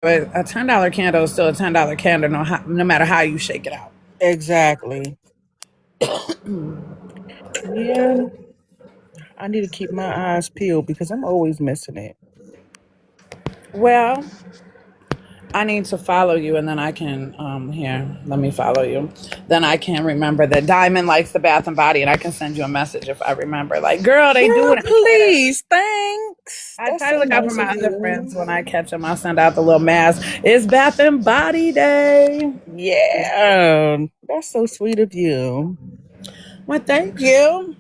but a $10 candle is still a $10 candle, no matter how you shake it out. Exactly. Yeah, I need to keep my eyes peeled because I'm always missing it. Well, I need to follow you, and then I can here. Let me follow you. Then I can remember that Diamond likes the Bath and Body, and I can send you a message if I remember. Like, girl, they do Girl, it. please. Thanks. I That's try to so look out for nice my of other friends you. when I catch them. I'll send out the little mask. It's Bath and Body Day. Yeah. That's so sweet of you. Well, thank you.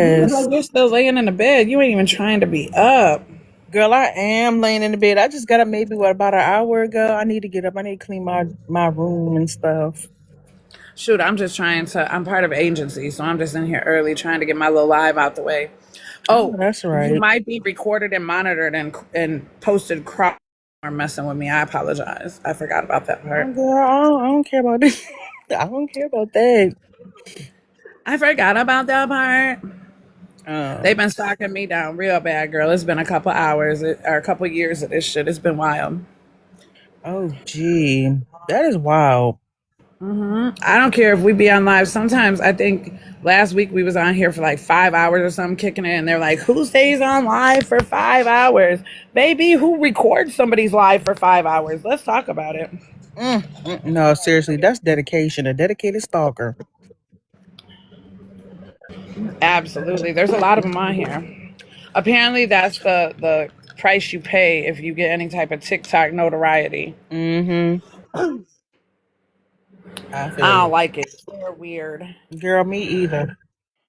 You look Yes. like you're still laying in the bed. You ain't even trying to be up. Girl, I am laying in the bed. I just got up maybe about an hour ago. I need to get up. I need to clean my room and stuff. Shoot, I'm just trying to. I'm part of agency, so I'm just in here early trying to get my little live out the way. Oh, Oh, that's you right. might be recorded and monitored and posted crop or messing with me. I apologize. I forgot about that Oh, part. girl, I don't care about this. I don't care about that. I forgot about that part. They've Um, been stalking me down real bad, girl. It's been a couple hours or a couple years of this shit. It's been wild. oh, gee. That is wild. I don't care if we be on live. Sometimes I think last week we was on here for like 5 hours or something kicking it, and they're like, "Who stays on live for 5 hours, baby? Who records somebody's live for 5 hours? Let's talk about it." No, seriously, that's dedication. A dedicated stalker. Absolutely, there's a lot of them on here. Apparently, that's the price you pay if you get any type of TikTok notoriety. Mm-hmm. I feel I don't you. like it. They're weird. Girl, me either.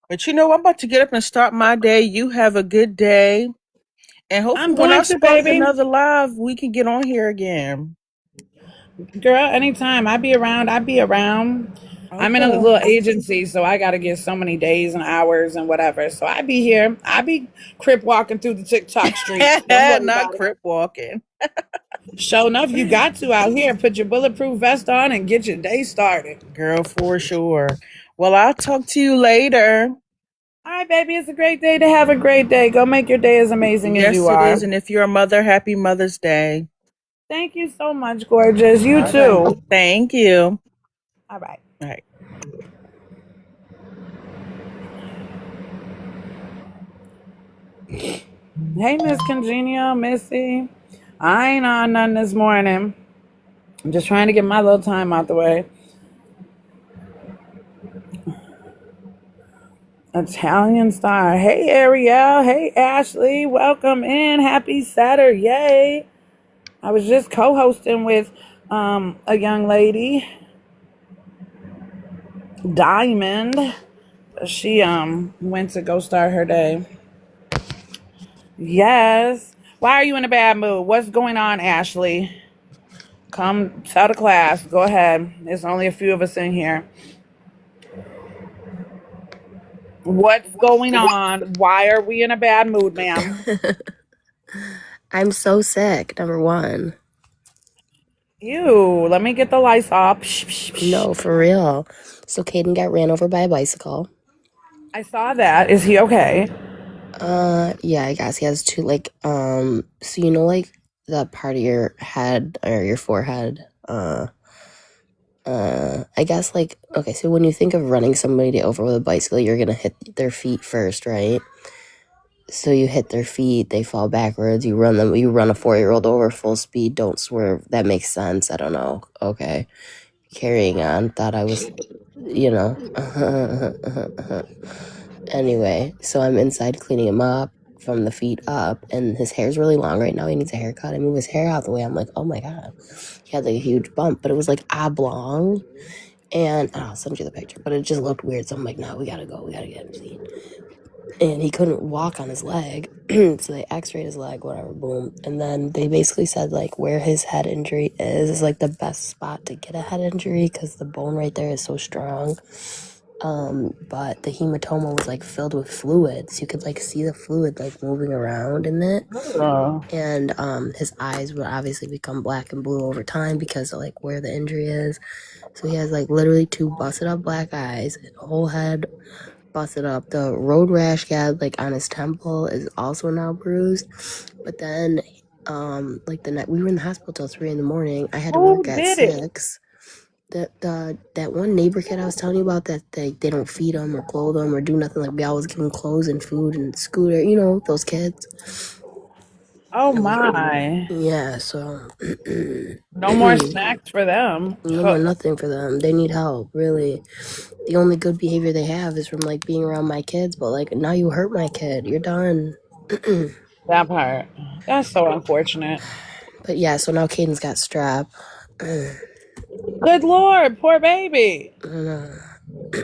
But you know, I'm about to get up and start my day. You have a good day. And hopefully I'm when going I to, spark baby. another live, we can get on here again. Girl, anytime. I be around. I be around. I'm in a Okay. little agency, so I got to get so many days and hours and whatever. So I be here. I be crip walking through the TikTok streets. Don't worry Not about it. crip walking. Show enough, you got to out here. Put your bulletproof vest on and get your day started. Girl, for sure. Well, I'll talk to you later. All right, baby. It's a great day to have a great day. Go make your day as amazing as you Yes, it are. is. And if you're a mother, happy Mother's Day. Thank you so much, gorgeous. You All right. too. Thank you. All right. All right. Hey, Miss Congenial, Missy. I ain't on none this morning. I'm just trying to get my little time out the way. Italian Star. Hey, Ariel. Hey, Ashley. Welcome in. Happy Saturday. Yay. I was just co-hosting with a young lady, Diamond. She went to go start her day. Yes. Why are you in a bad mood? What's going on, Ashley? Come tell the class. Go ahead. There's only a few of us in here. What's going on? Why are we in a bad mood, ma'am? I'm so sick, number one. Ew, let me get the lights off. Psh, psh, psh. No, for real. So Caden got ran over by a bicycle. I saw that. Is he okay? Yeah, I guess he has two, like, so you know, like, the part of your head or your forehead, I guess, like, okay, so when you think of running somebody over with a bicycle, you're gonna hit their feet first, right? So you hit their feet, they fall backwards, you run a 4-year-old over full speed, don't swerve. That makes sense. I don't know. Okay. Carrying on. Thought I was, you know. Anyway, so I'm inside cleaning him up from the feet up, and his hair's really long right now. He needs a haircut. I move his hair out the way. I'm like, oh my God. He had like a huge bump, but it was like oblong. And I'll send you the picture, but it just looked weird. So I'm like, no, we gotta go. We gotta get him seen. And he couldn't walk on his leg. So they x-rayed his leg, whatever, boom. And then they basically said like where his head injury is like the best spot to get a head injury because the bone right there is so strong. But the hematoma was like filled with fluids. You could like see the fluid like moving around in it. And his eyes would obviously become black and blue over time because of like where the injury is. So he has like literally 2 busted up black eyes, whole head busted up. The road rash he had like on his temple is also now bruised. But then Like the night we were in the hospital till 3 in the morning. I had to Who work at did it? 6. That one neighbor kid I was telling you about that they don't feed them or clothe them or do nothing. Like we always give them clothes and food and scooter. You know those kids. Oh It was, my. yeah. So No more snacks for them. no more nothing for them. They need help. Really, the only good behavior they have is from like being around my kids. But like now you hurt my kid, you're done. That part. That's so unfortunate. But yeah, so now Caden's got strep. Good Lord, poor baby. And,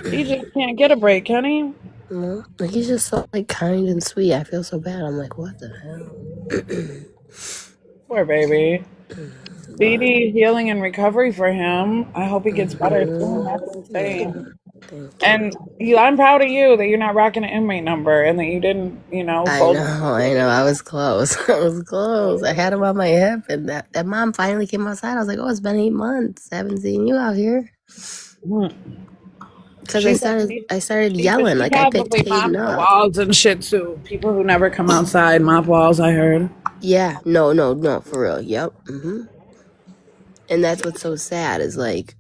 He just can't get a break, can he? no, like he's just so like kind and sweet. I feel so bad. I'm like, what the hell? Poor baby. Speedy healing and recovery for him. I hope he gets better soon. That's Yeah, insane. thank you. And I'm proud of you that you're not rocking an inmate number and that you didn't, I fold. know, I know. I was close. I was close. I had him on my hip, and that mom finally came outside. I was like, oh, it's been 8 months. I haven't seen you out here. Because She said I started she said yelling she like I picked probably Caden mopped the up. walls and shit too. People who never come outside mop walls, I heard. Yeah, no, for real. Yep. And that's what's so sad is like,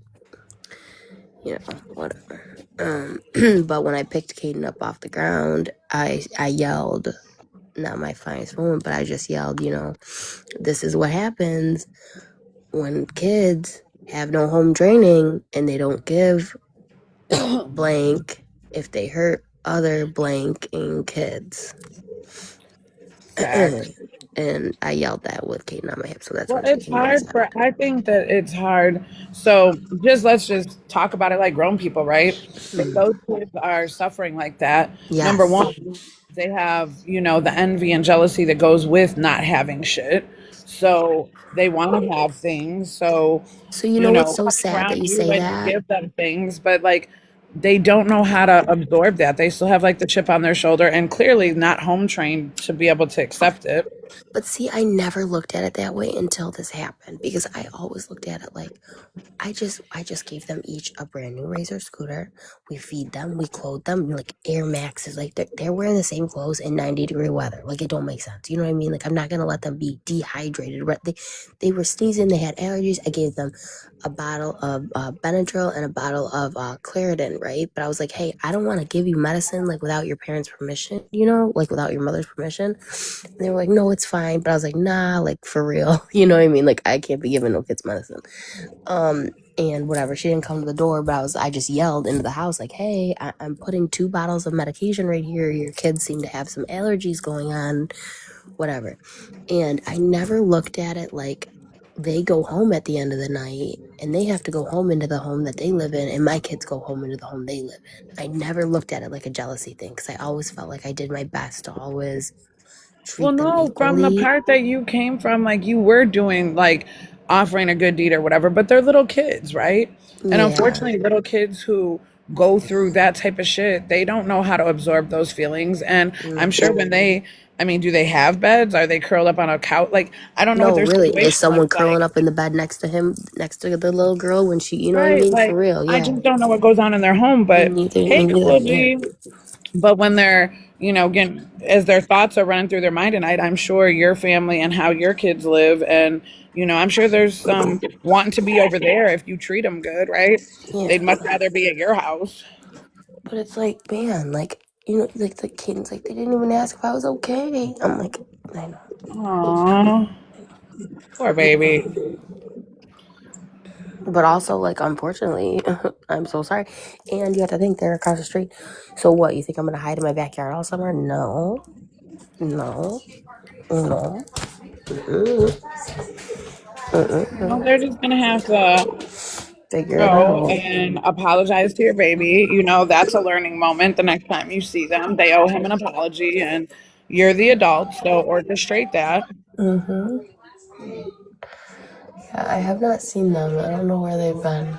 whatever. But when I picked Caden up off the ground, I yelled, not my finest moment, but I just yelled, this is what happens when kids have no home training and they don't give blank if they hurt other blanking kids. And I yelled that with Caden on my hip, so that's Well, when she it's came hard outside. I think that it's hard. So let's just talk about it like grown people, right? If those kids are suffering like that, number Yes. one, they have, the envy and jealousy that goes with not having shit. So they want to have things. So, So you know what's so coming sad that around you you say and you that? give them things, but like they don't know how to absorb that. They still have like the chip on their shoulder and clearly not home trained to be able to accept it. But see, I never looked at it that way until this happened because I always looked at it like I just gave them each a brand new Razor scooter. We feed them, we clothe them, like Air Maxes, like they're wearing the same clothes in 90-degree weather. Like it don't make sense. You know what I mean? Like I'm not gonna let them be dehydrated. They were sneezing, they had allergies. I gave them a bottle of Benadryl and a bottle of Claritin, right? But I was like, hey, I don't want to give you medicine like without your parents' permission, like without your mother's permission. And they were like, no, it's fine. But I was like, nah, like for real. You know what I mean? Like I can't be giving no kids medicine. And whatever, she didn't come to the door, but I just yelled into the house like, hey, I'm putting 2 bottles of medication right here. Your kids seem to have some allergies going on, whatever. And I never looked at it like they go home at the end of the night and they have to go home into the home that they live in, and my kids go home into the home they live in. I never looked at it like a jealousy thing because I always felt like I did my best to always Well, treat them no, from the equally. part that you came from, like you were doing, like offering a good deed or whatever, but they're little kids, right? And Yeah. unfortunately, little kids who go through that type of shit, they don't know how to absorb those feelings. And I'm sure when do they have beds? Are they curled up on a couch? Like, I don't know what No, their really. Is situation someone looks curling like. up in the bed next to him, next to the little girl when she, you know what I Right. mean? For Like, real, I yeah. just don't know what goes on in their home, Me but neither, hey, me neither, cool yeah. G. But when they're, again, as their thoughts are running through their mind at night, I'm sure your family and how your kids live, and I'm sure there's some wanting to be over there if you treat them good, right? They'd much Yeah. rather be at your house. But it's like, man, like, like the kids, like, they didn't even ask if I was okay. I'm like, I know. Aww, poor baby. But also, like, unfortunately, I'm so sorry. And you have to think they're across the street. So what, you think I'm going to hide in my backyard all summer? No. No. No. Well, they're just gonna have to Figure it go out. and apologize to your baby. That's a learning moment. The next time you see them, they owe him an apology, and you're the adult, so orchestrate that. Yeah, I have not seen them. I don't know where they've been.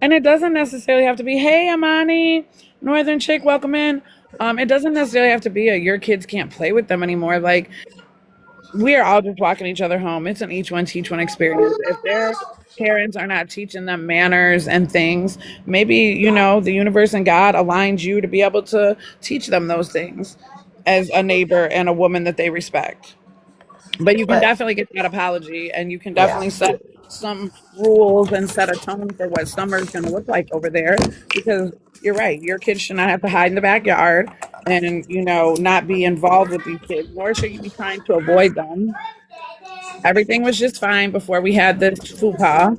And it doesn't necessarily have to be, hey, Amani, Northern chick, welcome in. It doesn't necessarily have to be your kids can't play with them anymore. Like, we are all just walking each other home. It's an each one teach one experience. If their parents are not teaching them manners and things, maybe, the universe and God aligned you to be able to teach them those things as a neighbor and a woman that they respect. But you can But definitely get that apology, and you can yeah. definitely set some rules and set a tone for what summer is going to look like over there. Because you're right, your kids should not have to hide in the backyard and not be involved with these kids, nor should you be trying to avoid them. Everything was just fine before we had this faux pas.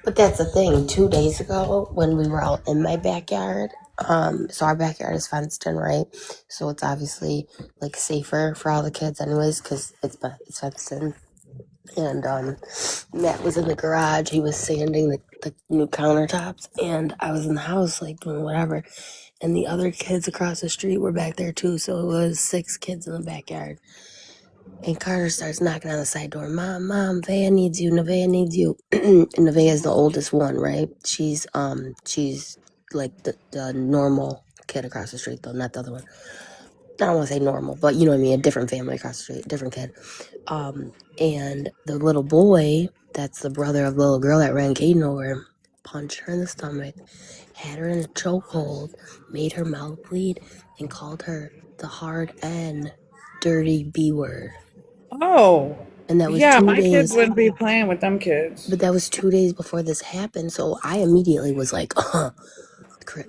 But that's the thing. 2 days ago, when we were out in my backyard, so our backyard is fenced in, right? So it's obviously like safer for all the kids, anyways, because it's fenced in. And Matt was in the garage. He was sanding the new countertops, and I was in the house like doing whatever. And the other kids across the street were back there too. So it was 6 kids in the backyard. And Carter starts knocking on the side door. Mom, Nevaeh needs you. Nevaeh needs you. And Nevaeh is the oldest one, right? She's like the normal kid across the street, though, not the other one. I don't want to say normal, but you know what I mean. A different family across the street, different kid. And the little boy, that's the brother of the little girl that ran Caden over, punched her in the stomach, had her in a chokehold, made her mouth bleed, and called her the hard N, dirty B word. Oh, And that was yeah, two my kids days. wouldn't be playing with them kids. But that was 2 days before this happened. So I immediately was like,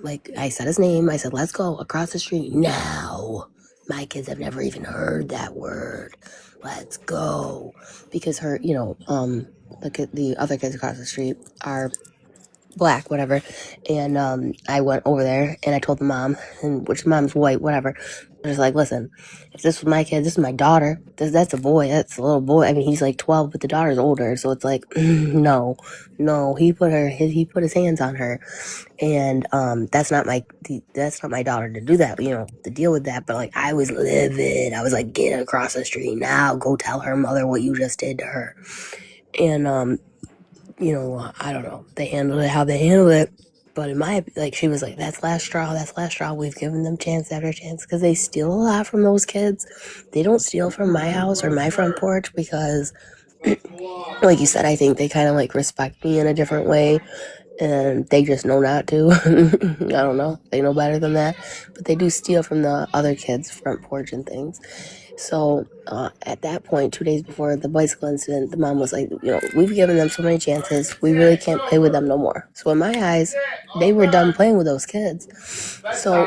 like I said his name. I said, let's go across the street now. My kids have never even heard that word. Let's go. Because the other kids across the street are black, whatever. And I went over there and I told the mom, and which mom's white, whatever. I was like, listen, if this was my kid, this is my daughter. That's a boy. That's a little boy. I mean, he's like 12, but the daughter's older, so it's like, no. He put his hands on her, and that's not my daughter to do that. To deal with that. But like, I was livid. I was like, get across the street now. Go tell her mother what you just did to her. And I don't know. They handled it how they handled it. But she was like, that's last straw. We've given them chance after chance because they steal a lot from those kids. They don't steal from my house or my front porch because, like you said, I think they kind of like respect me in a different way and they just know not to. I don't know. They know better than that. But they do steal from the other kids' front porch and things. So at that point, 2 days before the bicycle incident, the mom was like, we've given them so many chances. We really can't play with them no more. So in my eyes, they were done playing with those kids. So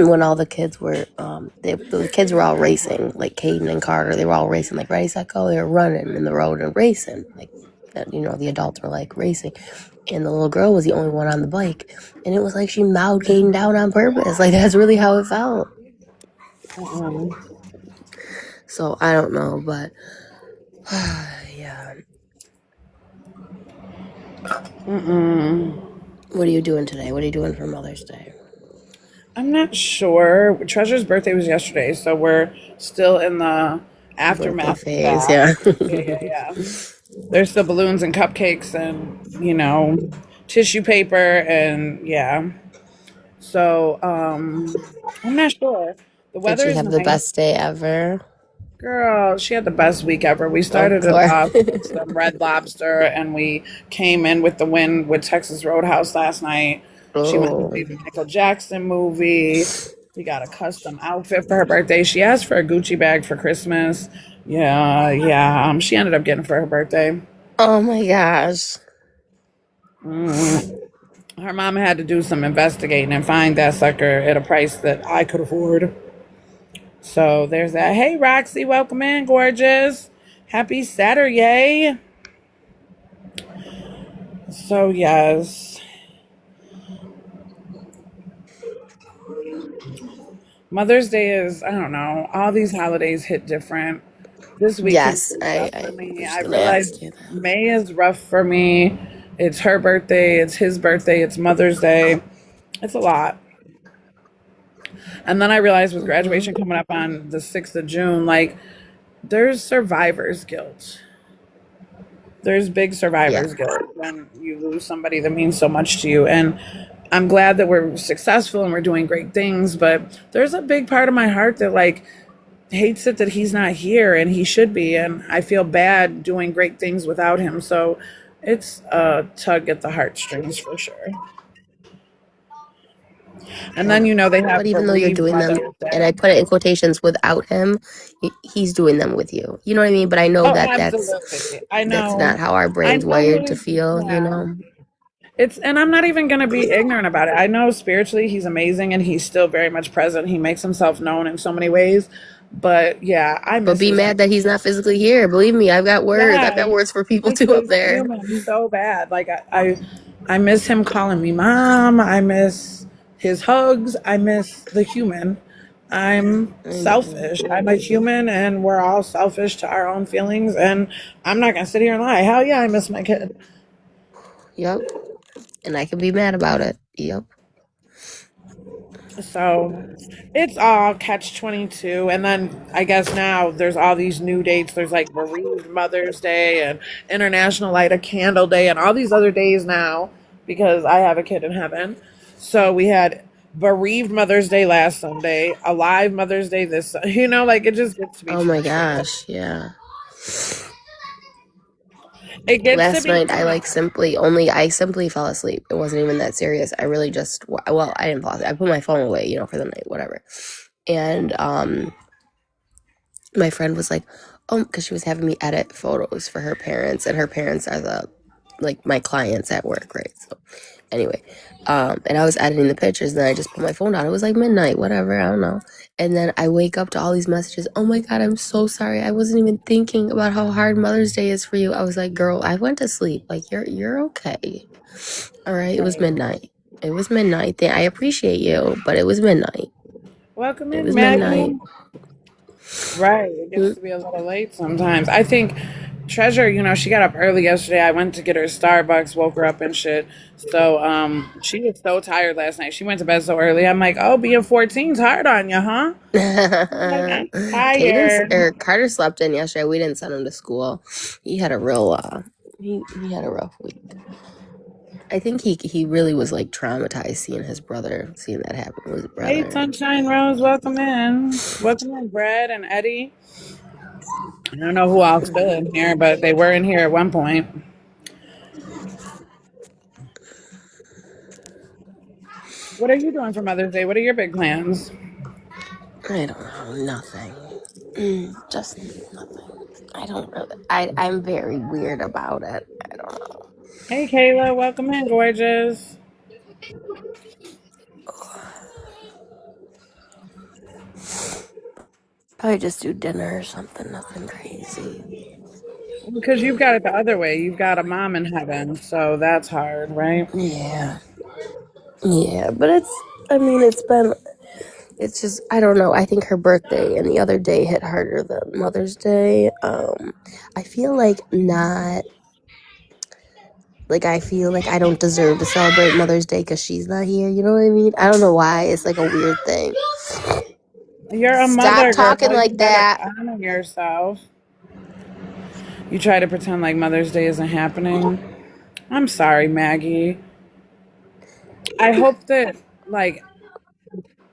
when all the kids were, the kids were all racing, like Caden and Carter, they were all racing, like ready, set, go. They were running in the road and racing. Like, the adults were like racing. And the little girl was the only one on the bike. And it was like she mowed Caden down on purpose. Like, that's really how it felt. Mm-mm. So I don't know, but yeah. Mm-mm. What are you doing today? What are you doing for Mother's Day? I'm not sure. Treasure's birthday was yesterday, so we're still in the Birthday aftermath of phase, that. yeah. Yeah. There's still balloons and cupcakes and, tissue paper and yeah. So, I'm not sure. The Did weather she is have the nice. best day ever? Girl, she had the best week ever. We Of started it course. off with some Red Lobster and we came in with the wind with Texas Roadhouse last night. She went to see Oh, the Michael Jackson movie. We got a custom outfit for her birthday. She asked for a Gucci bag for Christmas. Yeah, yeah. She ended up getting for her birthday. oh my gosh. Mm. Her mama had to do some investigating and find that sucker at a price that I could afford. So there's that. Hey, Roxy, welcome in, gorgeous. Happy Saturday. So, yes. Mother's Day is, I don't know, all these holidays hit different. This week can Yes, be rough I for me. was I gonna ask realized you that. May is rough for me. It's her birthday, it's his birthday, it's Mother's Day. It's a lot. And then I realized with graduation coming up on the 6th of June, like, there's survivor's guilt. There's big Yeah. survivor's guilt when you lose somebody that means so much to you. And I'm glad that we're successful and we're doing great things, but there's a big part of my heart that like hates it that he's not here and he should be. And I feel bad doing great things without him. So it's a tug at the heartstrings for sure. And then they have But even though you're bereaved doing them, Mother's and I Day. put it in quotations, without him, he's doing them with you. You know what I mean? But I know Oh, that absolutely. that's not how our I brain's know wired to his, feel, you yeah. know? And I'm not even going to be ignorant about it. I know spiritually he's amazing and he's still very much present. He makes himself known in so many ways. But yeah, I But miss be his mad that he's not physically here. Believe me, I've got words. I've got yes, words for people miss too up his there. human so bad. Like I miss him calling me mom. I miss his hugs. I miss the human. I'm I know. selfish. I'm a human and we're all selfish to our own feelings and I'm not gonna sit here and lie. Hell yeah, I miss my kid. Yep. And I can be mad about it. Yep. So it's all catch 22. And then I guess now there's all these new dates. There's like bereaved Mother's Day and International Light a Candle Day and all these other days now because I have a kid in heaven. So we had bereaved Mother's Day last Sunday, alive Mother's Day this, like it just gets to be Oh too my much for me. gosh. Yeah. It gets to Last be night too much. I simply fell asleep. It wasn't even that serious. I really just, well, I didn't fall asleep. I put my phone away, for the night, whatever. And my friend was like, oh, because she was having me edit photos for her parents, and her parents are my clients at work, right? So anyway, and I was editing the pictures, and then I just put my phone down. It was like midnight, whatever, I don't know. And then I wake up to all these messages. Oh my God, I'm so sorry. I wasn't even thinking about how hard Mother's Day is for you. I was like, girl, I went to sleep. Like, you're okay. All right, it was midnight. It was midnight. I appreciate you, but it was midnight. Welcome It in, was midnight. Maggie. Right. It gets to be a little late sometimes. I think Treasure, she got up early yesterday. I went to get her Starbucks, woke her up and shit. So she was so tired last night. She went to bed so early. I'm like, oh, being 14's hard on you, huh? Like, I'm tired. Carter slept in yesterday. We didn't send him to school. He had a real he had a rough week. I think he really was like traumatized seeing that happen with his Hey, brother. Sunshine Rose, welcome in. Welcome in, Brad and Eddie. I don't know who else still in here, but they were in here at one point. What are you doing for Mother's Day? What are your big plans? I don't know, nothing. Just nothing. I don't really. I'm very weird about it. I don't know. Hey, Kayla, welcome in, gorgeous. Probably just do dinner or something. Nothing crazy. Because you've got it the other way. You've got a mom in heaven, so that's hard, right? Yeah. Yeah, but it's just, I don't know. I think her birthday and the other day hit harder than Mother's Day. I feel like not, I feel like I don't deserve to celebrate Mother's Day because she's not here. You know what I mean? I don't know why. It's like a weird thing. You're a Stop mother, girl. talking You like gotta that. honor yourself. You try to pretend like Mother's Day isn't happening. I'm sorry, Maggie. I hope that, like,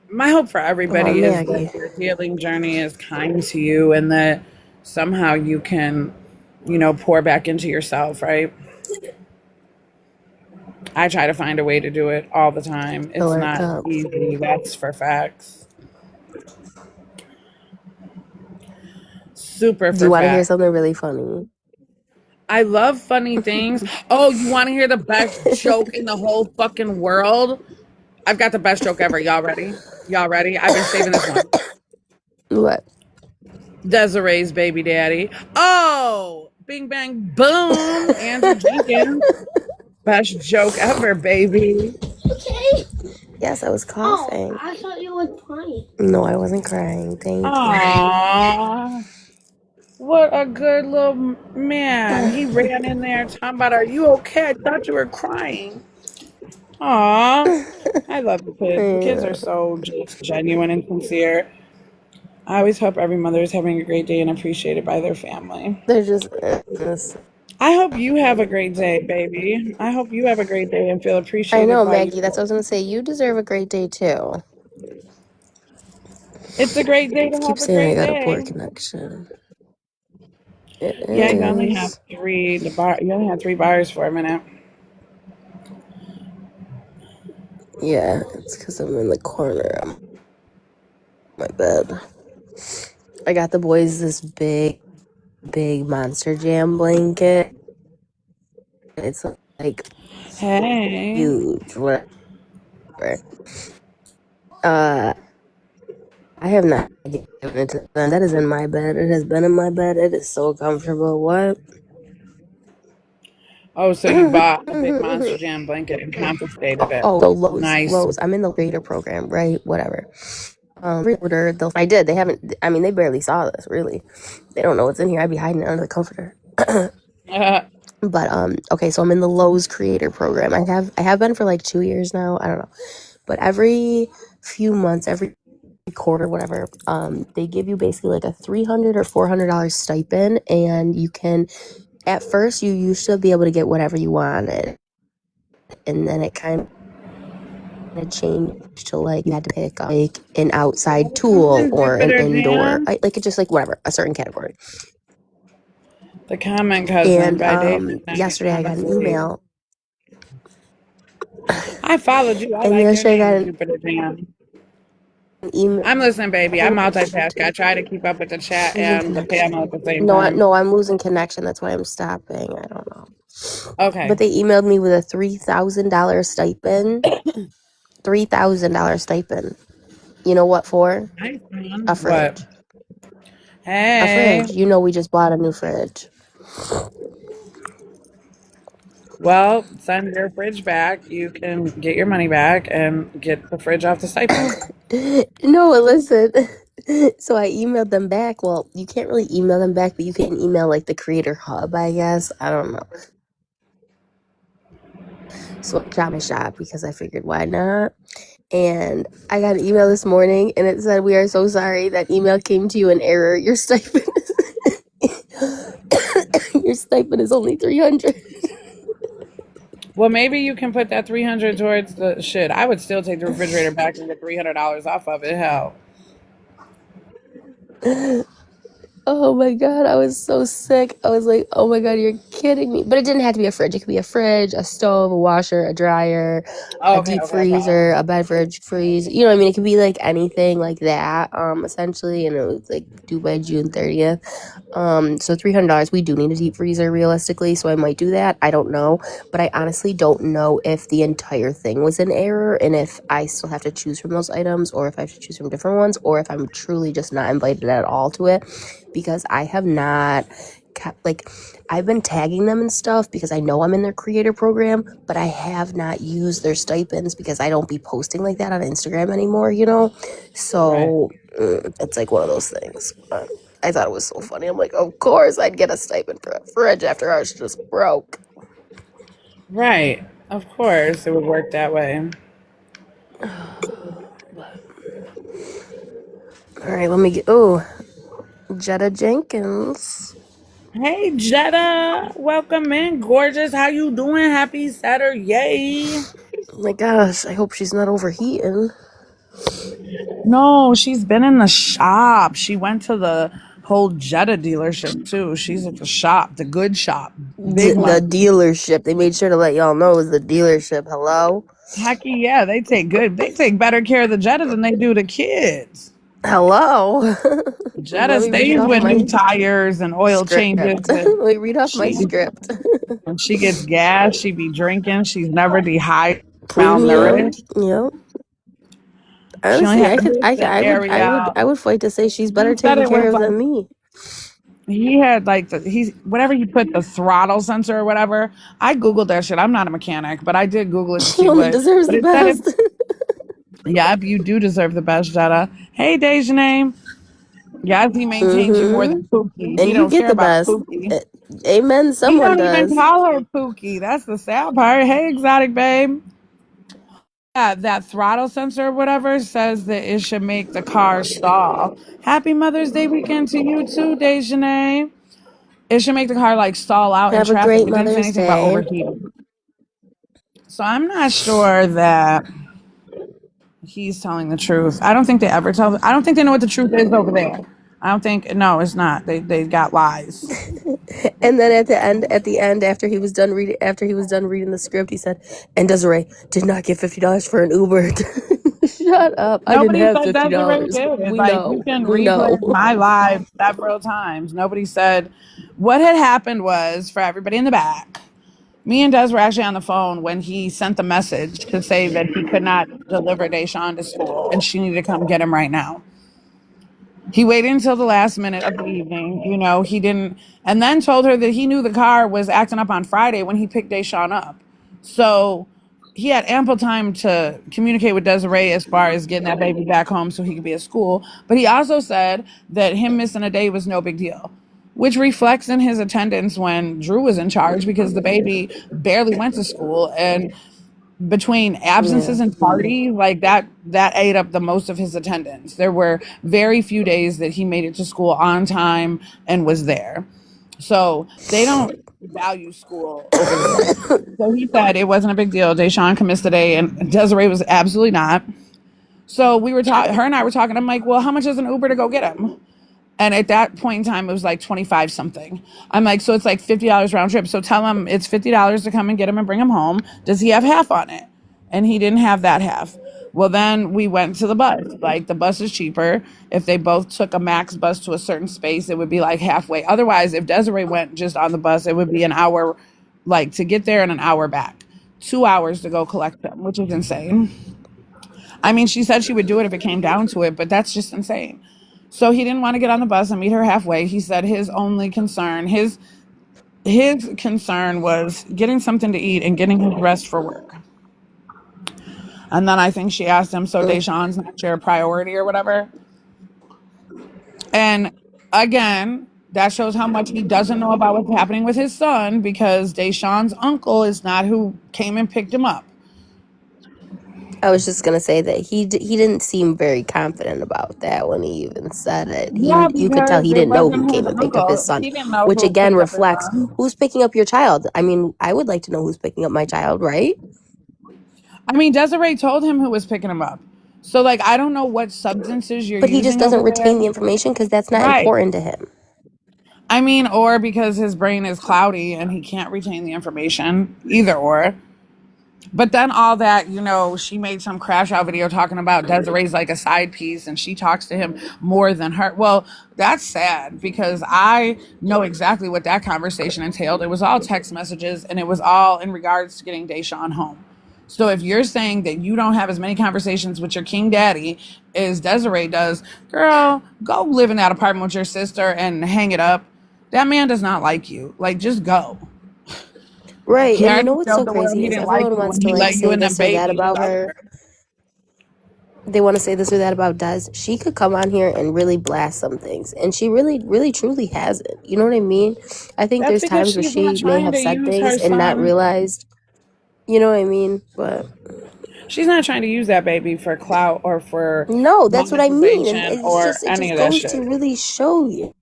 my hope for Oh, everybody is that Maggie. your healing journey is kind to you and that somehow you can, pour back into yourself, right? I try to find a way to do it all the time. Fill It's her not cup. easy, that's for facts. Super Do you for want to hear facts. something really funny? I love funny things. Oh, you want to hear the best joke in the whole fucking world? I've got the best joke ever. Y'all ready? Y'all ready? I've been saving this one. What? Desiree's baby daddy. Oh, bing, bang, boom. Andrew Jenkins. Best joke ever, baby. Okay. Yes, I was coughing. Oh, I thought you were crying. No, I wasn't crying. Thank you. Aww. What a good little man. He ran in there talking about, are you okay? I thought you were crying. Aw. I love the kids. The kids Yeah. are so just genuine and sincere. I always hope every mother is having a great day and appreciated by their family. They're just. I hope you have a great day, baby. I hope you have a great day and feel I appreciated know, by Maggie. That's you. what I was gonna say. You deserve a great day too. It's a great day to Keep have a saying I great got a poor day. connection. It Yeah, you only have is. three. You only have 3 bars for a minute. Yeah, it's because I'm in the corner of my bed. I got the boys this big Monster Jam blanket. It's like Hey. huge, whatever. Uh, I have not given it to them. That is in my bed. It has been in my bed. It is so comfortable. What? Oh, so you bought a big Monster Jam blanket and confiscated it. Oh, so Nice. Lowe's. I'm in the creator program, right? Whatever. Reorder. I did. They haven't. I mean, they barely saw this. Really, they don't know what's in here. I'd be hiding it under the comforter. But okay, so I'm in the Lowe's creator program. I have been for like 2 years now. I don't know, but every few months, every quarter, whatever, they give you basically like a $300 or $400 stipend, and you can. At first, you used to be able to get whatever you wanted, and then it kind of changed to like you had to pick up like an outside tool Cousin or an Jupiter indoor, Jam. like it just like whatever, a certain category. The Common Cousin And by David Knight yesterday I got an Comics. email, I followed you. I and like your yesterday I name, got Jupiter Jam. an email. I'm listening, baby. I Oh, multitask. I try to keep up with the chat losing and the panel connection. at the same No, time. no, I'm losing connection. That's why I'm stopping. I don't know. Okay. But they emailed me with a $3,000 stipend. $3,000 stipend. You know what for? Nice, man. A What? fridge. A Hey. fridge. You know, we just bought a new fridge. Well, send your fridge back. You can get your money back and get the fridge off the stipend. No, listen. So I emailed them back. Well, you can't really email them back, but you can email like the creator hub, I guess. I don't know. So I shot my shot because I figured why not? And I got an email this morning and it said, "We are so sorry that email came to you in error. Your stipend your stipend is only $300." Well, maybe you can put that 300 towards the shit. I would still take the refrigerator back and get $300 off of it. Hell. Oh my God, I was so sick. I was like, oh my God, you're kidding me. But it didn't have to be a fridge. It could be a fridge, a stove, a washer, a dryer, a Okay, deep okay, okay. freezer, a beverage freeze. You know what I mean? It could be like anything like that, essentially. And it was like due by June 30th. So $300, we do need a deep freezer realistically. So I might do that. I don't know. But I honestly don't know if the entire thing was in error and if I still have to choose from those items or if I have to choose from different ones or if I'm truly just not invited at all to it. Because I have not kept, like, I've been tagging them and stuff because I know I'm in their creator program, but I have not used their stipends because I don't be posting like that on Instagram anymore, you know? So it's like one of those things. But I thought it was so funny. I'm like, of course I'd get a stipend for a fridge after ours just broke. Right. Of course, it would work that way. All right, let me get, oh, Jetta Jenkins. Hey, Jetta. Welcome in, gorgeous. How you doing? Happy Saturday. Oh my gosh, I hope she's not overheating. No, she's been in the shop. She went to the whole Jetta dealership, too. She's at the shop, the good shop. Big The one. dealership. They made sure to let y'all know it was the dealership. Hello? Hecky, yeah, they take better care of the Jetta than they do the kids. Hello? Jetta Let me read stays off with new my tires and oil changes. script. Let me read off my She script. When she gets gas, she be drinking. She's never dehydrated, Premium. malnourished. Yep. She only Honestly, had this the area. I would fight to say she's better He said taken it was care of like than me. he had like he's whatever you put the throttle sensor or whatever. I googled that shit. I'm not a mechanic, but I did Google it to She see only what. deserves But the it said it. best. Yep, you do deserve the best, Jetta. Hey, Dejanay. Yes, he maintains you more Mm-hmm. than Pookie. He And you don't get care the about best. Pookie. Amen. He Someone don't even does. call her Pookie. That's the sad part. Hey, exotic babe. Yeah, that throttle sensor or whatever says that it should make the car stall. Happy Mother's Day weekend to you too, Dejanay. It should make the car like stall out in Have a traffic. great It didn't say Mother's anything about Day. overheating. So I'm not sure that he's telling the truth. I don't think they ever tell. I don't think they know what the truth is over there. I don't think. No, it's not. They got lies. And then at the end, after he was done reading the script, he said, "And Desiree did not get $50 for an Uber." Shut up! I didn't Nobody have said Desiree $50. did. We Like, you know. can We know. replay my live several times. Nobody said. What had happened was, for everybody in the back, me and Des were actually on the phone when he sent the message to say that he could not deliver Deshaun to school and she needed to come get him right now. He waited until the last minute of the evening. He didn't, and then told her that he knew the car was acting up on Friday when he picked Deshaun up. So he had ample time to communicate with Desiree as far as getting that baby back home so he could be at school. But he also said that him missing a day was no big deal, which reflects in his attendance when Drew was in charge, because the baby barely went to school. And between absences Yeah. and parties, like that ate up the most of his attendance. There were very few days that he made it to school on time and was there. So they don't value school over there. So he said it wasn't a big deal. Deshaun can miss the day, and Desiree was absolutely not. So we were talking, her and I were talking. I'm like, well, how much is an Uber to go get him? And at that point in time, it was like 25 something. I'm like, so it's like $50 round trip. So tell him it's $50 to come and get him and bring him home. Does he have half on it? And he didn't have that half. Well, then we went to the bus. Like, the bus is cheaper. If they both took a max bus to a certain space, it would be like halfway. Otherwise, if Desiree went just on the bus, it would be an hour, like, to get there and an hour back. 2 hours to go collect them, which is insane. I mean, she said she would do it if it came down to it, but that's just insane. So he didn't want to get on the bus and meet her halfway. He said his only concern, his concern was getting something to eat and getting his rest for work. And then I think she asked him, so Deshaun's not your priority or whatever. And again, that shows how much he doesn't know about what's happening with his son, because Deshaun's uncle is not who came and picked him up. I was just gonna say that he didn't seem very confident about that when he even said it. Yeah, You could tell because he it didn't know who wasn't his came and picked up his uncle. son, He didn't know which who again picked up his reflects son. who's picking up your child. I mean, I would like to know who's picking up my child, right? I mean, Desiree told him who was picking him up. So, like, I don't know what substances you're But he just using over doesn't there. retain the information because that's not Right. important to him. I mean, or because his brain is cloudy and he can't retain the information. Either or. But then all that, she made some crash out video talking about Desiree's like a side piece and she talks to him more than her. Well, that's sad, because I know exactly what that conversation entailed. It was all text messages and it was all in regards to getting Deshaun home. So if you're saying that you don't have as many conversations with your king daddy as Desiree does, girl, go live in that apartment with your sister and hang it up. That man does not like you. Like, just go. Right. He And you already know what's showed so the world crazy he is didn't like everyone you wants when to he like let you say and them this or that babies about love her. her. They want to say this or that about Des. She could come on here and really blast some things, and she really, really, truly hasn't. You know what I mean? I think That's there's because times where she's not she may trying have to said use things her and not son. realized. You know what I mean? But She's not trying to use that baby for clout or for no, that's what I mean, and monetization it's or just it any just of that goes to shit. really show you.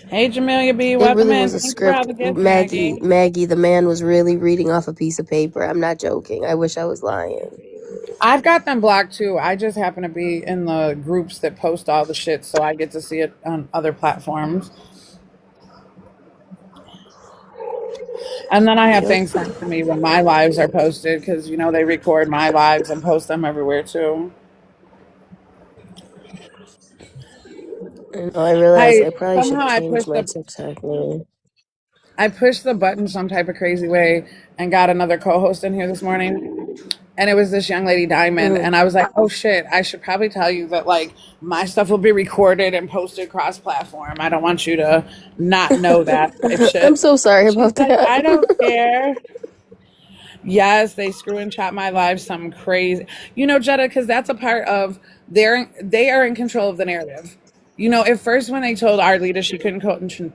Hey, Jamelia B, It welcome really in. was a Thank you for all script. the gifts, Maggie. Maggie, the man was really reading off a piece of paper. I'm not joking. I wish I was lying. I've got them blocked too. I just happen to be in the groups that post all the shit, so I get to see it on other platforms. And then I have Yep. things sent to me when my lives are posted, because they record my lives and post them everywhere too. And I realized I I probably should somehow I change pushed my the TikTok name. I pushed the button some type of crazy way and got another co-host in here this morning. And it was this young lady, Diamond. Mm. And I was like, oh shit, I should probably tell you that, like, my stuff will be recorded and posted cross platform. I don't want you to not know that type I'm shit. so sorry She's about like, that. I don't care. Yes, they screw and chop my life some crazy. Jetta, because that's a part of they are in control of the narrative. At first when they told our leader she couldn't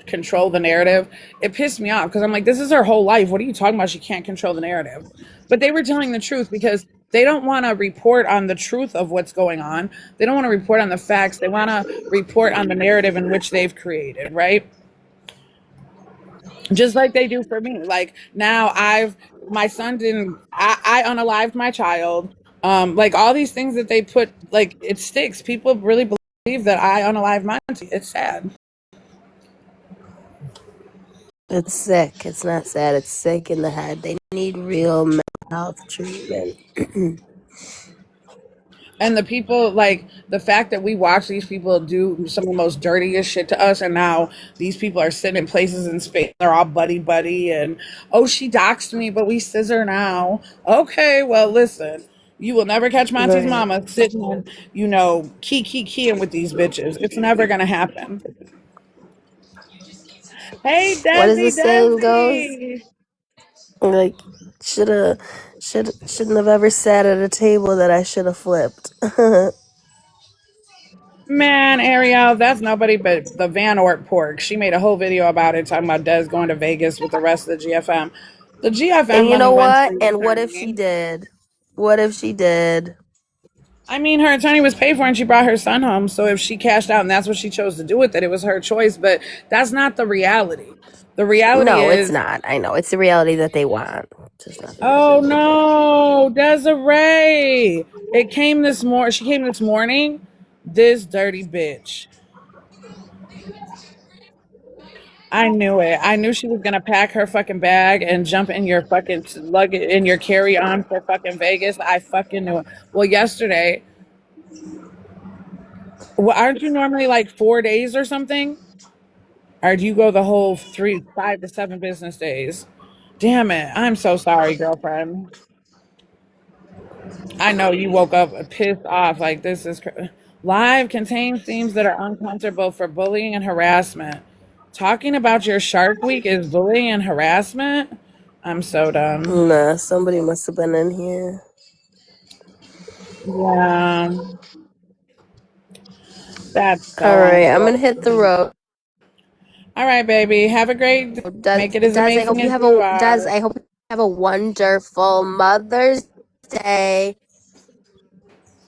control the narrative, it pissed me off, because I'm like, this is her whole life. What are you talking about? She can't control the narrative. But they were telling the truth, because they don't want to report on the truth of what's going on. They don't want to report on the facts. They want to report on the narrative in which they've created, right? Just like they do for me. Like, now my son didn't, I unalived my child. Like all these things that they put, like it sticks. People really believe that I unalive Monty. It's sad. It's sick. It's not sad. It's sick in the head. They need real mental health treatment. And the people, like the fact that we watch these people do some of the most dirtiest shit to us, and now these people are sitting in places in space. They're all buddy buddy, and oh, she doxed me, but we scissor now. Okay, well, listen, you will never catch Monty's Right. mama sitting and keying with these bitches. It's never gonna happen. Hey, What is the Desi, saying goes? Desi. Like, shouldn't have ever sat at a table that I should have flipped. Man, Ariel, that's nobody but the Van Ort pork. She made a whole video about it, talking about Des going to Vegas with the rest of the GFM. The And GFM you money know went to what? the And what if she attorney. did? What if she did? I mean, her attorney was paid for and she brought her son home. So if she cashed out and that's what she chose to do with it, it was her choice. But that's not the reality. The reality No, it's is, not. I know. It's the reality that they want. Just not the oh reality that they no, Desiree. It came this morning. She came this morning. This dirty bitch. I knew it. I knew she was gonna pack her fucking bag and jump in your fucking luggage in your carry on for fucking Vegas. I fucking knew it. Well, yesterday, well, aren't you normally like 4 days or something? Or do you go the whole 5 to 7 business days? Damn it. I'm so sorry, girlfriend. I know you woke up pissed off. Like, this is live contains themes that are uncomfortable for bullying and harassment. Talking about your Shark Week is bullying and harassment? I'm so done. Nah, somebody must have been in here. Yeah, that's All so right, I'm gonna hit the unfortunate. road. All right, baby. Have a great day. Make it as Des, I hope amazing you as have you a Des. are. I hope you have a wonderful Mother's Day.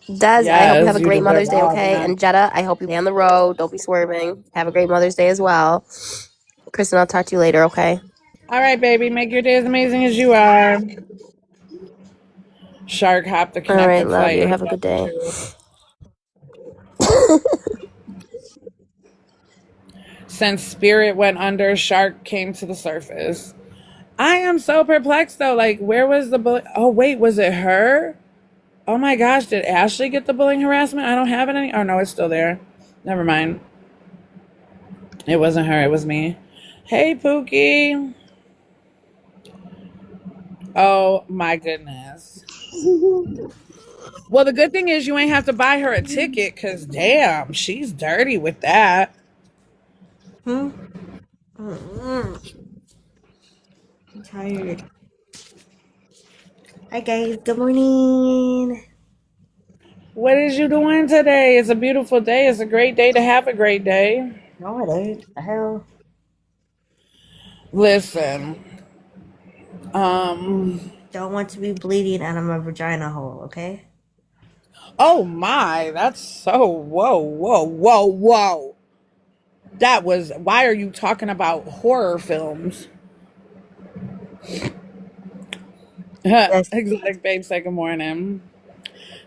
Des, I hope you have Yes, a you great deserve Mother's Day. all Okay, that. and Jetta, I hope you stay on the road. Don't be swerving. Have a great Mother's Day as well. Kristen, I'll talk to you later. Okay. All right, baby. Make your day as amazing as you are. Shark hopped the All right, connected love flight you. Have a good day. 872. Since Spirit went under, Shark came to the surface. I am so perplexed though. Like, where was the bully? Oh, wait, was it her? Oh my gosh, did Ashley get the bullying harassment? I don't have it any. Oh no, it's still there. Never mind. It wasn't her, it was me. Hey, Pookie. Oh my goodness. Well, the good thing is you ain't have to buy her a ticket because damn, she's dirty with that. I'm tired. Hi guys, good morning. What is you doing today? It's a beautiful day. It's a great day to have a great day. No, it ain't. The hell? Listen, um, Don't want to be bleeding out of my vagina hole, okay? oh my, that's so, whoa, whoa, whoa, whoa. That was, why are you talking about horror films? Yes. Exotic babe, say good morning.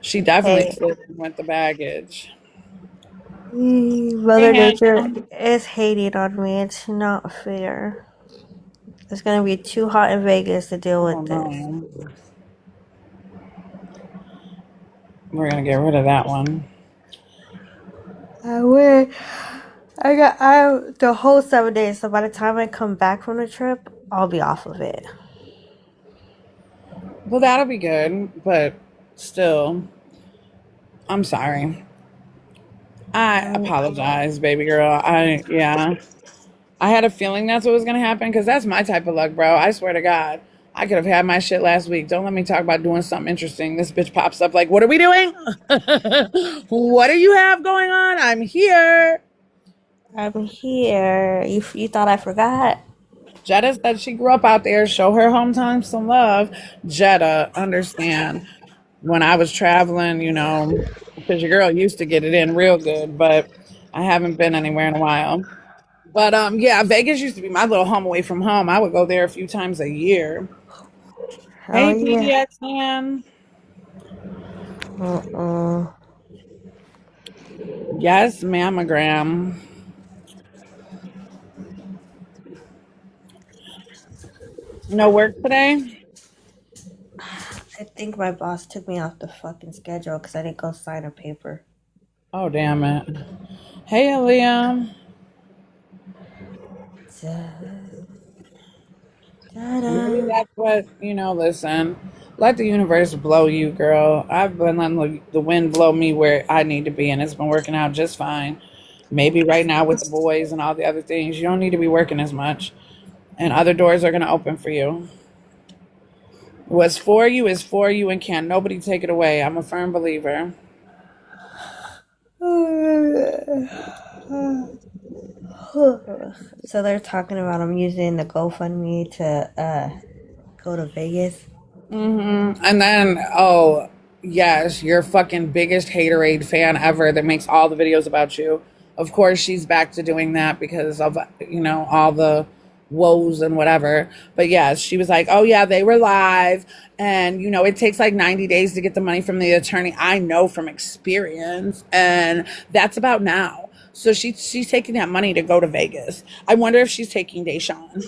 She definitely Hey, slid in with the baggage. Mother Hey, Nature Hannah. is hating on me. It's not fair. It's gonna be too hot in Vegas to deal Oh with this. no. We're gonna get rid of that one. I would. I the whole 7 days. So by the time I come back from the trip, I'll be off of it. Well, that'll be good, but still, I'm sorry. I apologize, baby girl. Yeah. I had a feeling that's what was gonna happen because that's my type of luck, bro. I swear to God. I could have had my shit last week. Don't let me talk about doing something interesting. This bitch pops up like, what are we doing? What do you have going on? I'm here. I'm here. You thought I forgot? Jetta said she grew up out there. Show her hometown some love. Jetta, understand. When I was traveling, because your girl used to get it in real good, but I haven't been anywhere in a while. But yeah, Vegas used to be my little home away from home. I would go there a few times a year. Hell Hey, yeah. PDX man. Mm-mm. Yes, mammogram. No work today? I think my boss took me off the fucking schedule because I didn't go sign a paper. Oh, damn it. Hey, Aaliyah. Da, Maybe da, that's what, listen. Let the universe blow you, girl. I've been letting the wind blow me where I need to be, and it's been working out just fine. Maybe right now with the boys and all the other things, you don't need to be working as much, and other doors are going to open for you. What's for you is for you, and can't nobody take it away. I'm a firm believer. So they're talking about I'm using the GoFundMe to go to Vegas. And then, oh, yes, your fucking biggest haterade fan ever that makes all the videos about you. Of course, she's back to doing that because of, all the woes and whatever. But yes, she was like, oh, yeah, they were live. And, it takes like 90 days to get the money from the attorney. I know from experience. And that's about now. So she's taking that money to go to Vegas. I wonder if she's taking Deshaun.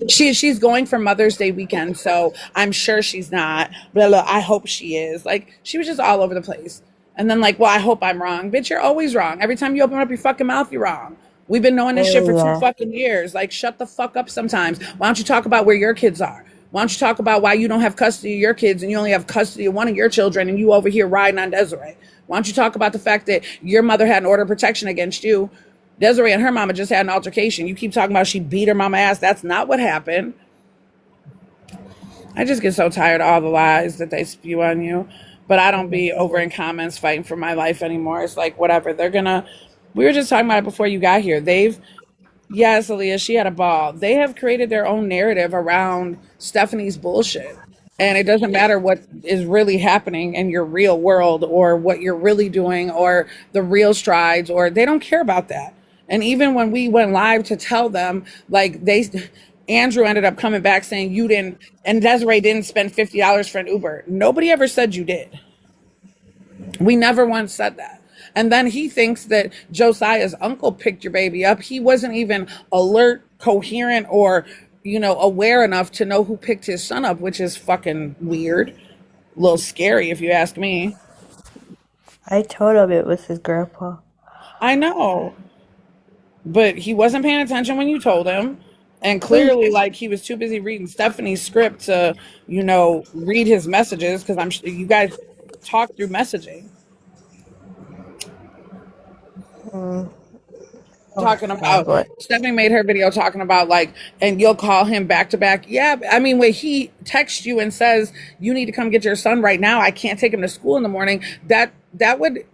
She's going for Mother's Day weekend, so I'm sure she's not. Blah, blah, I hope she is. Like, she was just all over the place. And then like, well, I hope I'm wrong. Bitch, you're always wrong. Every time you open up your fucking mouth, you're wrong. We've been knowing this shit for two Yeah. fucking years. Like, shut the fuck up sometimes. Why don't you talk about where your kids are? Why don't you talk about why you don't have custody of your kids and you only have custody of one of your children and you over here riding on Desiree? Why don't you talk about the fact that your mother had an order of protection against you? Desiree and her mama just had an altercation. You keep talking about she beat her mama ass. That's not what happened. I just get so tired of all the lies that they spew on you. But I don't be over in comments fighting for my life anymore. It's like, whatever. We were just talking about it before you got here. Yes, Aaliyah, she had a ball. They have created their own narrative around Stephanie's bullshit. And it doesn't matter what is really happening in your real world or what you're really doing or the real strides, or they don't care about that. And even when we went live to tell them, Andrew ended up coming back saying you didn't, and Desiree didn't spend $50 for an Uber. Nobody ever said you did. We never once said that. And then he thinks that Josiah's uncle picked your baby up. He wasn't even alert, coherent, or, aware enough to know who picked his son up, which is fucking weird. A little scary, if you ask me. I told him it was his grandpa. I know. But he wasn't paying attention when you told him. And clearly, like, he was too busy reading Stephanie's script to, read his messages because I'm sure you guys talk through messaging. Mm. Oh Talking God, about what? Stephanie made her video talking about like, and you'll call him back to back. Yeah, I mean, when he texts you and says you need to come get your son right now, I can't take him to school in the morning. That would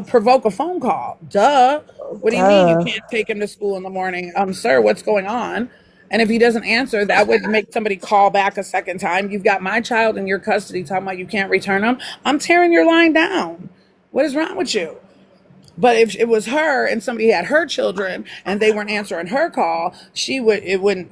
provoke a phone call. Duh. What do you mean you Duh. can't take him to school in the morning? Sir, what's going on? And if he doesn't answer, that would make somebody call back a second time. You've got my child in your custody talking about you can't return him. I'm tearing your line down. What is wrong with you? But if it was her and somebody had her children and they weren't answering her call, it wouldn't,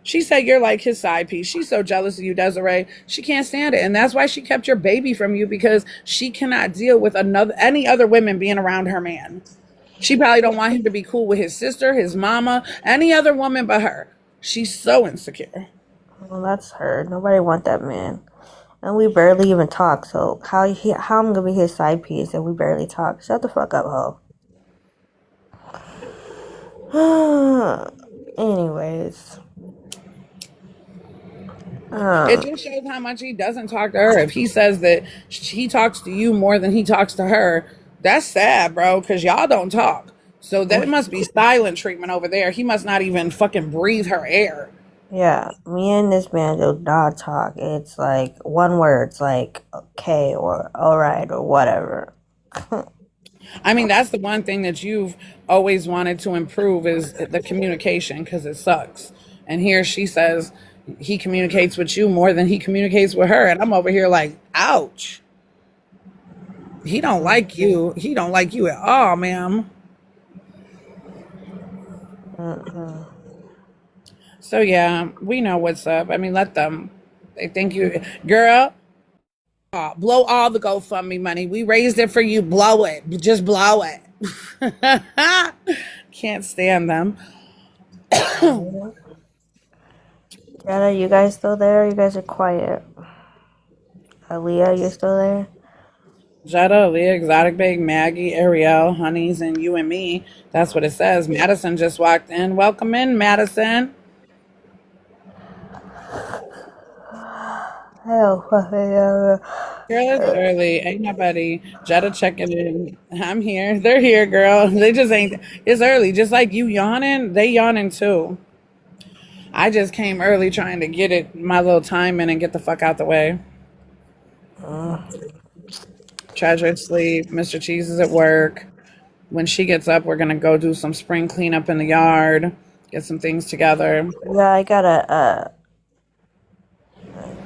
She said you're like his side piece. She's so jealous of you, Desiree. She can't stand it. And that's why she kept your baby from you, because she cannot deal with any other women being around her man. She probably don't want him to be cool with his sister, his mama, any other woman but her. She's so insecure. Well, that's her. Nobody want that man. And we barely even talk. So how I'm gonna be his side piece and we barely talk? Shut the fuck up, ho. Anyways, It just shows how much he doesn't talk to her. If he says that he talks to you more than he talks to her, that's sad, bro, because y'all don't talk. So that must be silent treatment over there. He must not even fucking breathe her air. yeah, me and this man do not talk. It's like one word. It's like okay or all right or whatever. I mean, that's the one thing that you've always wanted to improve is the communication, because it sucks. And here she says he communicates with you more than he communicates with her. And I'm over here like, ouch. He don't like you. He don't like you at all, ma'am. So yeah, we know what's up. I mean, let them. They think you, girl. Blow all the GoFundMe money. We raised it for you. Blow it. Just blow it. Can't stand them. Jetta, you guys still there? You guys are quiet. Aaliyah, you still there? Jetta, Leah, Exotic Bake, Maggie, Ariel, Honeys, and you and me. That's what it says. Madison just walked in. Welcome in, Madison. Hell, Girl, it's early. Ain't nobody. Jetta checking in. I'm here. They're here, girl. They just ain't. It's early. Just like you yawning, they yawning too. I just came early trying to get it my little time in and get the fuck out the way. Treasured sleep. Mr. Cheese is at work. When she gets up, we're gonna go do some spring cleanup in the yard, get some things together. yeah, I gotta,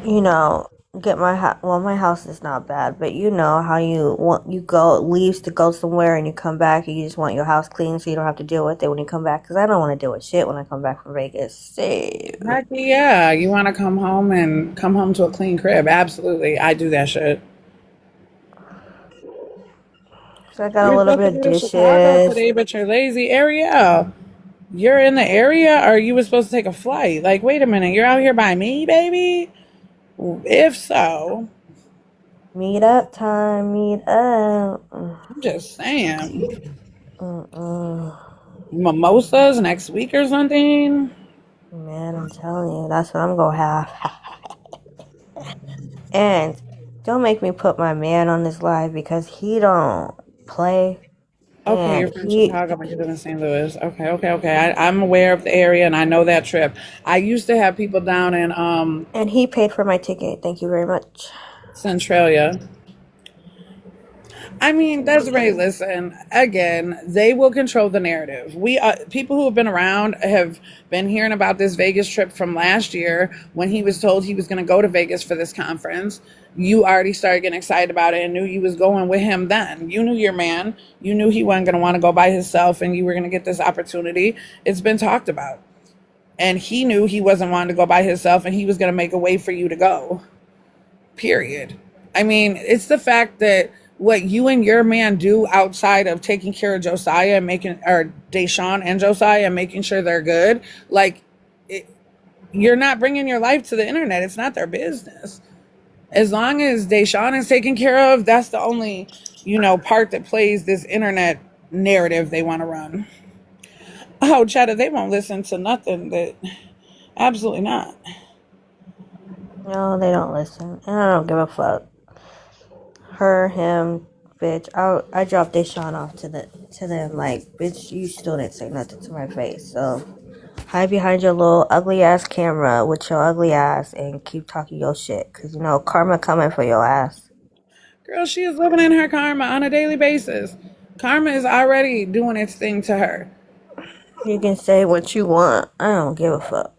you know, get my house. Well, my house is not bad, but you know how you go leaves to go somewhere and you come back and you just want your house clean so you don't have to deal with it when you come back. Because I don't want to deal with shit when I come back from Vegas. So Heck yeah, you want to come home to a clean crib? Absolutely, I do that shit. I got a You're little supposed to bit of be in Chicago dishes. today, but you're lazy. Ariel, you're in the area, or you were supposed to take a flight? Like, wait a minute, you're out here by me, baby? If so, Meet up time. Meet up. I'm just saying. Mm-mm. Mimosas next week or something? Man, I'm telling you, that's what I'm gonna have. And don't make me put my man on this live because he don't play. Okay, And you're from Chicago, but you live in St. Louis. Okay. I'm aware of the area and I know that trip. I used to have people down in he paid for my ticket. Thank you very much. Centralia. I mean, Desiree, listen, again, they will control the narrative. People who have been around have been hearing about this Vegas trip from last year when he was told he was going to go to Vegas for this conference. You already started getting excited about it and knew you was going with him then. You knew your man. You knew he wasn't going to want to go by himself and you were going to get this opportunity. It's been talked about. And he knew he wasn't wanting to go by himself and he was going to make a way for you to go. Period. I mean, it's the fact that what you and your man do outside of taking care of Josiah and or Deshaun and Josiah and making sure they're good, like, you're not bringing your life to the internet. It's not their business. As long as Deshaun is taken care of, that's the only, part that plays this internet narrative they want to run. Oh, Cheddar, they won't listen to nothing that, absolutely not. No, they don't listen. And I don't give a fuck. Her, him, bitch. I dropped Deshaun off to them like, bitch, you still didn't say nothing to my face. So hide behind your little ugly ass camera with your ugly ass and keep talking your shit. Cause karma coming for your ass. Girl, she is living in her karma on a daily basis. Karma is already doing its thing to her. You can say what you want. I don't give a fuck.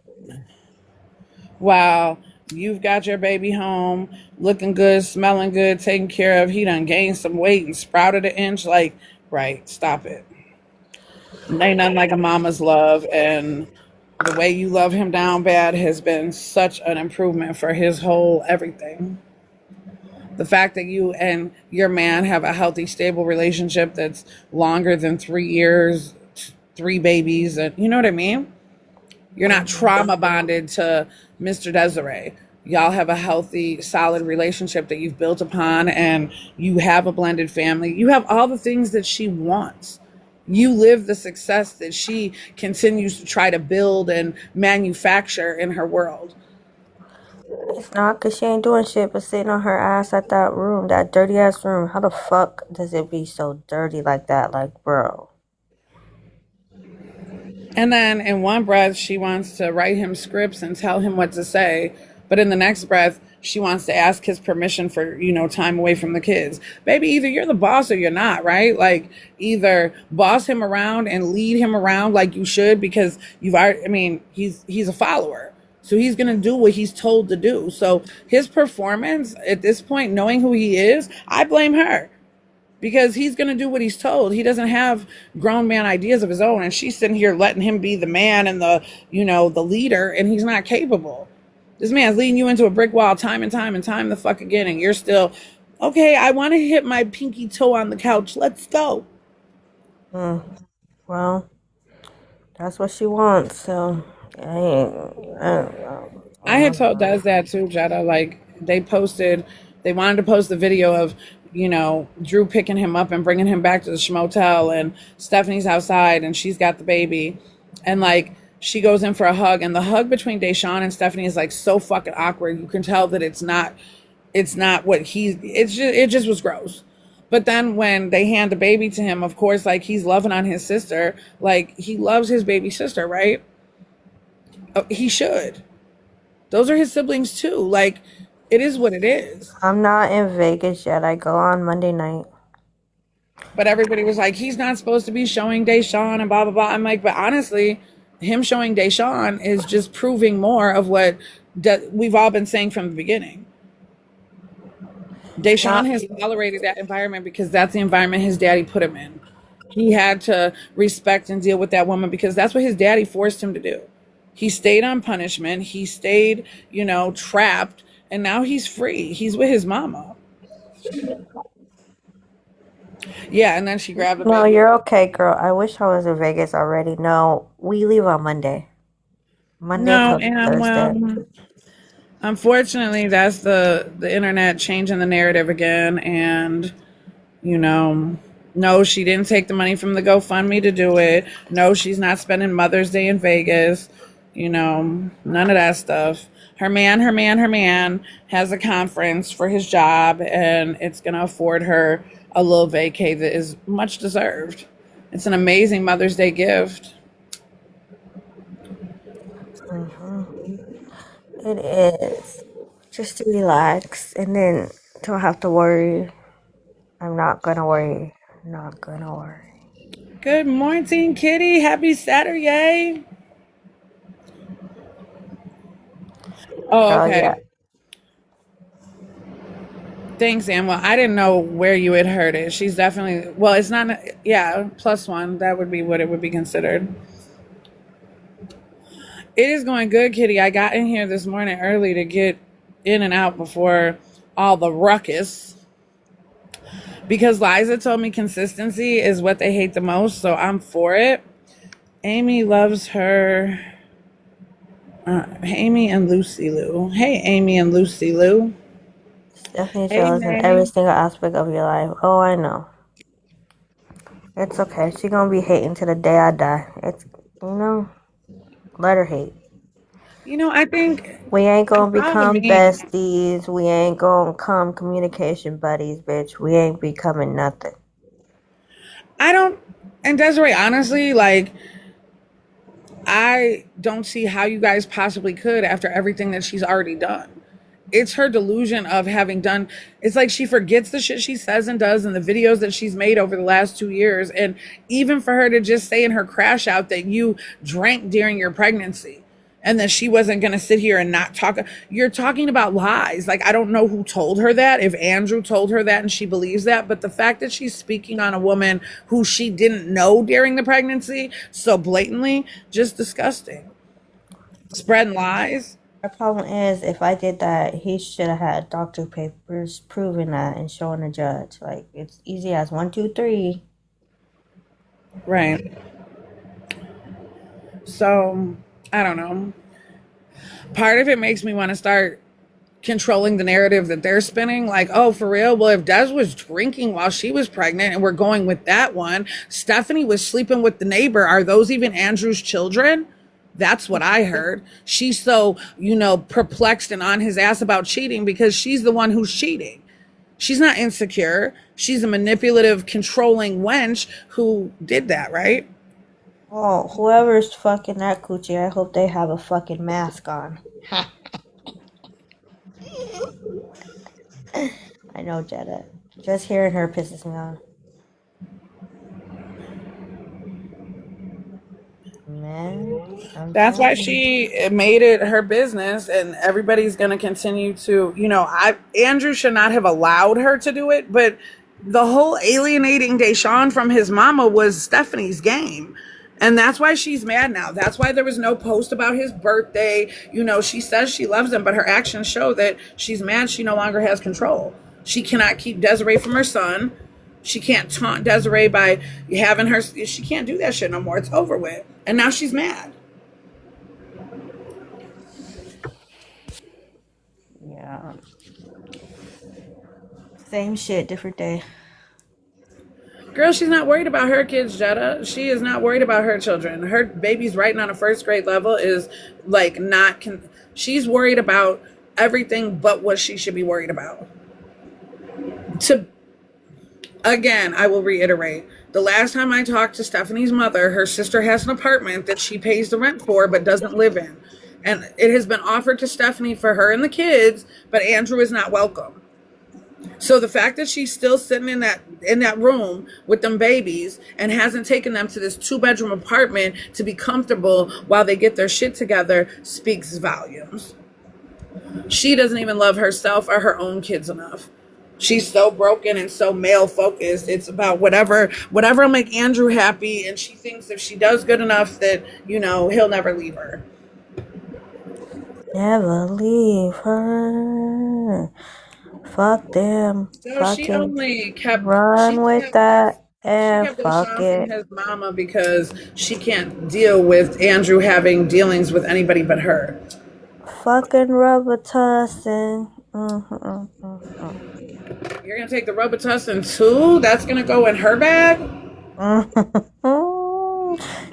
Wow. You've got your baby home, looking good, smelling good, taken care of. He done gained some weight and sprouted an inch. Like, right, stop it. Ain't nothing like a mama's love. And the way you love him down bad has been such an improvement for his whole everything. The fact that you and your man have a healthy, stable relationship that's longer than 3 years, 3 babies, and you know what I mean? You're not trauma bonded to Mr. Desiree. Y'all have a healthy, solid relationship that you've built upon, and you have a blended family. You have all the things that she wants. You live the success that she continues to try to build and manufacture in her world. It's not because she ain't doing shit but sitting on her ass at that room, that dirty ass room. How the fuck does it be so dirty like that? Like, bro. And then in one breath, she wants to write him scripts and tell him what to say. But in the next breath, she wants to ask his permission for, time away from the kids. Baby, either you're the boss or you're not, right? Like, either boss him around and lead him around like you should, because he's a follower. So he's going to do what he's told to do. So his performance at this point, knowing who he is, I blame her. Because he's going to do what he's told. He doesn't have grown man ideas of his own. And she's sitting here letting him be the man and the leader, and he's not capable. This man's leading you into a brick wall time and time and time the fuck again, and you're still, okay, I want to hit my pinky toe on the couch. Let's go. Well, that's what she wants, so I don't know. I had told Des that too, Jetta. Like, they wanted to post the video of, Drew picking him up and bringing him back to the schmotel, and Stephanie's outside and she's got the baby. And, like, she goes in for a hug, and the hug between Deshaun and Stephanie is, like, so fucking awkward. You can tell that it's not what it just was gross. But then when they hand the baby to him, of course, like, he's loving on his sister. Like, he loves his baby sister, right? He should. Those are his siblings too. Like, it is what it is. I'm not in Vegas yet. I go on Monday night. But everybody was like, he's not supposed to be showing Deshaun and blah, blah, blah. I'm like, but honestly, him showing Deshaun is just proving more of what we've all been saying from the beginning. Deshaun has tolerated that environment because that's the environment his daddy put him in. He had to respect and deal with that woman because that's what his daddy forced him to do. He stayed on punishment. He stayed, trapped. And now he's free. He's with his mama. Yeah, and then she grabbed the baby. No, you're okay, girl. I wish I was in Vegas already. No, we leave on Monday. No, and well, unfortunately, that's the internet changing the narrative again. And, no, she didn't take the money from the GoFundMe to do it. No, she's not spending Mother's Day in Vegas. None of that stuff. Her man has a conference for his job, and it's going to afford her a little vacay that is much deserved. It's an amazing Mother's Day gift. It is. Just to relax, and then don't have to worry. I'm not going to worry. Not going to worry. Good morning, Kitty. Happy Saturday. Oh, okay. Yeah. Thanks, Ann. Well, I didn't know where you had heard it. She's definitely, well, it's not, +1. That would be what it would be considered. It is going good, Kitty. I got in here this morning early to get in and out before all the ruckus. Because Liza told me consistency is what they hate the most, so I'm for it. Amy loves her. Amy and Lucy Lou. Hey, Amy and Lucy Lou. Stephanie jealous in every single aspect of your life. Oh, I know. It's okay. She gonna be hating till the day I die. It's, let her hate. I think we ain't gonna become besties. We ain't gonna become communication buddies, bitch. We ain't becoming nothing. And Desiree, honestly, like, I don't see how you guys possibly could after everything that she's already done. It's her delusion of having done. It's like she forgets the shit she says and does and the videos that she's made over the last 2 years. And even for her to just say in her crash out that you drank during your pregnancy and that she wasn't going to sit here and not talk. You're talking about lies. Like, I don't know who told her that, if Andrew told her that and she believes that. But the fact that she's speaking on a woman who she didn't know during the pregnancy so blatantly, just disgusting. Spreading lies. The problem is, if I did that, he should have had doctor papers proving that and showing the judge. Like, it's easy as 1, 2, 3. Right. So, I don't know. Part of it makes me want to start controlling the narrative that they're spinning. Like, oh, for real? Well, if Des was drinking while she was pregnant and we're going with that one, Stephanie was sleeping with the neighbor. Are those even Andrew's children? That's what I heard. She's so, perplexed and on his ass about cheating because she's the one who's cheating. She's not insecure. She's a manipulative, controlling wench who did that, right? Oh, whoever's fucking that coochie, I hope they have a fucking mask on. I know, Jetta. Just hearing her pisses me off. Man, that's why she made it her business, and everybody's going to continue to, Andrew should not have allowed her to do it, but the whole alienating Deshaun from his mama was Stephanie's game. And that's why she's mad now. That's why there was no post about his birthday. You know, she says she loves him, but her actions show that she's mad she no longer has control. She cannot keep Desiree from her son. She can't taunt Desiree by having her. She can't do that shit no more. It's over with. And now she's mad. Yeah. Same shit, different day. Girl, she's not worried about her kids, Jetta. She is not worried about her children. Her baby's writing on a first grade level is like not. She's worried about everything but what she should be worried about. Again, I will reiterate. The last time I talked to Stephanie's mother, her sister has an apartment that she pays the rent for but doesn't live in. And it has been offered to Stephanie for her and the kids, but Andrew is not welcome. So the fact that she's still sitting in that room with them babies and hasn't taken them to this 2-bedroom apartment to be comfortable while they get their shit together speaks volumes. She doesn't even love herself or her own kids enough. She's so broken and so male focused. It's about whatever will make Andrew happy, and she thinks if she does good enough that, you know, he'll never leave her. Never leave her. Fuck them. So she only kept run with that and she kept fuck Deshaun it. from his mama because she can't deal with Andrew having dealings with anybody but her. Fucking Robitussin. You're gonna take the Robitussin too? That's gonna go in her bag?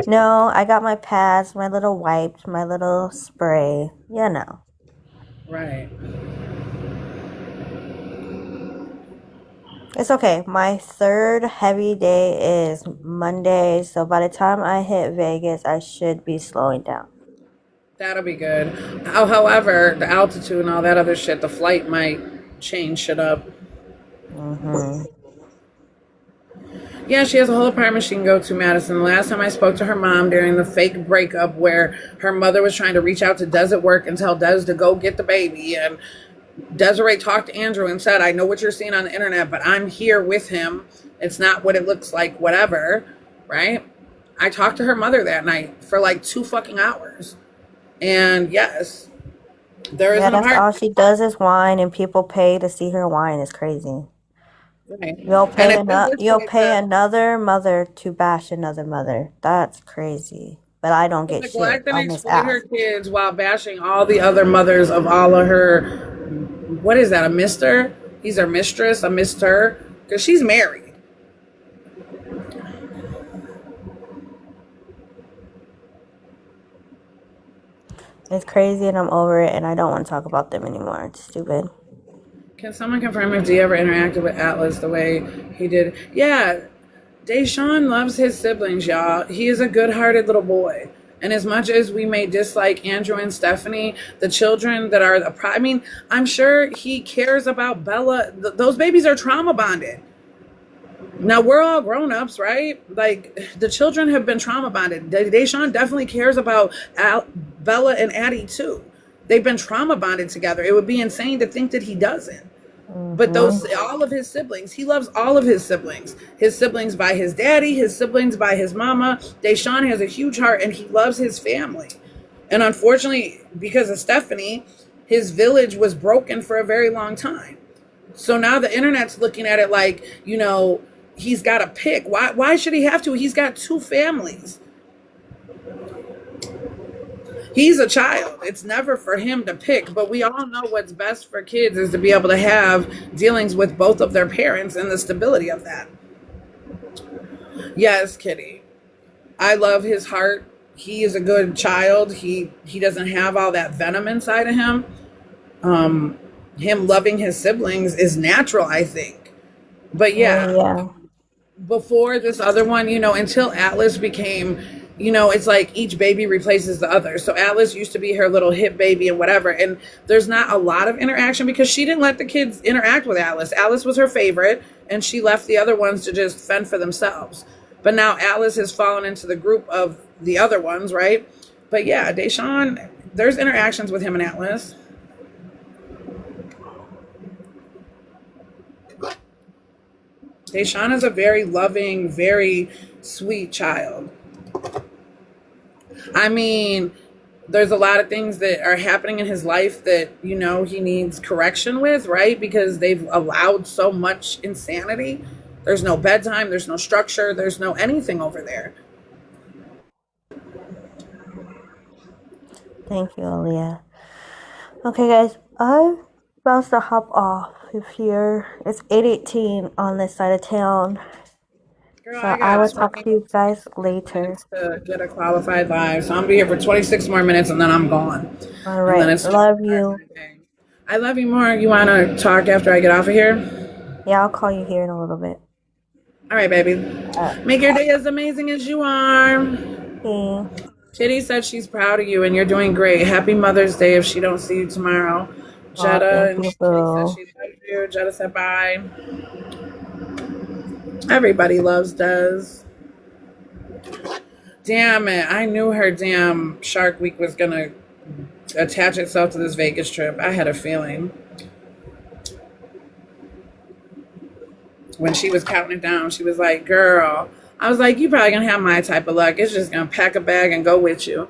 No, I got my pads, my little wipes, my little spray. You know. Right. It's okay. My third heavy day is Monday, so by the time I hit Vegas, I should be slowing down. That'll be good. However, the altitude and all that other shit, the flight might change shit up. Yeah, she has a whole apartment she can go to, Madison. The last time I spoke to her mom during the fake breakup where her mother was trying to reach out to Des at work and tell Des to go get the baby, and Desiree talked to Andrew and said, I know what you're seeing on the internet, but I'm here with him. It's not what it looks like, whatever, right? I talked to her mother that night for like 2 fucking hours. And yes, there is an that's apartment. all she does is whine, and people pay to see her whine. It's crazy. Right. You'll pay another mother to bash another mother. That's crazy. But I don't get shit Neglect and on this exploit app. her kids while bashing all the other mothers of all of her. What is that? A mister? He's her mistress, a mister, because she's married. It's crazy, and I'm over it, and I don't want to talk about them anymore. It's stupid. Can someone confirm if D ever interacted with Atlas the way he did? Yeah, Deshaun loves his siblings, y'all. He is a good-hearted little boy. And as much as we may dislike Andrew and Stephanie, the children that are I mean, I'm sure he cares about Bella. Those babies are trauma bonded. Now, we're all grown-ups, right? Like, the children have been trauma bonded. Deshaun definitely cares about Bella and Addie, too. They've been trauma bonded together. It would be insane to think that he doesn't. But all of his siblings, he loves all of his siblings. His siblings by his daddy, his siblings by his mama. Deshaun has a huge heart, and he loves his family. And unfortunately, because of Stephanie, his village was broken for a very long time. So now the internet's looking at it like, you know, he's got to pick. Why should he have to? He's got 2 families. He's a child. It's never for him to pick, but we all know what's best for kids is to be able to have dealings with both of their parents and the stability of that. Yes, Kitty. I love his heart. He is a good child. He doesn't have all that venom inside of him. Him loving his siblings is natural, I think. But yeah. Before this other one, you know, until Atlas became, you know, it's like each baby replaces the other. So Atlas used to be her little hip baby and whatever. And there's not a lot of interaction because she didn't let the kids interact with Atlas. Atlas was her favorite, and she left the other ones to just fend for themselves. But now Atlas has fallen into the group of the other ones, right? But yeah, Deshaun, there's interactions with him and Atlas. Deshaun is a very loving, very sweet child. I mean, there's a lot of things that are happening in his life that, you know, he needs correction with, right? Because they've allowed so much insanity. There's no bedtime, there's no structure, there's no anything over there. Thank you, Aaliyah. Okay, guys, I'm about to hop off here. It's 8:18 on this side of town. Girl, So I I will got talk to you guys 26 later. minutes to get a qualified live. So I'm gonna be here for 26 more minutes and then I'm gone. All And then right. it's time Love to start you. my day. I love you more. You wanna talk after I get off of here? Yeah, I'll call you here in a little bit. All right, baby. Make your day as amazing as you are. Okay. Kitty said she's proud of you and you're doing great. Happy Mother's Day if she don't see you tomorrow. Oh, Jetta thank and you, Kitty said boo. she loves you. Jetta said bye. Everybody loves Des. Damn it. I knew her damn Shark Week was going to attach itself to this Vegas trip. I had a feeling. When she was counting it down, she was like, girl. I was like, you probably going to have my type of luck. It's just going to pack a bag and go with you.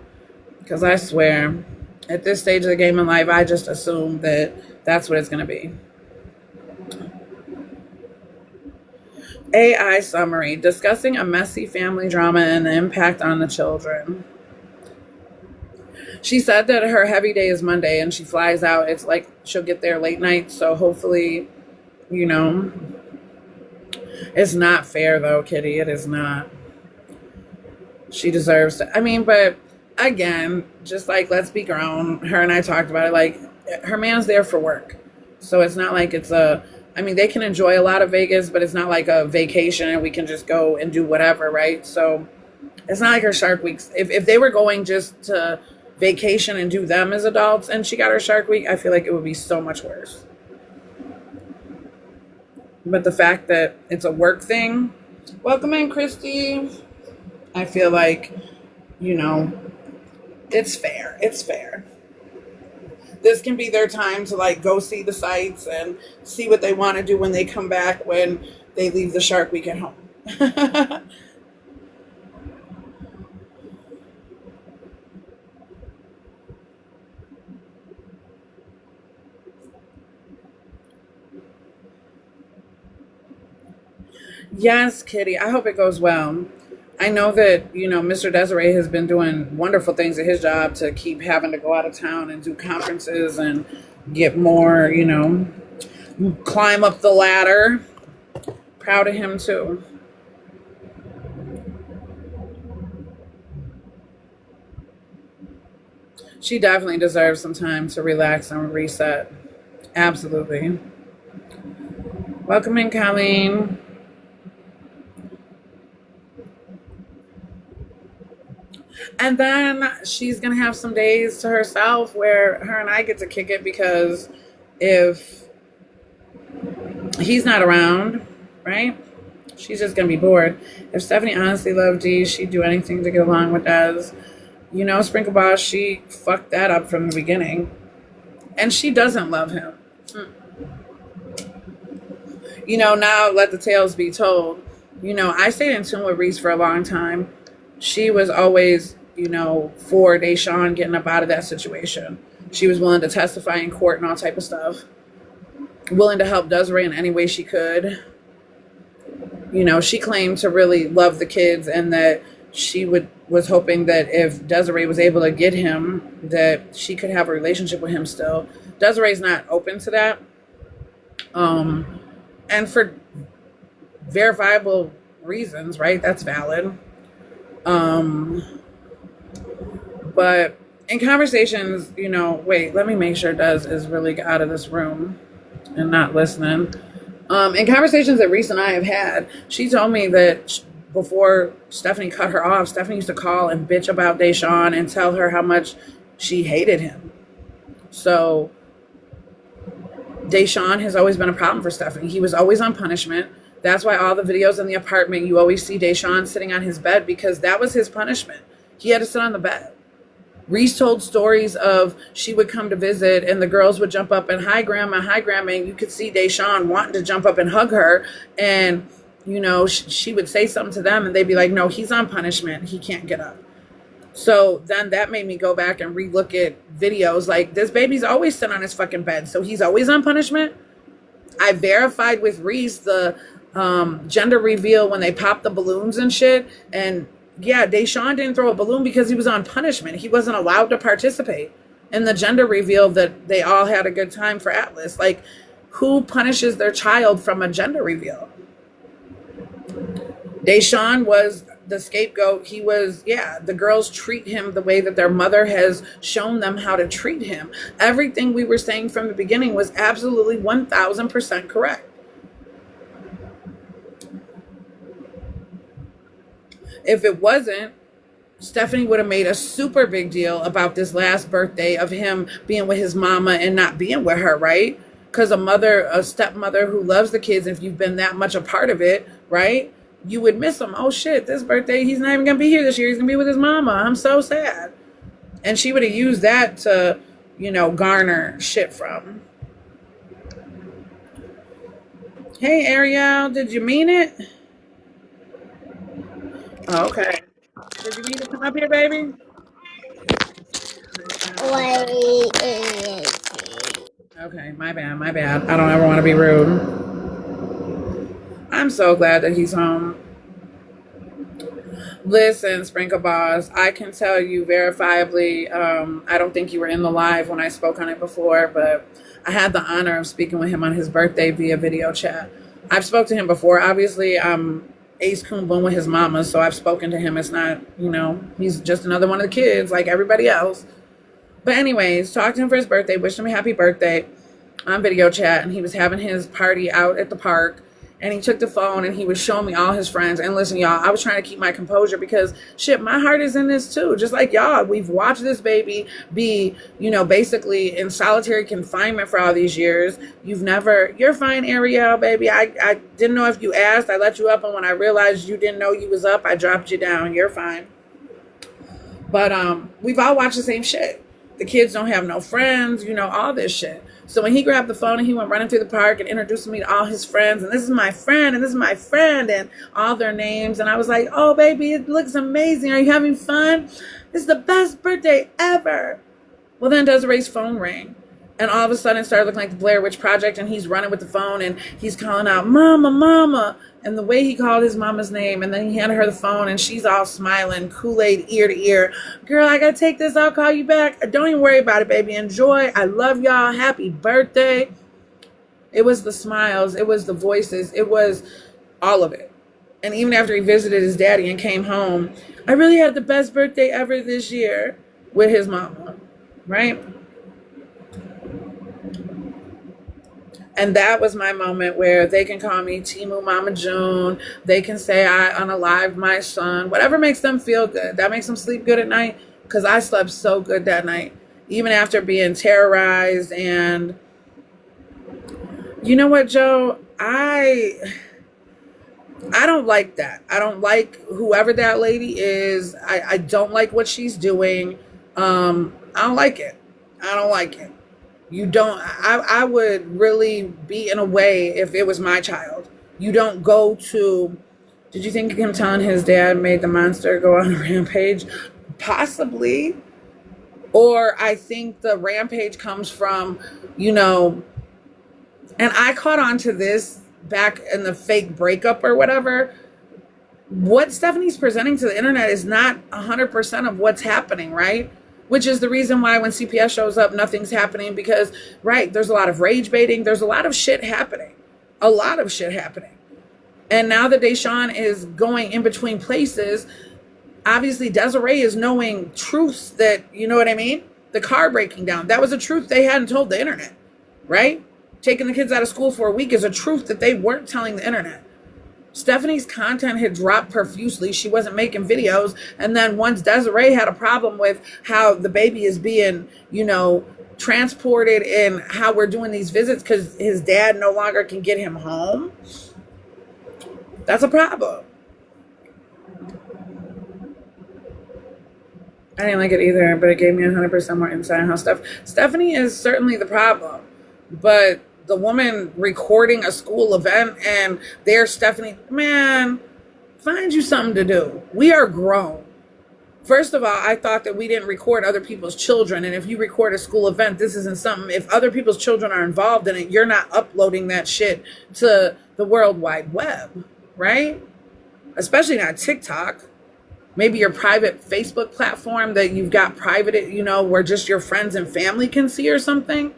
Because I swear, at this stage of the game in life, I just assume that that's what it's going to be. AI summary, discussing a messy family drama and the impact on the children. She said that her heavy day is Monday and she flies out. It's like she'll get there late night. So hopefully, you know, it's not fair though, Kitty. It is not. She deserves to. I mean, but again, just like, let's be grown. Her and I talked about it. Like, her man's there for work. So it's not like it's a, I mean, they can enjoy a lot of Vegas, but it's not like a vacation and we can just go and do whatever, right? So it's not like her Shark Weeks. If they were going just to vacation and do them as adults and she got her Shark Week, I feel like it would be so much worse. But the fact that it's a work thing, welcome in, Christy. I feel like, you know, it's fair. It's fair. This can be their time to like go see the sights and see what they want to do when they come back when they leave the Shark Week at home. Yes, Kitty. I hope it goes well. I know that, you know, Mr. Desiree has been doing wonderful things at his job to keep having to go out of town and do conferences and get more, you know, climb up the ladder. Proud of him too. She definitely deserves some time to relax and reset. Absolutely. Welcome in, Colleen. And then she's going to have some days to herself where her and I get to kick it because if he's not around, right? She's just going to be bored. If Stephanie honestly loved Dee, she'd do anything to get along with Des. You know, Sprinkle Boss, she fucked that up from the beginning. And she doesn't love him. You know, now let the tales be told. You know, I stayed in tune with Reese for a long time. She was always, you know, for Deshaun getting up out of that situation. She was willing to testify in court and all type of stuff. Willing to help Desiree in any way she could. You know, she claimed to really love the kids and that she was hoping that if Desiree was able to get him, that she could have a relationship with him still. Desiree's not open to that. And for verifiable reasons, right? That's valid. But in conversations, you know, wait, let me make sure Des is really out of this room and not listening. In conversations that Reese and I have had, she told me that before Stephanie cut her off, Stephanie used to call and bitch about Deshaun and tell her how much she hated him. So Deshaun has always been a problem for Stephanie. He was always on punishment. That's why all the videos in the apartment, you always see Deshaun sitting on his bed because that was his punishment. He had to sit on the bed. Reese told stories of she would come to visit and the girls would jump up and hi grandma, and you could see Deshaun wanting to jump up and hug her. And, you know, she would say something to them and they'd be like, no, he's on punishment. He can't get up. So then that made me go back and relook at videos. Like, this baby's always sitting on his fucking bed, so he's always on punishment. I verified with Reese the gender reveal when they popped the balloons and shit. And yeah, Deshaun didn't throw a balloon because he was on punishment. He wasn't allowed to participate in the gender reveal that they all had a good time for Atlas. Like, who punishes their child from a gender reveal? Deshaun was the scapegoat. He was, the girls treat him the way that their mother has shown them how to treat him. Everything we were saying from the beginning was absolutely 1000% correct. If it wasn't, Stephanie would have made a super big deal about this last birthday of him being with his mama and not being with her, right? Because a stepmother who loves the kids, if you've been that much a part of it, right? You would miss him. Oh shit, this birthday, he's not even going to be here this year. He's going to be with his mama. I'm so sad. And she would have used that to, garner shit from. Hey, Ariel, did you mean it? Oh, okay. Did you mean to come up here, baby? Okay, my bad. I don't ever want to be rude. I'm so glad that he's home. Listen, Sprinkle Boss, I can tell you verifiably, I don't think you were in the live when I spoke on it before, but I had the honor of speaking with him on his birthday via video chat. I've spoke to him before. Obviously, I'm Ace Coon Boom with his mama, so I've spoken to him. It's not, he's just another one of the kids like everybody else. But anyways, talked to him for his birthday, wished him a happy birthday on video chat, and he was having his party out at the park. And he took the phone and he was showing me all his friends. And listen, y'all, I was trying to keep my composure because shit, my heart is in this too. Just like y'all, we've watched this baby be, basically in solitary confinement for all these years. You're fine, Ariel, baby. I didn't know if you asked. I let you up, and when I realized you didn't know you was up, I dropped you down. You're fine. But we've all watched the same shit. The kids don't have no friends, all this shit. So when he grabbed the phone and he went running through the park and introduced me to all his friends, and this is my friend, and this is my friend, and all their names, and I was like, oh, baby, it looks amazing. Are you having fun? This is the best birthday ever. Well, then Desiree's phone rang, and all of a sudden it started looking like the Blair Witch Project, and he's running with the phone, and he's calling out, Mama, Mama. And the way he called his mama's name, and then he handed her the phone, and she's all smiling, Kool-Aid ear to ear. Girl, I gotta take this. I'll call you back. Don't even worry about it, baby. Enjoy. I love y'all. Happy birthday. It was the smiles. It was the voices. It was all of it. And even after he visited his daddy and came home, I really had the best birthday ever this year with his mama, right? And that was my moment where they can call me Timu Mama June. They can say I unalived my son. Whatever makes them feel good. That makes them sleep good at night. Because I slept so good that night. Even after being terrorized. And you know what, Joe? I don't like that. I don't like whoever that lady is. I don't like what she's doing. I don't like it. I don't like it. I would really be in a way if it was my child. You don't go to, did you think him telling his dad made the monster go on a rampage? Possibly. Or I think the rampage comes from, and I caught on to this back in the fake breakup or whatever. What Stephanie's presenting to the internet is not 100% of what's happening, right? Which is the reason why when CPS shows up, nothing's happening because, right, there's a lot of rage baiting. There's a lot of shit happening. A lot of shit happening. And now that Deshaun is going in between places, obviously Desiree is knowing truths that, you know what I mean? The car breaking down. That was a truth they hadn't told the internet, right? Taking the kids out of school for a week is a truth that they weren't telling the internet. Stephanie's content had dropped profusely. She wasn't making videos. And then once Desiree had a problem with how the baby is being, transported and how we're doing these visits because his dad no longer can get him home, that's a problem. I didn't like it either, but it gave me 100% more insight on how Stephanie is certainly the problem. But the woman recording a school event and there's Stephanie, man, find you something to do. We are grown. First of all, I thought that we didn't record other people's children. And if you record a school event, this isn't something, if other people's children are involved in it, you're not uploading that shit to the World Wide Web, right? Especially not TikTok. Maybe your private Facebook platform that you've got private, you know, where just your friends and family can see or something.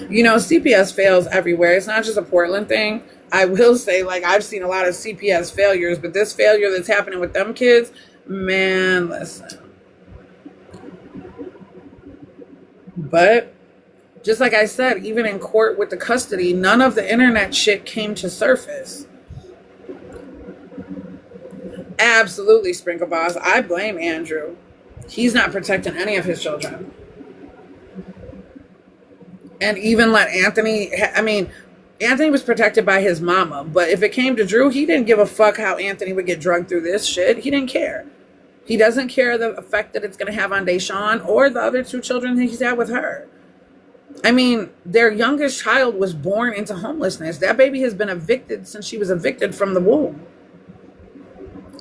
You know, CPS fails everywhere. It's not just a Portland thing. I will say, like, I've seen a lot of CPS failures, but this failure that's happening with them kids, man, listen. But just like I said, even in court with the custody, none of the internet shit came to surface. Absolutely, Sprinkle Boss. I blame Andrew. He's not protecting any of his children. And even let Anthony, Anthony was protected by his mama, but if it came to Drew, he didn't give a fuck how Anthony would get drugged through this shit. He didn't care. He doesn't care the effect that it's going to have on Deshaun or the other two children that he's had with her. I mean, their youngest child was born into homelessness. That baby has been evicted since she was evicted from the womb.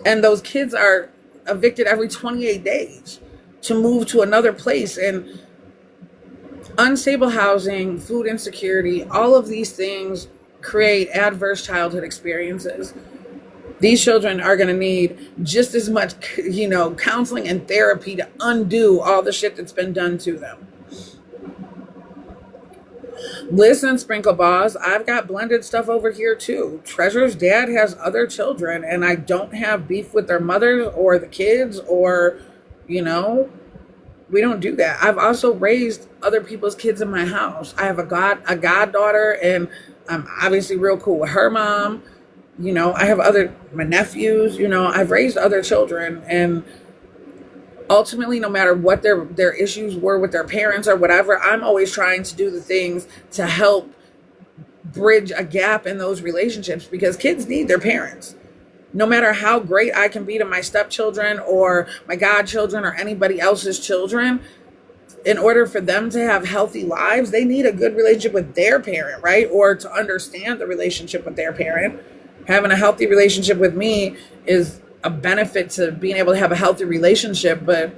And those kids are evicted every 28 days to move to another place. And unstable housing, food insecurity, all of these things create adverse childhood experiences. These children are going to need just as much, you know, counseling and therapy to undo all the shit that's been done to them. Listen, Sprinkle Boss, I've got blended stuff over here too. Treasure's dad has other children, and I don't have beef with their mothers or the kids or, you know, we don't do that. I've also raised other people's kids in my house. I have a goddaughter, and I'm obviously real cool with her mom. You know, I have my nephews, you know, I've raised other children, and ultimately, no matter what their issues were with their parents or whatever, I'm always trying to do the things to help bridge a gap in those relationships, because kids need their parents. No matter how great I can be to my stepchildren or my godchildren or anybody else's children, in order for them to have healthy lives, they need a good relationship with their parent, right? Or to understand the relationship with their parent. Having a healthy relationship with me is a benefit to being able to have a healthy relationship, but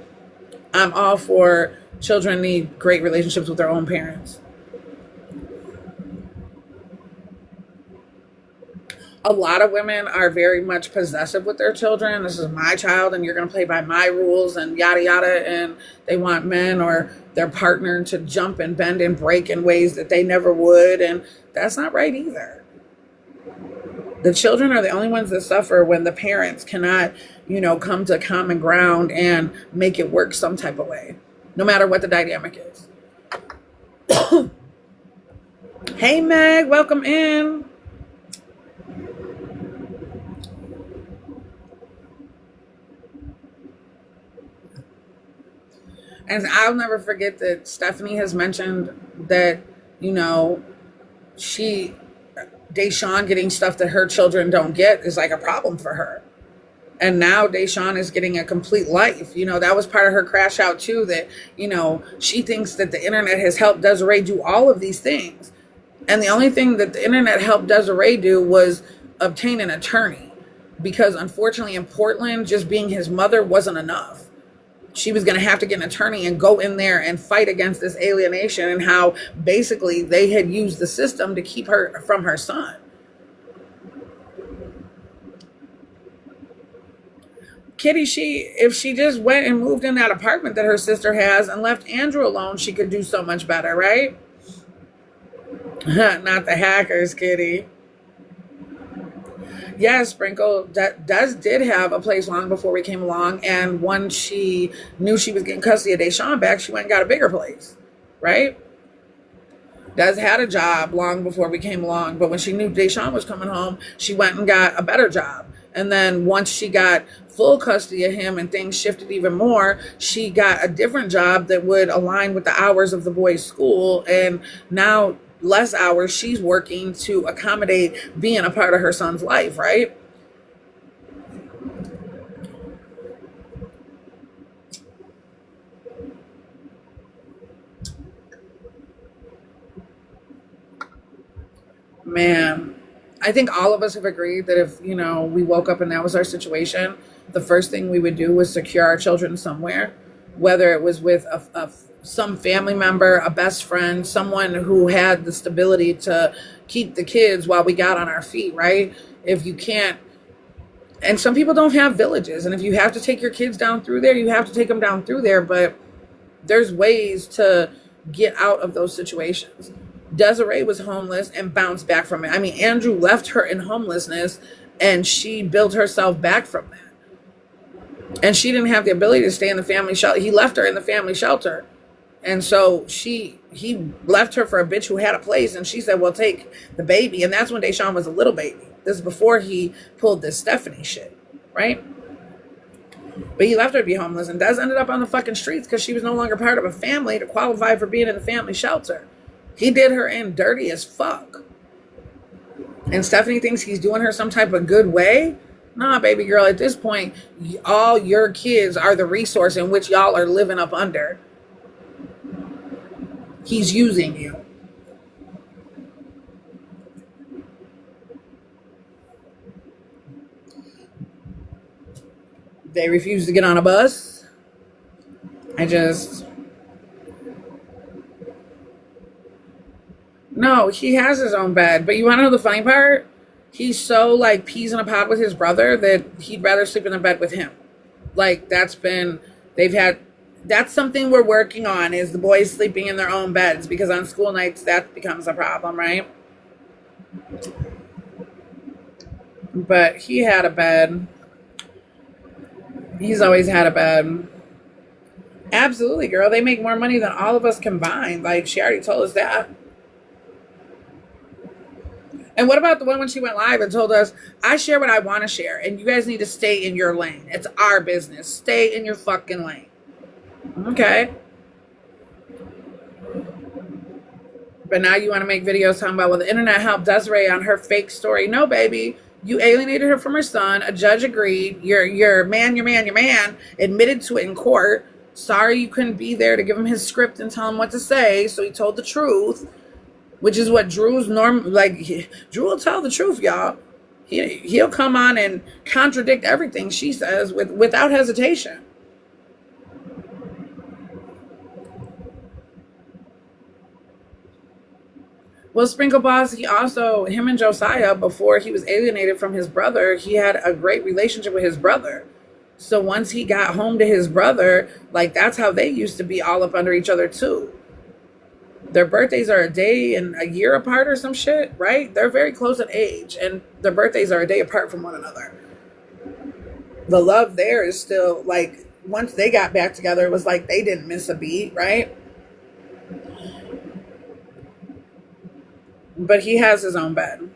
I'm all for children need great relationships with their own parents. A lot of women are very much possessive with their children. This is my child and you're going to play by my rules and yada yada, and they want men or their partner to jump and bend and break in ways that they never would, and that's not right either. The children are the only ones that suffer when the parents cannot, you know, come to common ground and make it work some type of way, no matter what the dynamic is. Hey, Meg, welcome in. And I'll never forget that Stephanie has mentioned that, you know, Deshaun getting stuff that her children don't get is like a problem for her. And now Deshaun is getting a complete life. You know, that was part of her crash out too, that, you know, she thinks that the internet has helped Desiree do all of these things. And the only thing that the internet helped Desiree do was obtain an attorney, because unfortunately in Portland, just being his mother wasn't enough. She was going to have to get an attorney and go in there and fight against this alienation, and how basically they had used the system to keep her from her son. Kitty, if she just went and moved in that apartment that her sister has and left Andrew alone, she could do so much better, right? Not the hackers, Kitty. Yes, Sprinkle, Des did have a place long before we came along, and once she knew she was getting custody of Deshaun back, she went and got a bigger place, right? Des had a job long before we came along, but when she knew Deshaun was coming home, she went and got a better job. And then once she got full custody of him and things shifted even more, she got a different job that would align with the hours of the boys' school, and now less hours she's working to accommodate being a part of her son's life, right? Man, I think all of us have agreed that if, you know, we woke up and that was our situation, the first thing we would do was secure our children somewhere, whether it was with some family member, a best friend, someone who had the stability to keep the kids while we got on our feet, right? If you can't, and some people don't have villages, and if you have to take your kids down through there, you have to take them down through there, but there's ways to get out of those situations. Desiree was homeless and bounced back from it. I mean, Andrew left her in homelessness and she built herself back from that. And she didn't have the ability to stay in the family shelter. He left her in the family shelter. And so he left her for a bitch who had a place, and she said, well, take the baby. And that's when Deshaun was a little baby. This is before he pulled this Stephanie shit, right? But he left her to be homeless, and Des ended up on the fucking streets because she was no longer part of a family to qualify for being in the family shelter. He did her in dirty as fuck. And Stephanie thinks he's doing her some type of good way. Nah, baby girl, at this point, all your kids are the resource in which y'all are living up under. He's using you. They refuse to get on a bus. No, he has his own bed. But you want to know the funny part? He's so like peas in a pod with his brother that he'd rather sleep in the bed with him. Like that's something we're working on, is the boys sleeping in their own beds, because on school nights that becomes a problem, right? But he had a bed. He's always had a bed. Absolutely, girl. They make more money than all of us combined. Like, she already told us that. And what about the one when she went live and told us, I share what I want to share, and you guys need to stay in your lane. It's our business. Stay in your fucking lane. Okay. But now you want to make videos talking about, well, the internet helped Desiree on her fake story. No, baby. You alienated her from her son. A judge agreed. Your man admitted to it in court. Sorry you couldn't be there to give him his script and tell him what to say. So he told the truth, which is what Drew's norm. Like, Drew will tell the truth, y'all. He'll come on and contradict everything she says without hesitation. Well, Sprinkle Boss, him and Josiah, before he was alienated from his brother, he had a great relationship with his brother. So once he got home to his brother, like, that's how they used to be all up under each other too. Their birthdays are a day and a year apart or some shit, right? They're very close in age, and their birthdays are a day apart from one another. The love there is still, like, once they got back together, it was like they didn't miss a beat, right? But he has his own bed.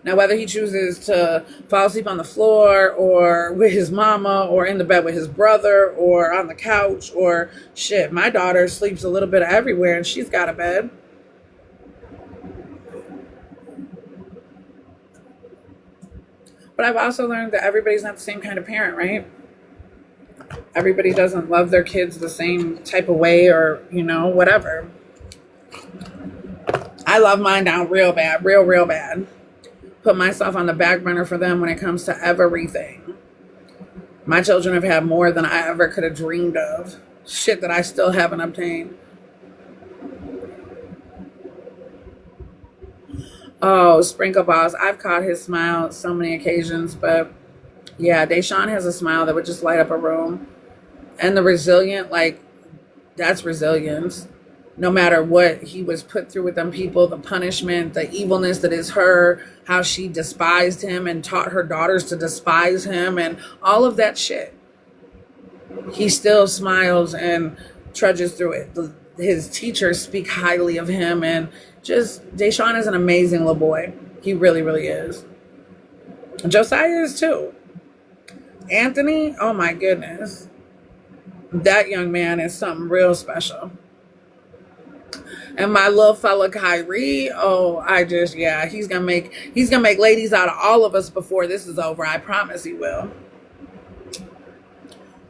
Now, whether he chooses to fall asleep on the floor or with his mama or in the bed with his brother or on the couch or shit, my daughter sleeps a little bit everywhere and she's got a bed. But I've also learned that everybody's not the same kind of parent, right? Everybody doesn't love their kids the same type of way, or, whatever. I love mine down real bad, real bad. Put myself on the back burner for them when it comes to everything. My children have had more than I ever could have dreamed of. Shit that I still haven't obtained. Oh, Sprinkle Boss. I've caught his smile so many occasions, but yeah, Deshaun has a smile that would just light up a room. And the resilient, like, that's resilience. No matter what he was put through with them people, the punishment, the evilness that is her, how she despised him and taught her daughters to despise him and all of that shit. He still smiles and trudges through it. His teachers speak highly of him, and just, Deshaun is an amazing little boy. He really, really is. Josiah is too. Anthony, oh my goodness. That young man is something real special. And my little fella Kyrie, he's gonna make ladies out of all of us before this is over. I promise he will.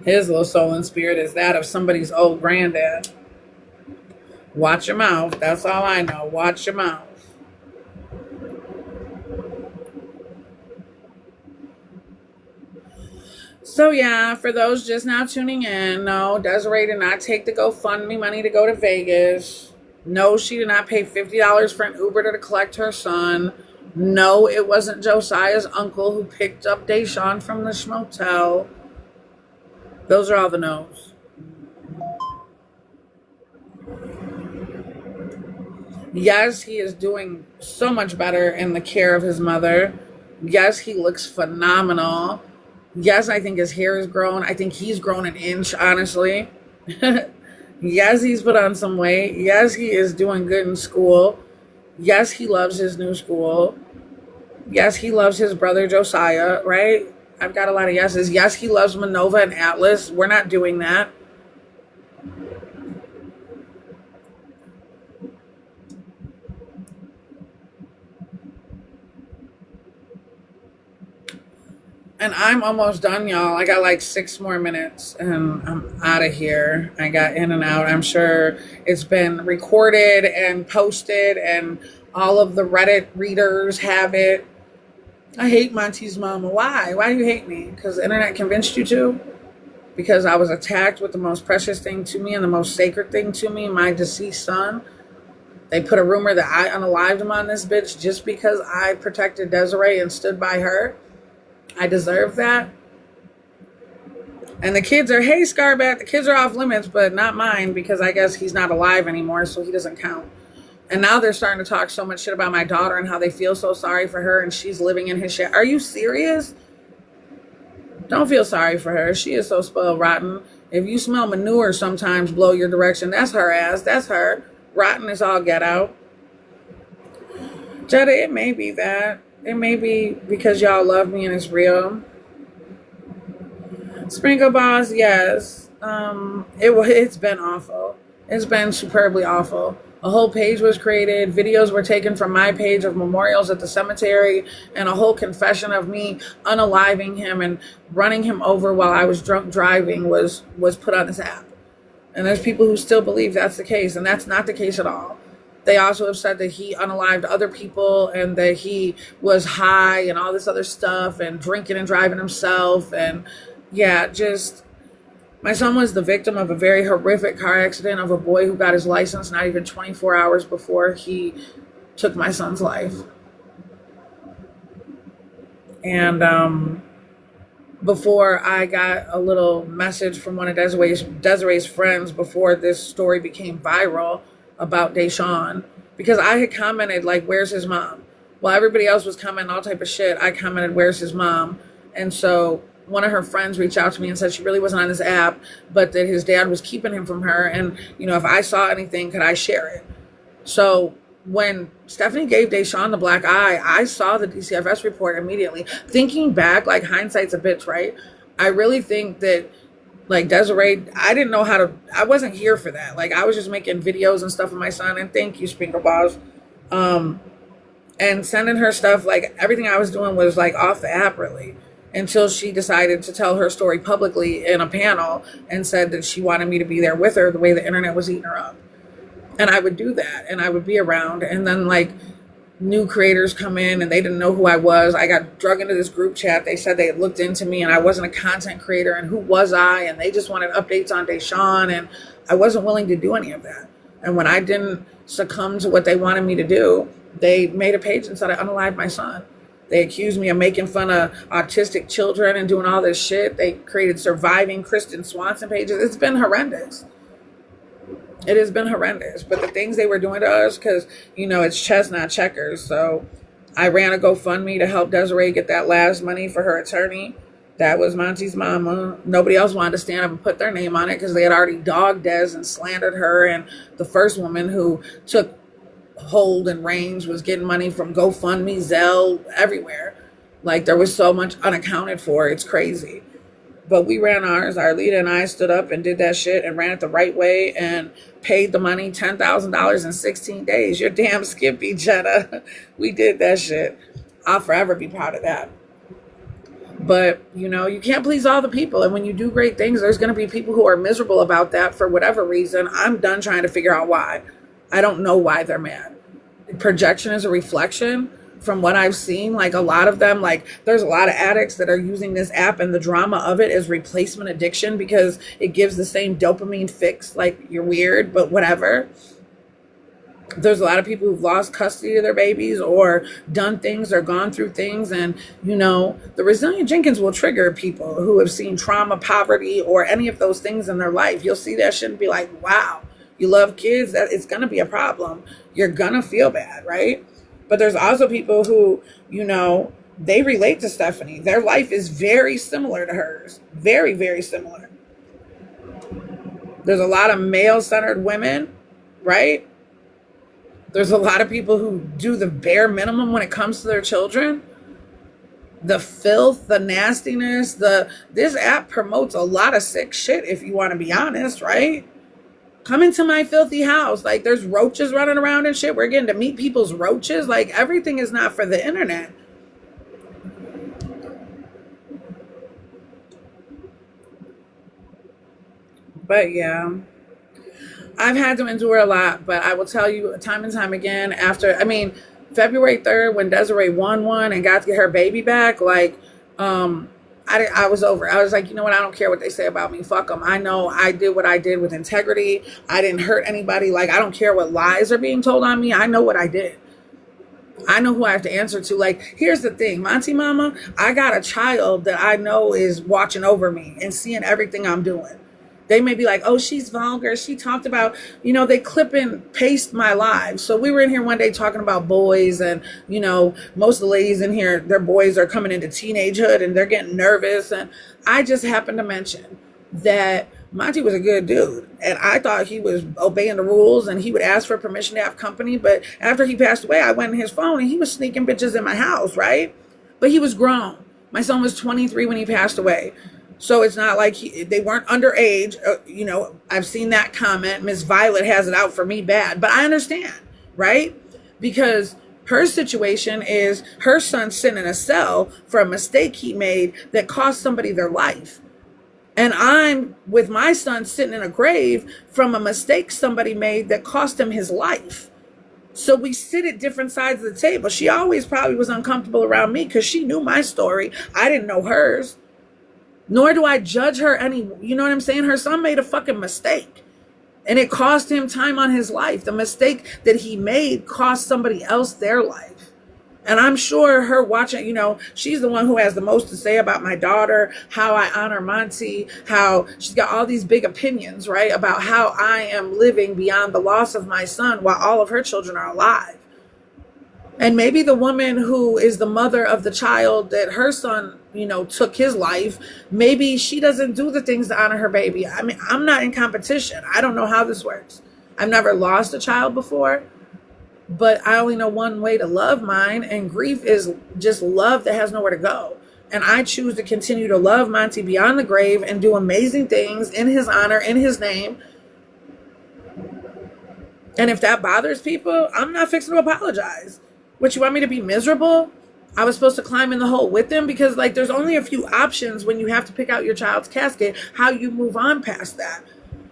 His little soul and spirit is that of somebody's old granddad. Watch your mouth. That's all I know. Watch your mouth. So yeah, for those just now tuning in, no, Desiree did not take the GoFundMe money to go to Vegas. No, she did not pay $50 for an Uber to collect her son. No, it wasn't Josiah's uncle who picked up Deshaun from the schmotel. Those are all the no's. Yes, he is doing so much better in the care of his mother. Yes, he looks phenomenal. Yes, I think his hair has grown. I think he's grown an inch, honestly. Yes, he's put on some weight. Yes, he is doing good in school. Yes, he loves his new school. Yes, he loves his brother Josiah, right? I've got a lot of yeses. Yes, he loves Manova and Atlas. We're not doing that. And I'm almost done, y'all. I got like 6 more minutes and I'm out of here. I got in and out. I'm sure it's been recorded and posted and all of the Reddit readers have it. I hate MonTeesMama. Why? Why do you hate me? Because the internet convinced you to? Because I was attacked with the most precious thing to me and the most sacred thing to me, my deceased son. They put a rumor that I unalived him on this bitch just because I protected Desiree and stood by her. I deserve that. And the kids are, hey, Scarbat, the kids are off limits, but not mine because I guess he's not alive anymore, so he doesn't count. And now they're starting to talk so much shit about my daughter and how they feel so sorry for her and she's living in his shit. Are you serious? Don't feel sorry for her. She is so spoiled rotten. If you smell manure sometimes blow your direction, that's her ass. That's her. Rotten is all get out. Jetta, it may be that. It may be because y'all love me and it's real. Sprinkle Boss, yes. It's been awful. It's been superbly awful. A whole page was created. Videos were taken from my page of memorials at the cemetery, and a whole confession of me unaliving him and running him over while I was drunk driving was put on this app. And there's people who still believe that's the case, and that's not the case at all. They also have said that he unalived other people and that he was high and all this other stuff and drinking and driving himself. And yeah, just, my son was the victim of a very horrific car accident of a boy who got his license not even 24 hours before he took my son's life. And before I got a little message from one of Desiree's friends before this story became viral about Deshaun, because I had commented like, where's his mom? Well, everybody else was commenting all type of shit. I commented, where's his mom? And so one of her friends reached out to me and said she really wasn't on this app, but that his dad was keeping him from her. And, you know, if I saw anything, could I share it? So when Stephanie gave Deshaun the black eye, I saw the DCFS report immediately. Thinking back, like hindsight's a bitch, right? I really think that like Desiree, I didn't know how to, I wasn't here for that. Like I was just making videos and stuff with my son, and thank you, Sprinkle Balls. And sending her stuff, like everything I was doing was like off the app really, until she decided to tell her story publicly in a panel and said that she wanted me to be there with her the way the internet was eating her up. And I would do that and I would be around, and then like new creators come in and they didn't know who I was. I got drug into this group chat. They said they had looked into me and I wasn't a content creator, and who was I? And they just wanted updates on Deshaun, and I wasn't willing to do any of that. And when I didn't succumb to what they wanted me to do, they made a page and said I unalived my son. They accused me of making fun of autistic children and doing all this shit. They created surviving Kristen Swanson pages. It's been horrendous. It has been horrendous. But the things they were doing to us, because, you know, it's chess, not checkers. So I ran a GoFundMe to help Desiree get that last money for her attorney. That was MonTeesMama. Nobody else wanted to stand up and put their name on it because they had already dogged Des and slandered her. And the first woman who took hold and reins was getting money from GoFundMe, Zelle, everywhere. Like there was so much unaccounted for. It's crazy. But we ran ours. Our leader and I stood up and did that shit and ran it the right way and paid the money, $10,000 in 16 days. You're damn skippy, Jetta. We did that shit. I'll forever be proud of that. But, you know, you can't please all the people. And when you do great things, there's going to be people who are miserable about that for whatever reason. I'm done trying to figure out why. I don't know why they're mad. Projection is a reflection. from what I've seen, like a lot of them, like there's a lot of addicts that are using this app, and the drama of it is replacement addiction because it gives the same dopamine fix, like you're weird, but whatever. There's a lot of people who've lost custody of their babies or done things or gone through things. And, the Resilient Jenkins will trigger people who have seen trauma, poverty, or any of those things in their life. You'll see that shit and be like, wow, you love kids, that it's going to be a problem. You're going to feel bad, right? But there's also people who, they relate to Stephanie. Their life is very similar to hers. Very, very similar. There's a lot of male-centered women, right? There's a lot of people who do the bare minimum when it comes to their children. The filth, the nastiness, this app promotes a lot of sick shit, if you want to be honest, right? Come into my filthy house. Like, there's roaches running around and shit. We're getting to meet people's roaches. Like, everything is not for the internet. But yeah, I've had to endure a lot, but I will tell you time and time again February 3rd, when Desiree won and got to get her baby back, like, I was over. I was like, you know what? I don't care what they say about me. Fuck them. I know I did what I did with integrity. I didn't hurt anybody. Like, I don't care what lies are being told on me. I know what I did. I know who I have to answer to. Like, here's the thing, MonTeesMama, I got a child that I know is watching over me and seeing everything I'm doing. They may be like, oh, she's vulgar. She talked about, they clip and paste my live. So we were in here one day talking about boys, and, most of the ladies in here, their boys are coming into teenagehood and they're getting nervous. And I just happened to mention that Monty was a good dude. And I thought he was obeying the rules and he would ask for permission to have company. But after he passed away, I went in his phone and he was sneaking bitches in my house, right? But he was grown. My son was 23 when he passed away. So it's not like they weren't underage. I've seen that comment. Miss Violet has it out for me bad. But I understand, right? Because her situation is her son sitting in a cell for a mistake he made that cost somebody their life. And I'm with my son sitting in a grave from a mistake somebody made that cost him his life. So we sit at different sides of the table. She always probably was uncomfortable around me because she knew my story. I didn't know hers. Nor do I judge her any, you know what I'm saying? Her son made a fucking mistake. And it cost him time on his life. The mistake that he made cost somebody else their life. And I'm sure her watching, she's the one who has the most to say about my daughter, how I honor Monty, how she's got all these big opinions, right? About how I am living beyond the loss of my son while all of her children are alive. And maybe the woman who is the mother of the child that her son, took his life, maybe she doesn't do the things to honor her baby. I mean, I'm not in competition. I don't know how this works. I've never lost a child before, but I only know one way to love mine, and grief is just love that has nowhere to go. And I choose to continue to love Monty beyond the grave and do amazing things in his honor, in his name. And if that bothers people, I'm not fixing to apologize. What, you want me to be miserable? I was supposed to climb in the hole with them? Because, there's only a few options when you have to pick out your child's casket, how you move on past that.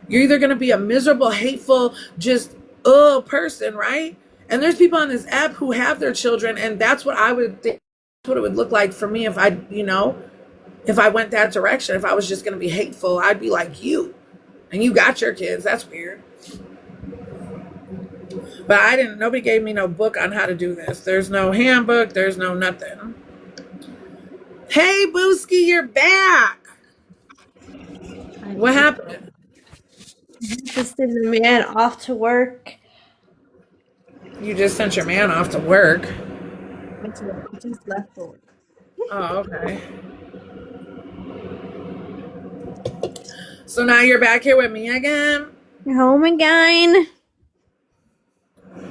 You're either going to be a miserable, hateful, just, person, right? And there's people on this app who have their children, and that's what I would think, what it would look like for me if if I went that direction. If I was just going to be hateful, I'd be like you. And you got your kids. That's weird. But nobody gave me no book on how to do this. There's no handbook. There's no nothing. Hey, Booski, you're back. What happened? Just sent the man off to work. You just sent your man off to work. I just left for work. Oh, okay. So now you're back here with me again? You're home again.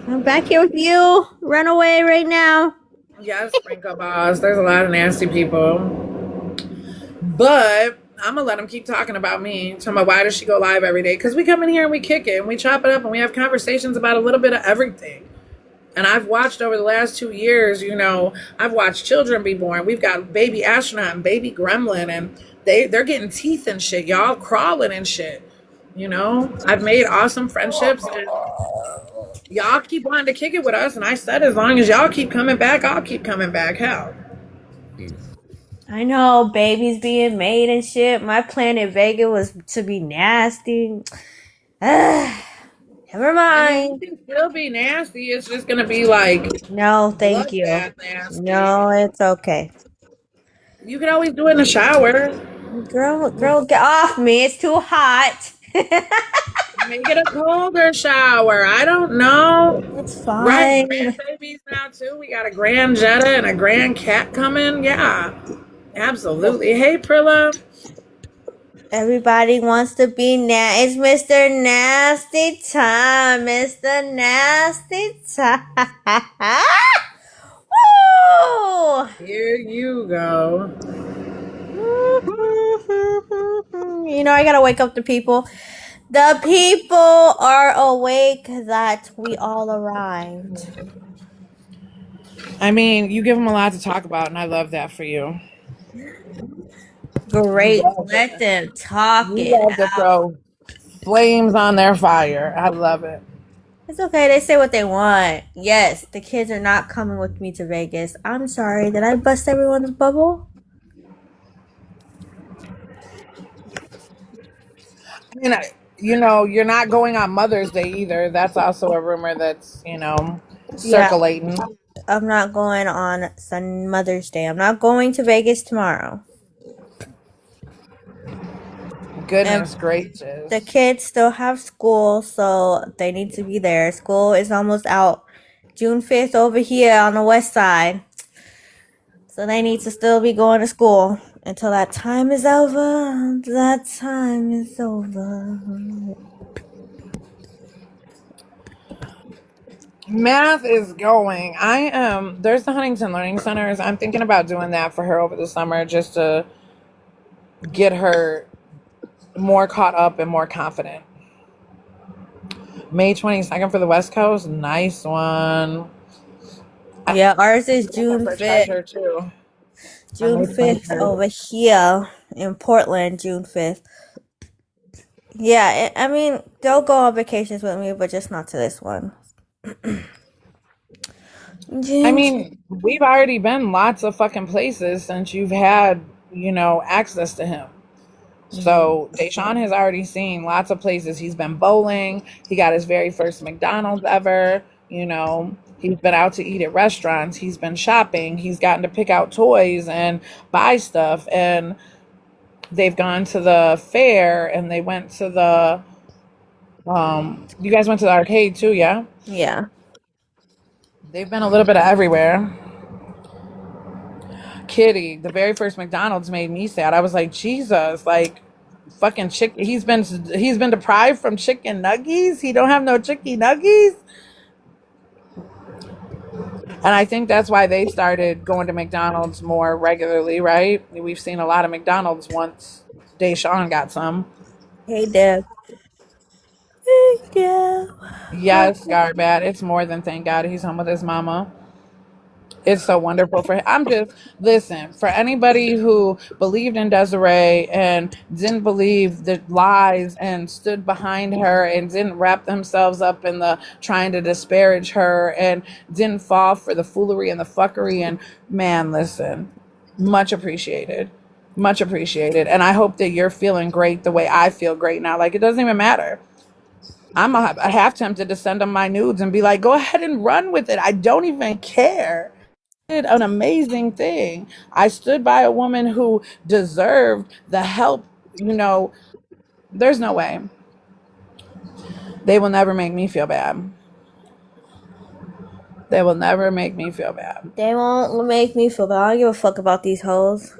I'm back here with you. Run away right now. Yes, Sprinkle Boss. There's a lot of nasty people. But I'm going to let them keep talking about me. Talking about why does she go live every day? Because we come in here and we kick it and we chop it up and we have conversations about a little bit of everything. And I've watched over the last 2 years, I've watched children be born. We've got baby astronaut and baby gremlin, and they're getting teeth and shit. Y'all crawling and shit. I've made awesome friendships. And Y'all keep wanting to kick it with us, and I said as long as y'all keep coming back, I'll keep coming back. Hell. I know babies being made and shit. My plan in Vegas was to be nasty. Never I mean, you mind. can still be nasty. It's just gonna be like No, thank you. bloodbath nasty. No, it's okay. You can always do it in the shower. Girl, get off me. It's too hot. Make it a colder shower. I don't know. It's Right, fine. grandbabies now too. We got a grand Jetta and a grand cat coming. Yeah, absolutely. Hey, Prilla. Everybody wants to be It's Mr. Nasty time. Mr. Nasty time. Woo! Here you go. You know, I gotta wake up the people. The people are awake that we all arrived. I mean, you give them a lot to talk about, and I love that for you. You Great. love Let it. them talk You it love to out. throw flames on their fire. I love it. It's okay. They say what they want. Yes, the kids are not coming with me to Vegas. I'm sorry. Did I bust everyone's bubble? I mean, you're not going on Mother's Day either. That's also a rumor that's, Yeah. circulating. I'm not going on Mother's Day. I'm not going to Vegas tomorrow. And Goodness the gracious. kids still have school, so they need to be there. School is almost out. June 5th over here on the west side. So they need to still be going to school until that time is over. That time is over. Math is going. There's the Huntington Learning Centers. I'm thinking about doing that for her over the summer just to get her more caught up and more confident. May 22nd for the West Coast. Nice one. Yeah, ours is I'm looking June for 5th. treasure too. On June May 5th 23rd. over here in Portland, June 5th. Yeah, I mean, they'll go on vacations with me, but just not to this one. I mean, we've already been lots of fucking places since you've had, access to him. So Deshaun has already seen lots of places. He's been bowling. He got his very first McDonald's ever. He's been out to eat at restaurants. He's been shopping. He's gotten to pick out toys and buy stuff. And they've gone to the fair and they went to the, you guys went to the arcade too, yeah? Yeah. They've been a little bit of everywhere. Kitty, the very first McDonald's made me sad. I was like, Jesus, like fucking chicken. He's been deprived from chicken nuggies. He don't have no chicken nuggies. And I think that's why they started going to McDonald's more regularly, right? We've seen a lot of McDonald's once Deshaun got some. Hey, Deb. Hey, Deb. Yes, Garbat. It's more than thank God he's home with his mama. It's so wonderful for him. Listen, for anybody who believed in Desiree and didn't believe the lies and stood behind her and didn't wrap themselves up in the trying to disparage her and didn't fall for the foolery and the fuckery, and man, listen, much appreciated. Much appreciated. And I hope that you're feeling great the way I feel great now. Like, it doesn't even matter. I'm half tempted to send them my nudes and be like, go ahead and run with it. I don't even care. Did an amazing thing. I stood by a woman who deserved the help. There's no way. They will never make me feel bad. They will never make me feel bad. They won't make me feel bad. I don't give a fuck about these hoes.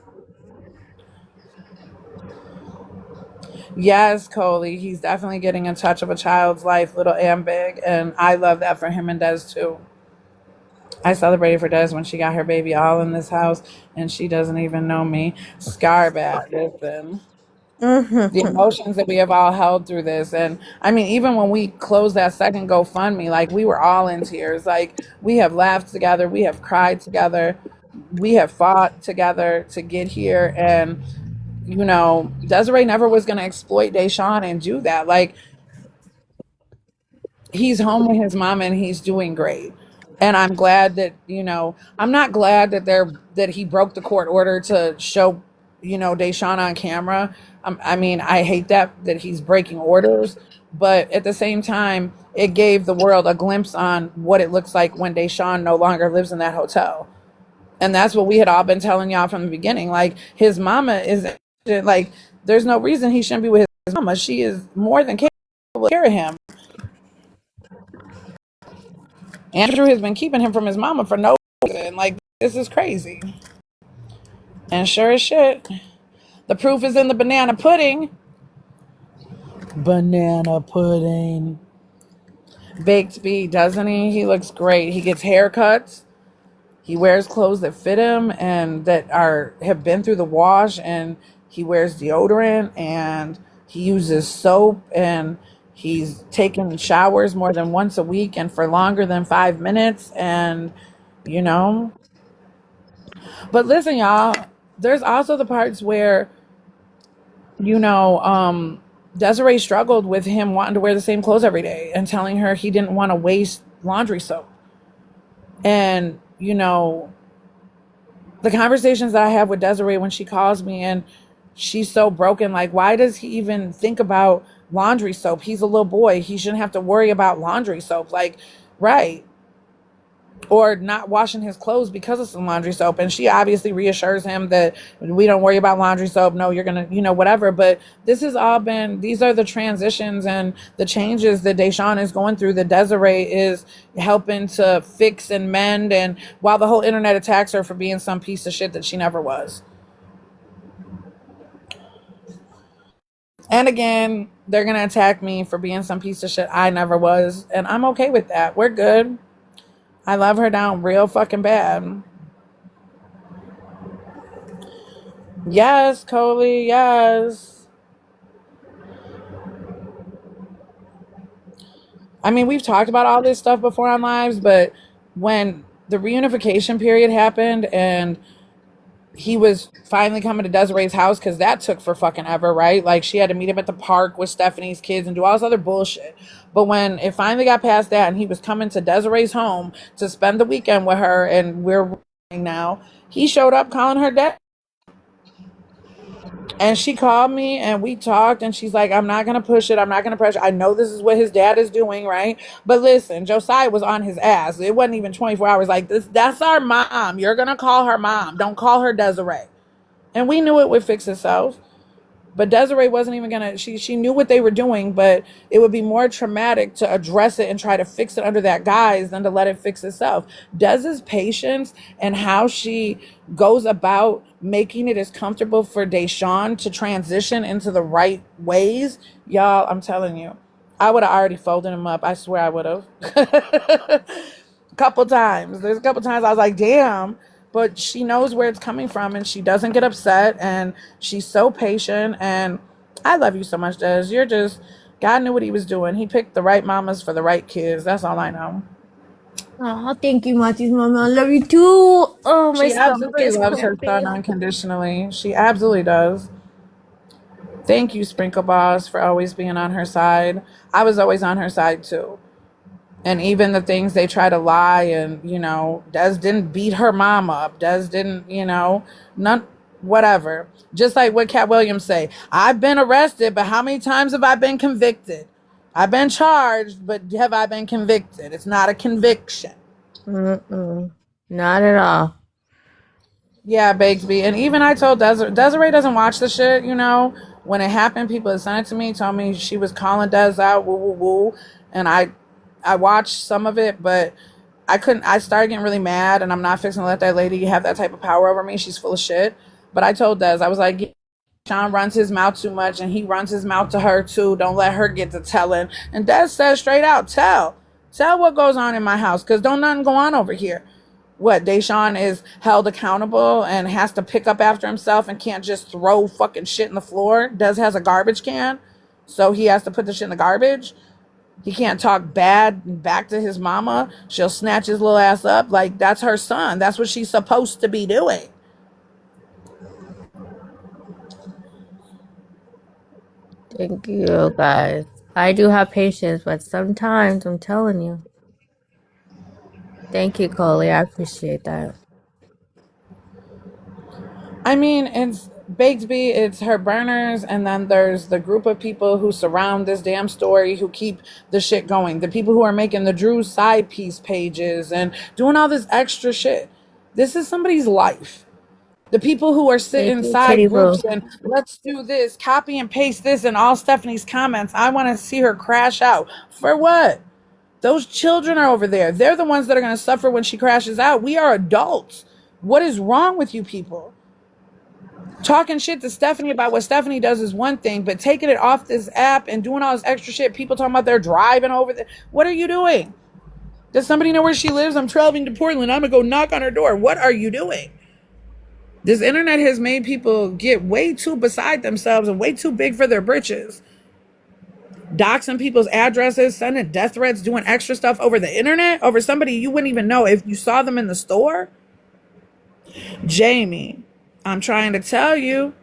Yes, Coley, he's definitely getting in touch of a child's life, little and big, and I love that for him and Des too. I celebrated for Des when she got her baby all in this house, and she doesn't even know me. Scarbat, listen. The emotions that we have all held through this. And I mean, even when we closed that second GoFundMe, like we were all in tears. Like we have laughed together, we have cried together, we have fought together to get here. And, Desiree never was going to exploit Deshaun and do that. Like, he's home with his mom and he's doing great. And I'm glad that, I'm not glad that he broke the court order to show, Deshaun on camera. I mean, I hate that he's breaking orders, but at the same time, it gave the world a glimpse on what it looks like when Deshaun no longer lives in that hotel. And that's what we had all been telling y'all from the beginning. Like, his mama is like, there's no reason he shouldn't be with his mama. She is more than capable of taking care of him. Andrew has been keeping him from his mama for no reason. Like, this is crazy. And sure as shit, the proof is in the banana pudding. Banana pudding. Baked B, doesn't he? He looks great. He gets haircuts. He wears clothes that fit him and that have been through the wash, and he wears deodorant, and he uses soap, and he's taking showers more than once a week and for longer than 5 minutes, and you know. But listen, y'all, there's also the parts where, Desiree struggled with him wanting to wear the same clothes every day and telling her he didn't want to waste laundry soap. And, the conversations that I have with Desiree when she calls me and she's so broken, like, why does he even think about laundry soap? He's a little boy. He shouldn't have to worry about laundry soap. Like, right. Or not washing his clothes because of some laundry soap. And she obviously reassures him that we don't worry about laundry soap. No, you're going to, whatever. But these are the transitions and the changes that Deshaun is going through, that Desiree is helping to fix and mend. And while the whole internet attacks her for being some piece of shit that she never was. And again, they're going to attack me for being some piece of shit I never was. And I'm okay with that. We're good. I love her down real fucking bad. Yes, Coley, yes. I mean, we've talked about all this stuff before on lives, but when the reunification period happened and he was finally coming to Desiree's house, because that took for fucking ever, right? Like, she had to meet him at the park with Stephanie's kids and do all this other bullshit. But when it finally got past that and he was coming to Desiree's home to spend the weekend with her, and we're now, he showed up calling her dad. And she called me and we talked, and she's like, I'm not going to push it. I'm not going to pressure. I know this is what his dad is doing, right? But listen, Josiah was on his ass. It wasn't even 24 hours like this. That's our mom. You're going to call her mom. Don't call her Desiree. And we knew it would fix itself. But Desiree wasn't even going to, she knew what they were doing, but it would be more traumatic to address it and try to fix it under that guise than to let it fix itself. Dez's patience and how she goes about making it as comfortable for Deshaun to transition into the right ways, y'all, I'm telling you, I would have already folded him up. I swear I would have. Couple times. There's a couple times I was like, damn. But she knows where it's coming from, and she doesn't get upset, and she's so patient. And I love you so much, Des. You're just, God knew what he was doing. He picked the right mamas for the right kids. That's all I know. Oh, thank you, MonTeesMama. I love you too. Oh, my She stomach absolutely is loves her son cramping. unconditionally. She absolutely does. Thank you, Sprinkle Boss, for always being on her side. I was always on her side too. And even the things they try to lie, and, Des didn't beat her mom up. Des didn't, none, whatever. Just like what Cat Williams say, I've been arrested, but how many times have I been convicted? I've been charged, but have I been convicted? It's not a conviction. Not at all. Yeah, Bakesby. And even I told Desiree doesn't watch the shit, When it happened, people that sent it to me told me she was calling Des out, woo, woo, woo. And I watched some of it, but I started getting really mad, and I'm not fixing to let that lady have that type of power over me. She's full of shit. But I told Des, I was like, Sean runs his mouth too much, and he runs his mouth to her too. Don't let her get to telling. And Des said straight out, tell what goes on in my house, because don't nothing go on over here. What, Deshaun is held accountable and has to pick up after himself and can't just throw fucking shit in the floor? Des has a garbage can, so he has to put the shit in the garbage. He can't talk bad back to his mama. She'll snatch his little ass up. Like, that's her son. That's what she's supposed to be doing. Thank you, guys. I do have patience, but sometimes I'm telling you. Thank you, Coley. I appreciate that. I mean, it's Bakesby, it's her burners, and then there's the group of people who surround this damn story who keep the shit going. The people who are making the Drew side piece pages and doing all this extra shit. This is somebody's life. The people who are sitting Thank you, Kitty inside Boo. groups and let's do this, copy and paste this and all Stephanie's comments. I want to see her crash out. For what? Those children are over there. They're the ones that are going to suffer when she crashes out. We are adults. What is wrong with you people? Talking shit to Stephanie about what Stephanie does is one thing, but taking it off this app and doing all this extra shit, people talking about they're driving over there. What are you doing? Does somebody know where she lives? I'm traveling to Portland. I'm going to go knock on her door. What are you doing? This internet has made people get way too beside themselves and way too big for their britches. Doxing people's addresses, sending death threats, doing extra stuff over the internet, over somebody you wouldn't even know if you saw them in the store. Jamie, I'm trying to tell you.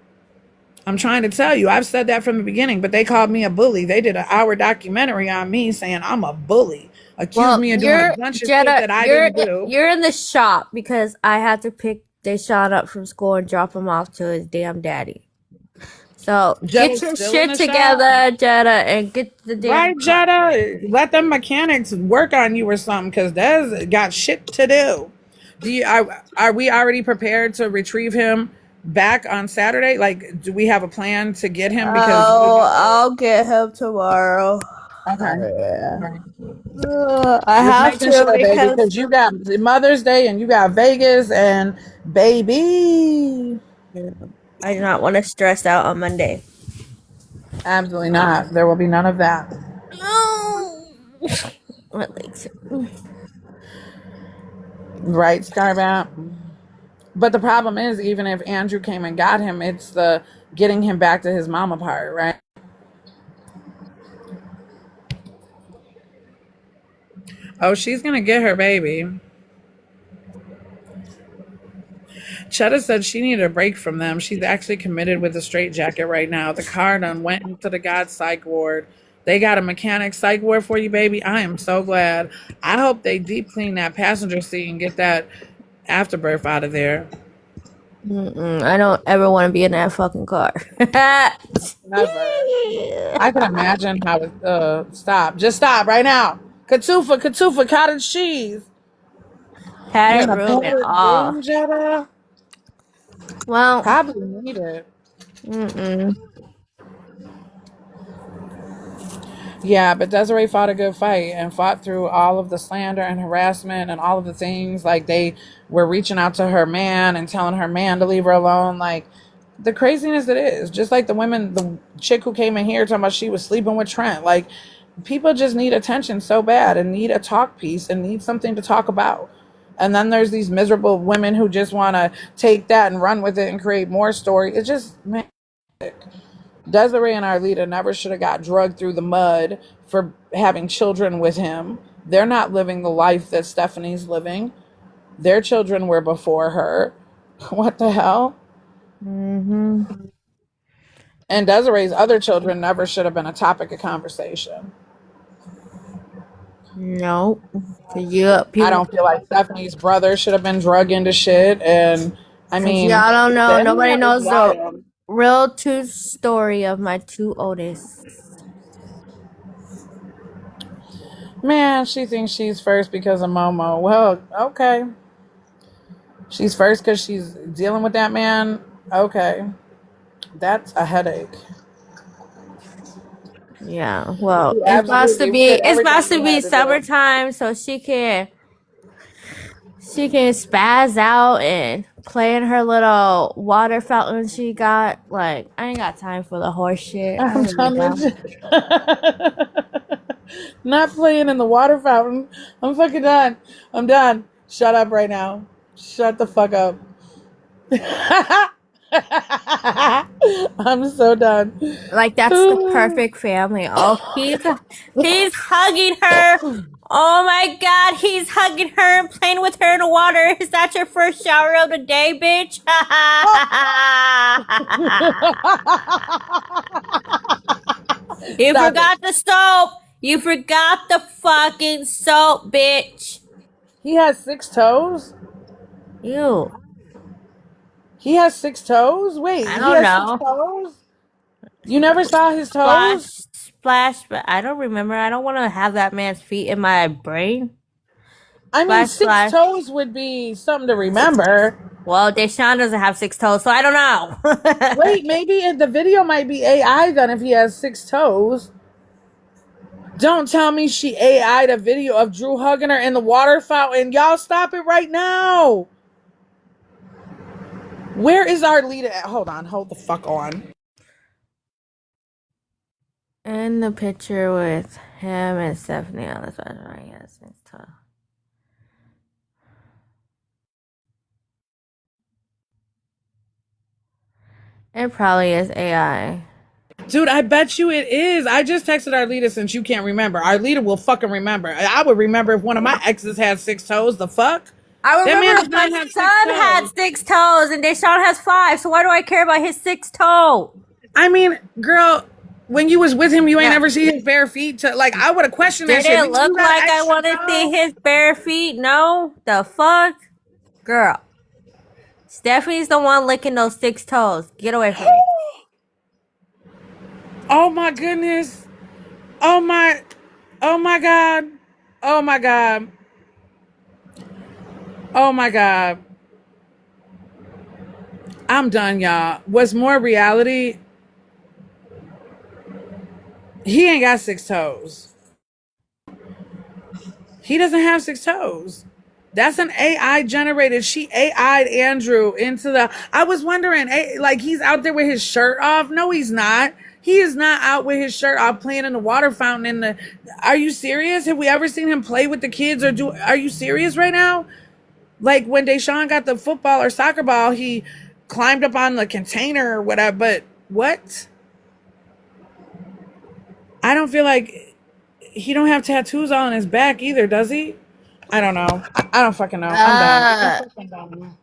I've said that from the beginning, but they called me a bully. They did an hour documentary on me saying I'm a bully. Accused me of doing a bunch of shit that I didn't do. You're in the shop because I had to pick Deshaun up from school and drop him off to his damn daddy. So Jetta's get your still in shit the together, Jetta, and get the damn Right, Jetta? Let them mechanics work on you or something, because Des got shit to do. Are we already prepared to retrieve him back on Saturday? Like, do we have a plan to get him? Because I'll get him tomorrow. okay, Yeah. right. I Just have making to sure, baby, because because you got Mother's Day and you got Vegas and baby. I do not want to stress out on Monday. Absolutely not. There will be none of that. No. My legs. Right, Scarbat? But the problem is, even if Andrew came and got him, it's the getting him back to his mama part, right? Oh, she's going to get her baby. Chetta said she needed a break from them. She's actually committed with a straitjacket right now. The car done went into the God psych ward. They got a mechanic psych ward for you, baby. I am so glad. I hope they deep clean that passenger seat and get that afterbirth out of there. I don't ever want to be in that fucking car. Never. I can imagine how it stop. Just stop right now. Katufa, cottage cheese. Had You're it in a ruined padded all. room, Jetta? Well, Probably need it. Yeah, but Desiree fought a good fight and fought through all of the slander and harassment and all of the things. Like, they were reaching out to her man and telling her man to leave her alone. Like, the craziness it is. Just like the chick who came in here talking about she was sleeping with Trent. Like, people just need attention so bad and need a talk piece and need something to talk about. And then there's these miserable women who just want to take that and run with it and create more story. It's just, man. Desiree and Arlita never should have got drugged through the mud for having children with him. They're not living the life that Stephanie's living. Their children were before her. What the hell? And Desiree's other children never should have been a topic of conversation. No. I don't feel like Stephanie's brother should have been drugged into shit. And I mean, y'all don't know. Nobody internet knows is the wild. real true story of my two oldest. Man, she thinks she's first because of Momo. Well, okay. She's first because she's dealing with that man. Okay. That's a headache. Yeah. Well, You it's supposed to absolutely be did everything you had to do. summertime, so she can spaz out and play in her little water fountain she got. Like, I ain't got time for the horse shit. I'm done with it. Not playing in the water fountain. I'm fucking done. I'm done. Shut up right now. Shut the fuck up. I'm so done. Like, that's the perfect family. Oh, he's hugging her. Oh my god, he's hugging her and playing with her in the water. Is that your first shower of the day, bitch? You Stop it. forgot the soap. You forgot the fucking soap, bitch. He has 6 toes? Ew. He has 6 toes? Wait, I he don't has 6 know. toes? You never saw his Splash, toes? splash, but I don't remember. I don't want to have that man's feet in my brain. I mean, Splash, 6 splash. toes would be something to remember. Well, Deshaun doesn't have 6 toes, so I don't know. Wait, maybe the video might be AI then if he has 6 toes. Don't tell me she AI'd a video of Drew hugging her in the water fountain. Y'all stop it right now. Where is our leader at? Hold on. Hold the fuck on. In the picture with him and Stephanie on the side, right? Yes, it's tough. It probably is AI. Dude, I bet you it is. I just texted Arlita since you can't remember. Arlita will fucking remember. I would remember if one of my exes had 6 toes. The fuck? I That man remember does if my not have 6 son had toes. 6 toes and Deshaun has 5, so why do I care about his 6th toe? I mean, girl, when you was with him, you ain't Yeah. ever see his bare feet. Like, I would have questioned that Did shit. it look You got like I extra want to see toes? his bare feet? No. The fuck? Girl. Stephanie's the one licking those 6 toes. Get away from me. Oh my goodness. Oh my God. Oh my God. Oh my God. I'm done, y'all. What's more reality? He ain't got 6 toes. He doesn't have 6 toes. That's an AI generated. She AI'd Andrew into the. I was wondering, like, he's out there with his shirt off. No, he's not. He is not out with his shirt off playing in the water fountain. Are you serious? Have we ever seen him play with the kids or do? Are you serious right now? Like when Deshaun got the football or soccer ball, he climbed up on the container or whatever. But what? I don't feel like he don't have tattoos on his back either, does he? I don't know. I don't fucking know. I'm done.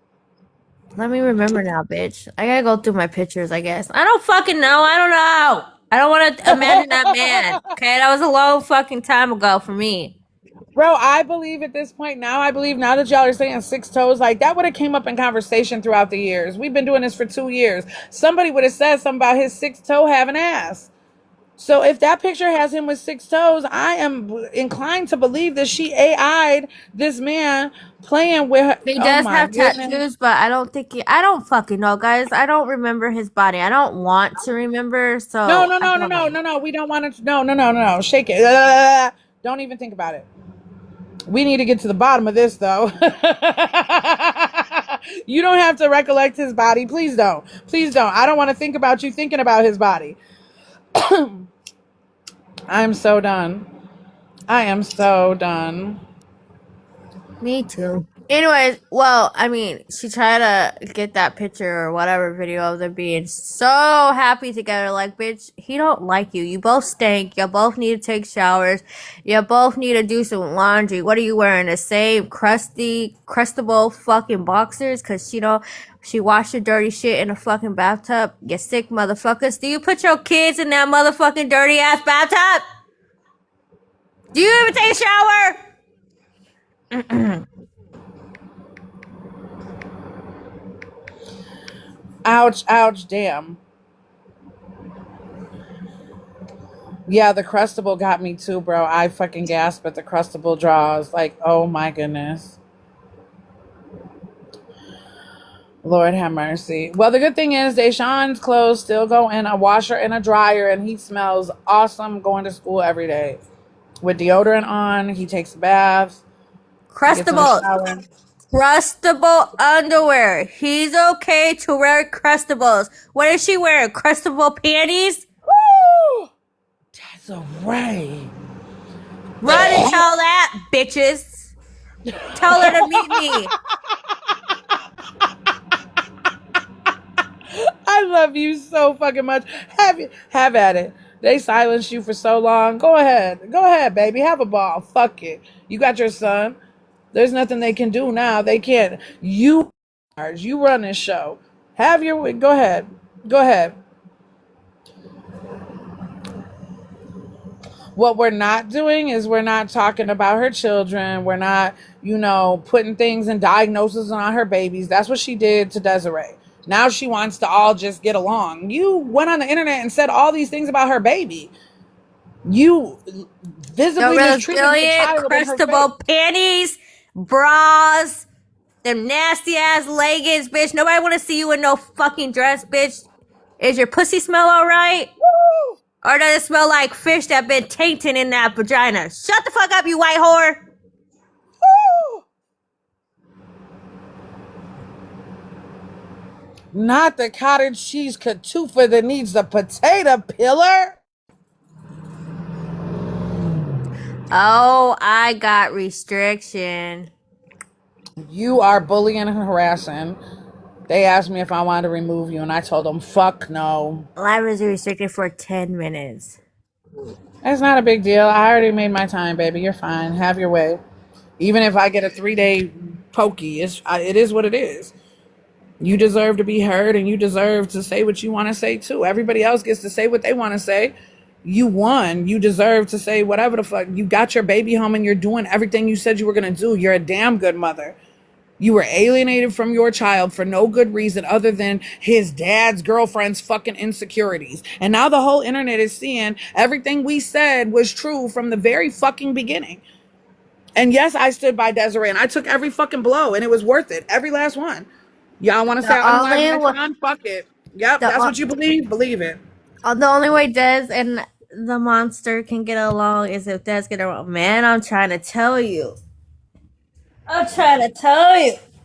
Let me remember now, bitch. I gotta go through my pictures, I guess. I don't fucking know. I don't know. I don't want to imagine that man. Okay, that was a long fucking time ago for me. Bro, I believe at this point now, I believe now that y'all are saying 6 toes, like that would have came up in conversation throughout the years. We've been doing this for 2 years. Somebody would have said something about his 6 toe having ass. So if that picture has him with 6 toes, I am inclined to believe that she AI'd this man playing with her. He Oh does my have goodness. tattoos, but I don't think I don't fucking know, guys. I don't remember his body. I don't want to remember, No, so no, I no, no, don't no, know. no, no. We don't want to. No, no, no, no, no. Shake it. Don't even think about it. We need to get to the bottom of this, though. You don't have to recollect his body. Please don't. Please don't. I don't want to think about you thinking about his body. I'm so done. I am so done. Me too. Anyways, well, I mean, she tried to get that picture or whatever video of them being so happy together. Like, bitch, he don't like you. You both stink. You both need to take showers. You both need to do some laundry. What are you wearing? The same crustable fucking boxers? Cause she washed your dirty shit in a fucking bathtub. You sick motherfuckers. Do you put your kids in that motherfucking dirty ass bathtub? Do you even take a shower? Ouch, ouch, damn. Yeah, the Crustable got me too, bro. I fucking gasped at the Crustable draws. Like, oh my goodness. Lord have mercy. Well, the good thing is Deshaun's clothes still go in a washer and a dryer, and he smells awesome going to school every day. With deodorant on, he takes a bath, gets in the Crustables. shower. Crustable underwear. He's okay to wear crustables. What is she wearing? Crustable panties? Woo! That's a right. Run and tell that, bitches. Tell her to meet me. I love you so fucking much. Have at it. They silenced you for so long. Go ahead, baby. Have a ball. Fuck it. You got your son. There's nothing they can do now. They can't. You run this show. Go ahead. What we're not doing is we're not talking about her children. We're not, putting things and diagnoses on her babies. That's what she did to Desiree. Now she wants to all just get along. You went on the internet and said all these things about her baby. You visibly mistreated her child in her crustable panties, bras, them nasty ass leggings, bitch. Nobody want to see you in no fucking dress, bitch. Is your pussy smell alright? Or does it smell like fish that been tainted in that vagina? Shut the fuck up, you white whore. Not the cottage cheese katufa that needs the potato pillar. Oh, I got restriction. You are bullying and harassing. They asked me if I wanted to remove you, and I told them, fuck no. Live is restricted for 10 minutes. It's not a big deal. I already made my time, baby. You're fine. Have your way. Even if I get a 3-day pokey, it is what it is. You deserve to be heard, and you deserve to say what you want to say, too. Everybody else gets to say what they want to say. You won. You deserve to say whatever the fuck. You got your baby home, and you're doing everything you said you were going to do. You're a damn good mother. You were alienated from your child for no good reason other than his dad's girlfriend's fucking insecurities. And now the whole internet is seeing everything we said was true from the very fucking beginning. And yes, I stood by Desiree, and I took every fucking blow, and it was worth it. Every last one. Y'all want to say I'm lying on? Fuck it. Yep, that's what you believe. Believe it. The only way Des and the monster can get along is if Des get along. Man, I'm trying to tell you.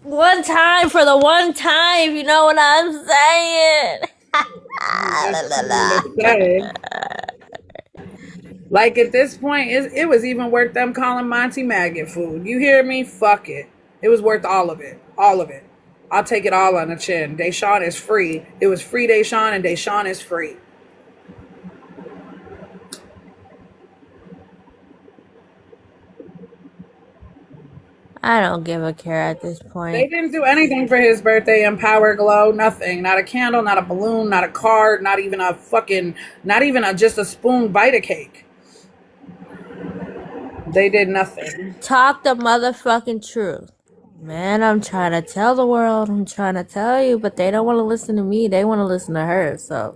One time for the one time, you know what I'm saying? Like at this point, it was even worth them calling Monty maggot food. You hear me? Fuck it. It was worth all of it. All of it. I'll take it all on the chin. Deshaun is free. It was free Deshaun, and Deshaun is free. I don't give a care at this point. They didn't do anything for his birthday in Power Glow. Nothing. Not a candle, not a balloon, not a card, not even just a spoon bite of cake. They did nothing. Talk the motherfucking truth. Man, I'm trying to tell the world. I'm trying to tell you, but they don't want to listen to me. They want to listen to her. So,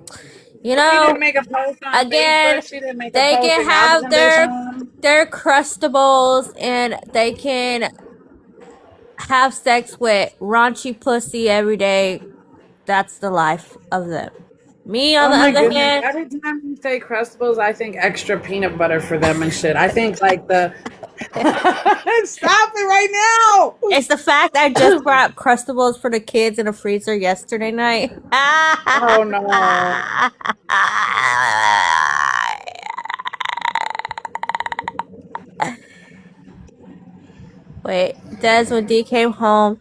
she didn't make a post on again, Facebook. She didn't make they a post can have their crustables, and they can have sex with raunchy pussy every day. That's the life of them. Me, on the other hand, every time you say crustables, I think extra peanut butter for them and shit. I think like the stop it right now. It's the fact I just brought crustables for the kids in a freezer yesterday night. Oh no. Wait, Des, when D came home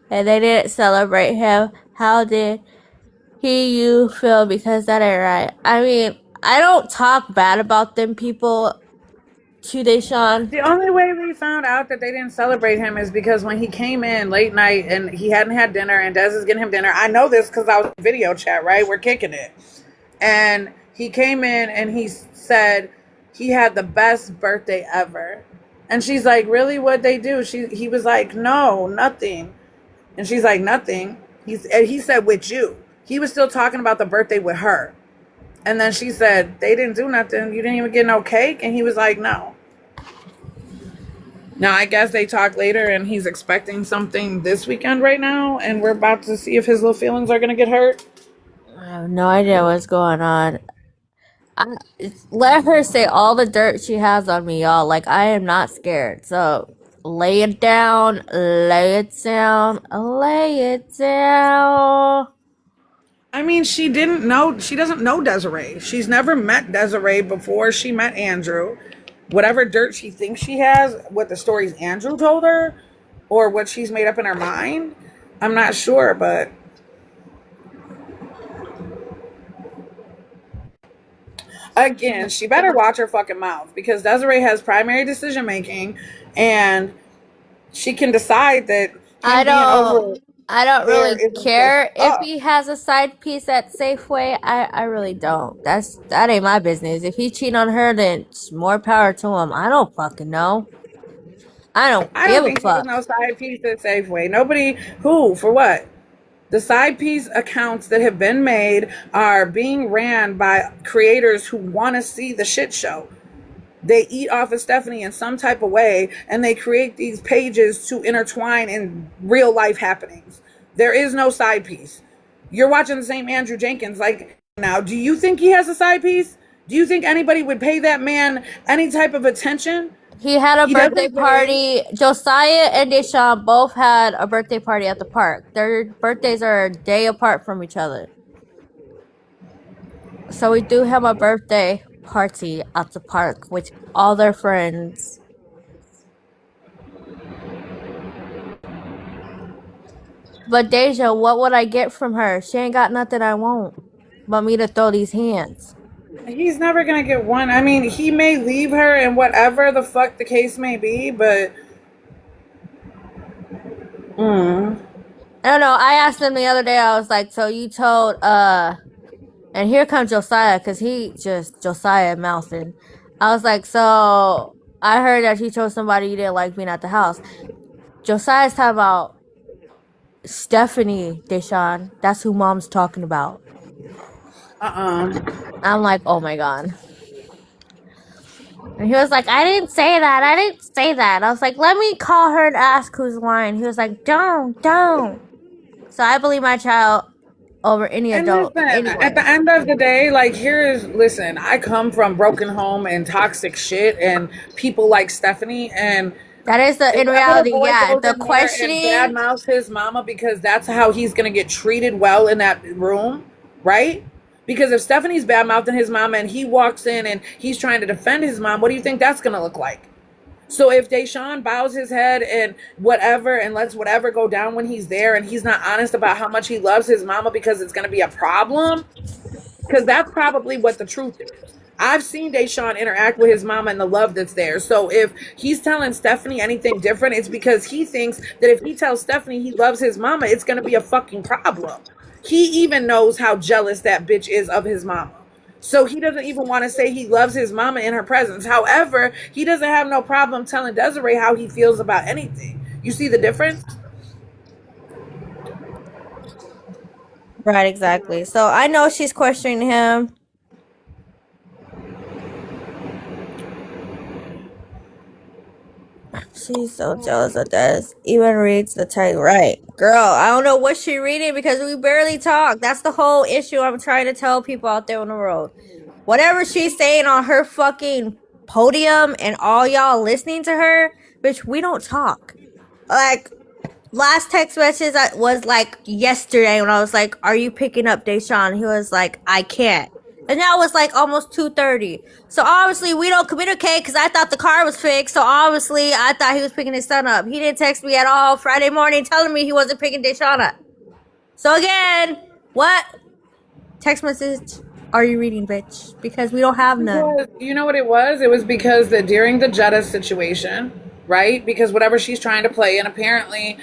and they didn't celebrate him, how did you feel? Because that ain't right. I mean, I don't talk bad about them people to Deshaun. The only way we found out that they didn't celebrate him is because when he came in late night and he hadn't had dinner and Des is getting him dinner. I know this because I was in video chat, right? We're kicking it. And he came in and he said he had the best birthday ever. And she's like, really? What'd they do? He was like, no, nothing. And she's like, nothing. He said, with you. He was still talking about the birthday with her. And then she said, they didn't do nothing. You didn't even get no cake? And he was like, no. Now, I guess they talk later and he's expecting something this weekend right now. And we're about to see if his little feelings are going to get hurt. I have no idea what's going on. Let her say all the dirt she has on me, y'all. Like, I am not scared. So, lay it down. Lay it down. Lay it down. I mean, she doesn't know Desiree. She's never met Desiree before she met Andrew. Whatever dirt she thinks she has, what the stories Andrew told her, or what she's made up in her mind, I'm not sure, but again, she better watch her fucking mouth because Desiree has primary decision making and she can decide that I don't There really is a place. care if Oh, he has a side piece at Safeway. I really don't. That ain't my business. If he cheat on her, then it's more power to him. I don't fucking know. I don't I don't give a think he has fuck. no side piece at Safeway. Nobody who for what? The side piece accounts that have been made are being ran by creators who want to see the shit show. They eat off of Stephanie in some type of way, and they create these pages to intertwine in real life happenings. There is no side piece. You're watching the same Andrew Jenkins. Like, now, do you think he has a side piece? Do you think anybody would pay that man any type of attention? He had a He birthday doesn't pay. party. Josiah and Deshaun both had a birthday party at the park. Their birthdays are a day apart from each other. So we do have a birthday party at the park with all their friends. But Deja, what would I get from her? She ain't got nothing I want but me to throw these hands. He's never gonna get one. I mean, he may leave her and whatever the fuck the case may be, but I don't know. I asked him the other day, I was like, so you told, and here comes Josiah, because he just, Josiah mouthing. I was like, so I heard that you told somebody you didn't like being at the house. Josiah's talking about Stephanie, Deshaun. That's who mom's talking about. I'm like, oh my God. And he was like, I didn't say that. I didn't say that. I was like, let me call her and ask who's lying. He was like, don't. So I believe my child over any And adult listen, at anyway. the end of the day, like, listen, I come from broken home and toxic shit and people like Stephanie, and That is the if in ever the reality, boy yeah. goes The in there and questioning, badmouths his mama because that's how he's gonna get treated well in that room, right? Because if Stephanie's badmouthing his mama and he walks in and he's trying to defend his mom, what do you think that's gonna look like? So if Deshaun bows his head and whatever and lets whatever go down when he's there and he's not honest about how much he loves his mama because it's going to be a problem, because that's probably what the truth is. I've seen Deshaun interact with his mama and the love that's there. So if he's telling Stephanie anything different, it's because he thinks that if he tells Stephanie he loves his mama, it's going to be a fucking problem. He even knows how jealous that bitch is of his mama. So he doesn't even want to say he loves his mama in her presence. However, he doesn't have no problem telling Desiree how he feels about anything. You see the difference? right? Exactly. So I know she's questioning him. She's so jealous of this. Even reads the title right, girl. I don't know what she's reading because we barely talk. That's the whole issue. I'm trying to tell people out there on the road. Whatever she's saying on her fucking podium and all y'all listening to her, bitch, we don't talk. Like, last text message was like yesterday when I was like, are you picking up Deshaun? He was like, I can't. And now it's like almost 2:30. So obviously we don't communicate because I thought the car was fixed. So obviously I thought he was picking his son up. He didn't text me at all Friday morning telling me he wasn't picking Deshaun up. So again, what text message are you reading, bitch? Because we don't have none. Because you know what it was? It was because that during the Jetta situation, right? Because whatever she's trying to play, and apparently,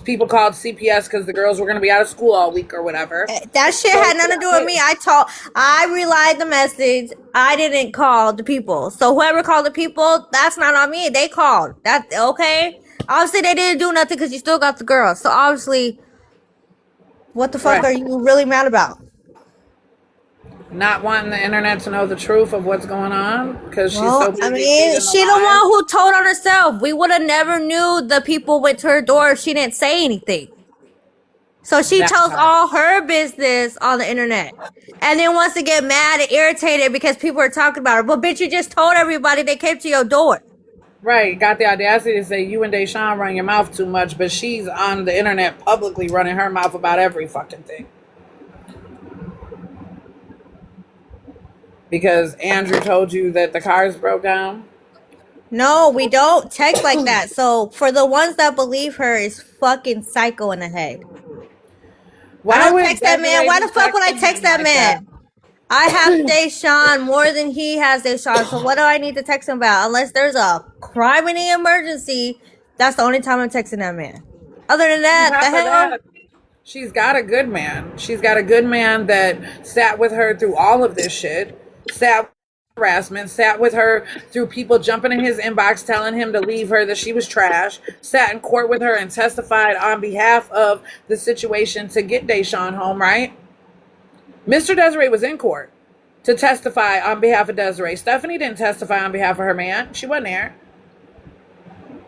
people called CPS because the girls were going to be out of school all week or whatever. That shit had nothing to do with me. I relied the message. I didn't call the people. So whoever called the people, that's not on me. They called. That's okay. Obviously, they didn't do nothing because you still got the girls. So obviously, what the fuck are you really mad about? Not wanting the internet to know the truth of what's going on because she's so busy. I mean, she the one who told on herself. We would have never knew the people went to her door if she didn't say anything. So she tells all her business on the internet. And then wants to get mad and irritated because people are talking about her. But bitch, you just told everybody they came to your door. Right, got the audacity to say you and Deshaun run your mouth too much, but she's on the internet publicly running her mouth about every fucking thing. Because Andrew told you that the cars broke down? No, we don't text like that. So for the ones that believe her is fucking psycho in the head. I don't text that man. Why the fuck would I text that man? I have Deshaun more than he has Deshaun. So what do I need to text him about? Unless there's a crime in the emergency, that's the only time I'm texting that man. Other than On that, the top of hell? that, she's got a good man. She's got a good man that sat with her through all of this shit, sat harassment, sat with her through people jumping in his inbox telling him to leave her, that she was trash, sat in court with her and testified on behalf of the situation to get Deshaun home, right? Mr. Desiree was in court to testify on behalf of Desiree. Stephanie didn't testify on behalf of her man. She wasn't there.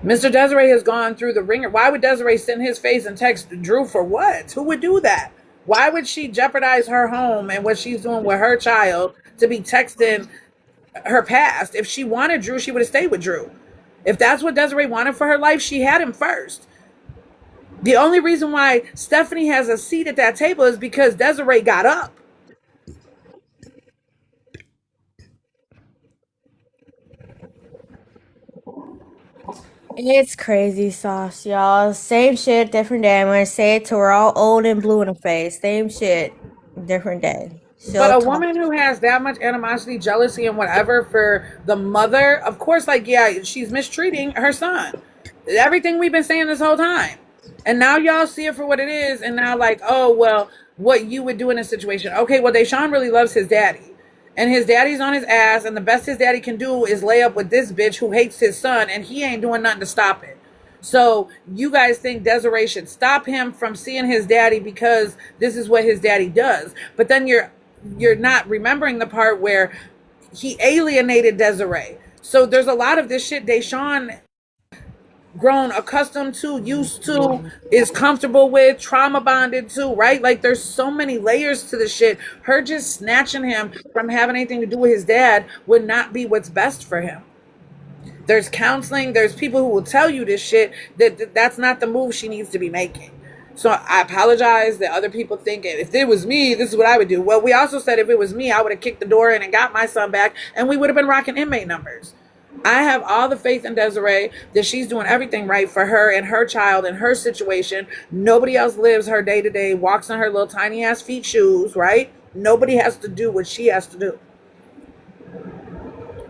Mr. Desiree has gone through the ringer. Why would Desiree send his face and text Drew for what? Who would do that? Why would she jeopardize her home and what she's doing with her child to be texting her past? If she wanted Drew, she would have stayed with Drew. If that's what Desiree wanted for her life, she had him first. The only reason why Stephanie has a seat at that table is because Desiree got up. It's crazy sauce, y'all. Same shit, different day. I'm gonna say it till we're all old and blue in the face. Same shit, different day. But She'll a talk. woman who has that much animosity, jealousy, and whatever for the mother, of course, like, yeah, she's mistreating her son. Everything we've been saying this whole time. And now y'all see it for what it is. And now, like, oh, well, what you would do in this situation. Okay, well, Deshaun really loves his daddy. And his daddy's on his ass. And the best his daddy can do is lay up with this bitch who hates his son. And he ain't doing nothing to stop it. So you guys think Desiree should stop him from seeing his daddy because this is what his daddy does. But then you're not remembering the part where he alienated Desiree. So there's a lot of this shit Deshaun grown accustomed to, used to, is comfortable with, trauma bonded to, right? Like there's so many layers to the shit. Her just snatching him from having anything to do with his dad would not be what's best for him. There's counseling, there's people who will tell you this shit, that's not the move she needs to be making. So I apologize that other people think if it was me, this is what I would do. Well, we also said if it was me, I would have kicked the door in and got my son back, and we would have been rocking inmate numbers. I have all the faith in Desiree that she's doing everything right for her and her child and her situation. Nobody else lives her day to day, walks in her little tiny ass feet shoes, right? Nobody has to do what she has to do.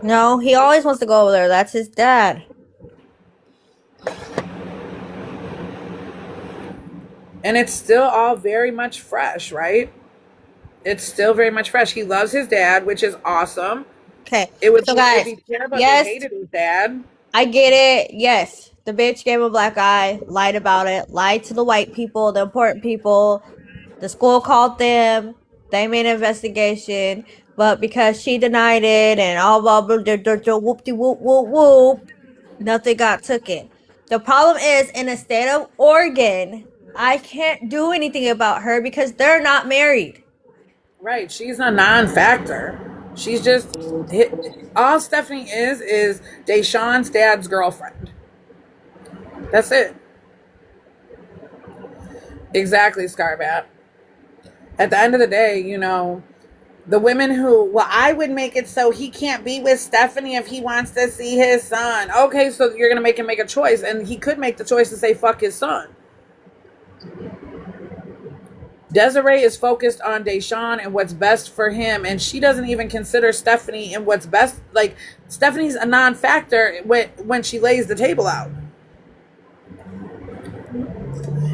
No, he always wants to go over there. That's his dad. And it's still all very much fresh, right? It's still very much fresh. He loves his dad, which is awesome. Okay, It would so be if guys, he cared about they yes, hated his dad. I get it. Yes, the bitch gave him a black eye, lied about it, lied to the white people, the important people. The school called them. They made an investigation, but because she denied it and all blah blah blah, whoop de whoop whoop whoop, nothing got taken. The problem is in the state of Oregon, I can't do anything about her because they're not married. Right. She's a non-factor. She's just all Stephanie is Deshaun's dad's girlfriend. That's it. Exactly, Scarbat. At the end of the day, the women who, well, I would make it so he can't be with Stephanie if he wants to see his son. Okay, so you're going to make him make a choice. And he could make the choice to say, fuck his son. Desiree is focused on Deshaun and what's best for him. And she doesn't even consider Stephanie and what's best. Like, Stephanie's a non-factor when she lays the table out.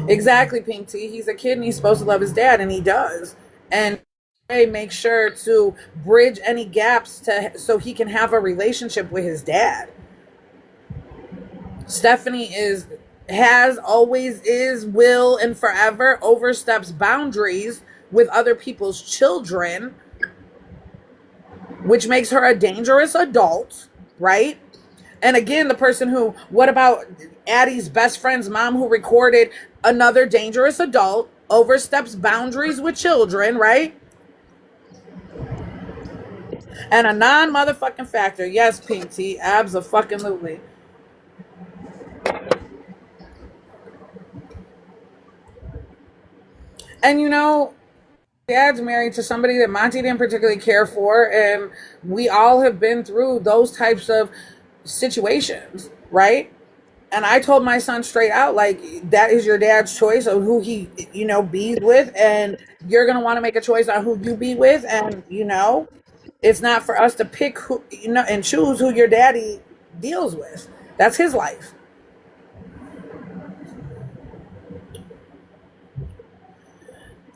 Exactly, Pink Tea. He's a kid and he's supposed to love his dad, and he does. And make sure to bridge any gaps so he can have a relationship with his dad. Stephanie has, always is, will, and forever oversteps boundaries with other people's children, which makes her a dangerous adult, right? And again, the person who, what about Addie's best friend's mom who recorded another dangerous adult, oversteps boundaries with children, right? And a non-motherfucking factor. Yes, Pink Tea, abso-fucking-lutely. And dad's married to somebody that Monty didn't particularly care for, and we all have been through those types of situations, right? And I told my son straight out, like, that is your dad's choice of who he, bees with, and you're going to want to make a choice on who you be with, and, it's not for us to pick who, and choose who your daddy deals with. That's his life.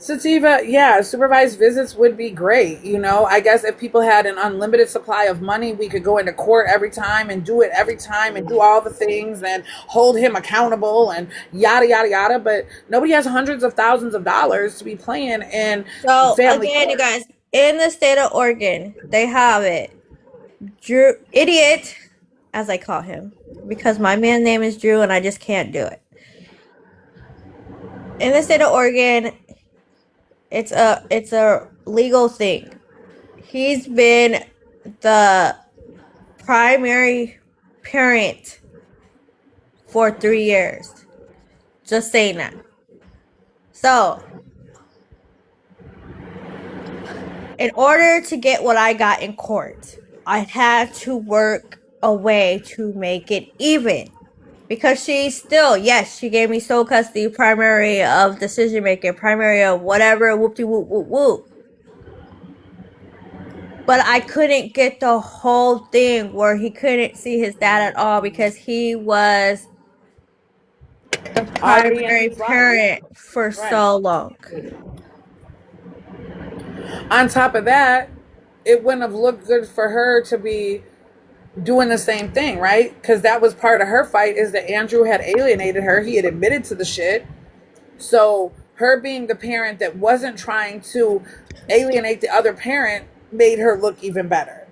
Sativa, yeah, supervised visits would be great. You know, I guess if people had an unlimited supply of money, we could go into court every time and do it every time and do all the things and hold him accountable and yada, yada, yada. But nobody has hundreds of thousands of dollars to be playing in So family again, you court. guys, in the state of Oregon, they have it. Drew, idiot, as I call him, because my man's name is Drew, and I just can't do it. In the state of Oregon, it's a legal thing. He's been the primary parent for 3 years. Just saying that. So, in order to get what I got in court, I had to work a way to make it even. Because she still, yes, she gave me sole custody, primary of decision making, primary of whatever, whoop-de whoop whoop whoop. But I couldn't get the whole thing where he couldn't see his dad at all because he was the Already in primary his life. parent for Right. so long. On top of that, it wouldn't have looked good for her to be doing the same thing, right? Because that was part of her fight, is that Andrew had alienated her. He had admitted to the shit. So her being the parent that wasn't trying to alienate the other parent made her look even better.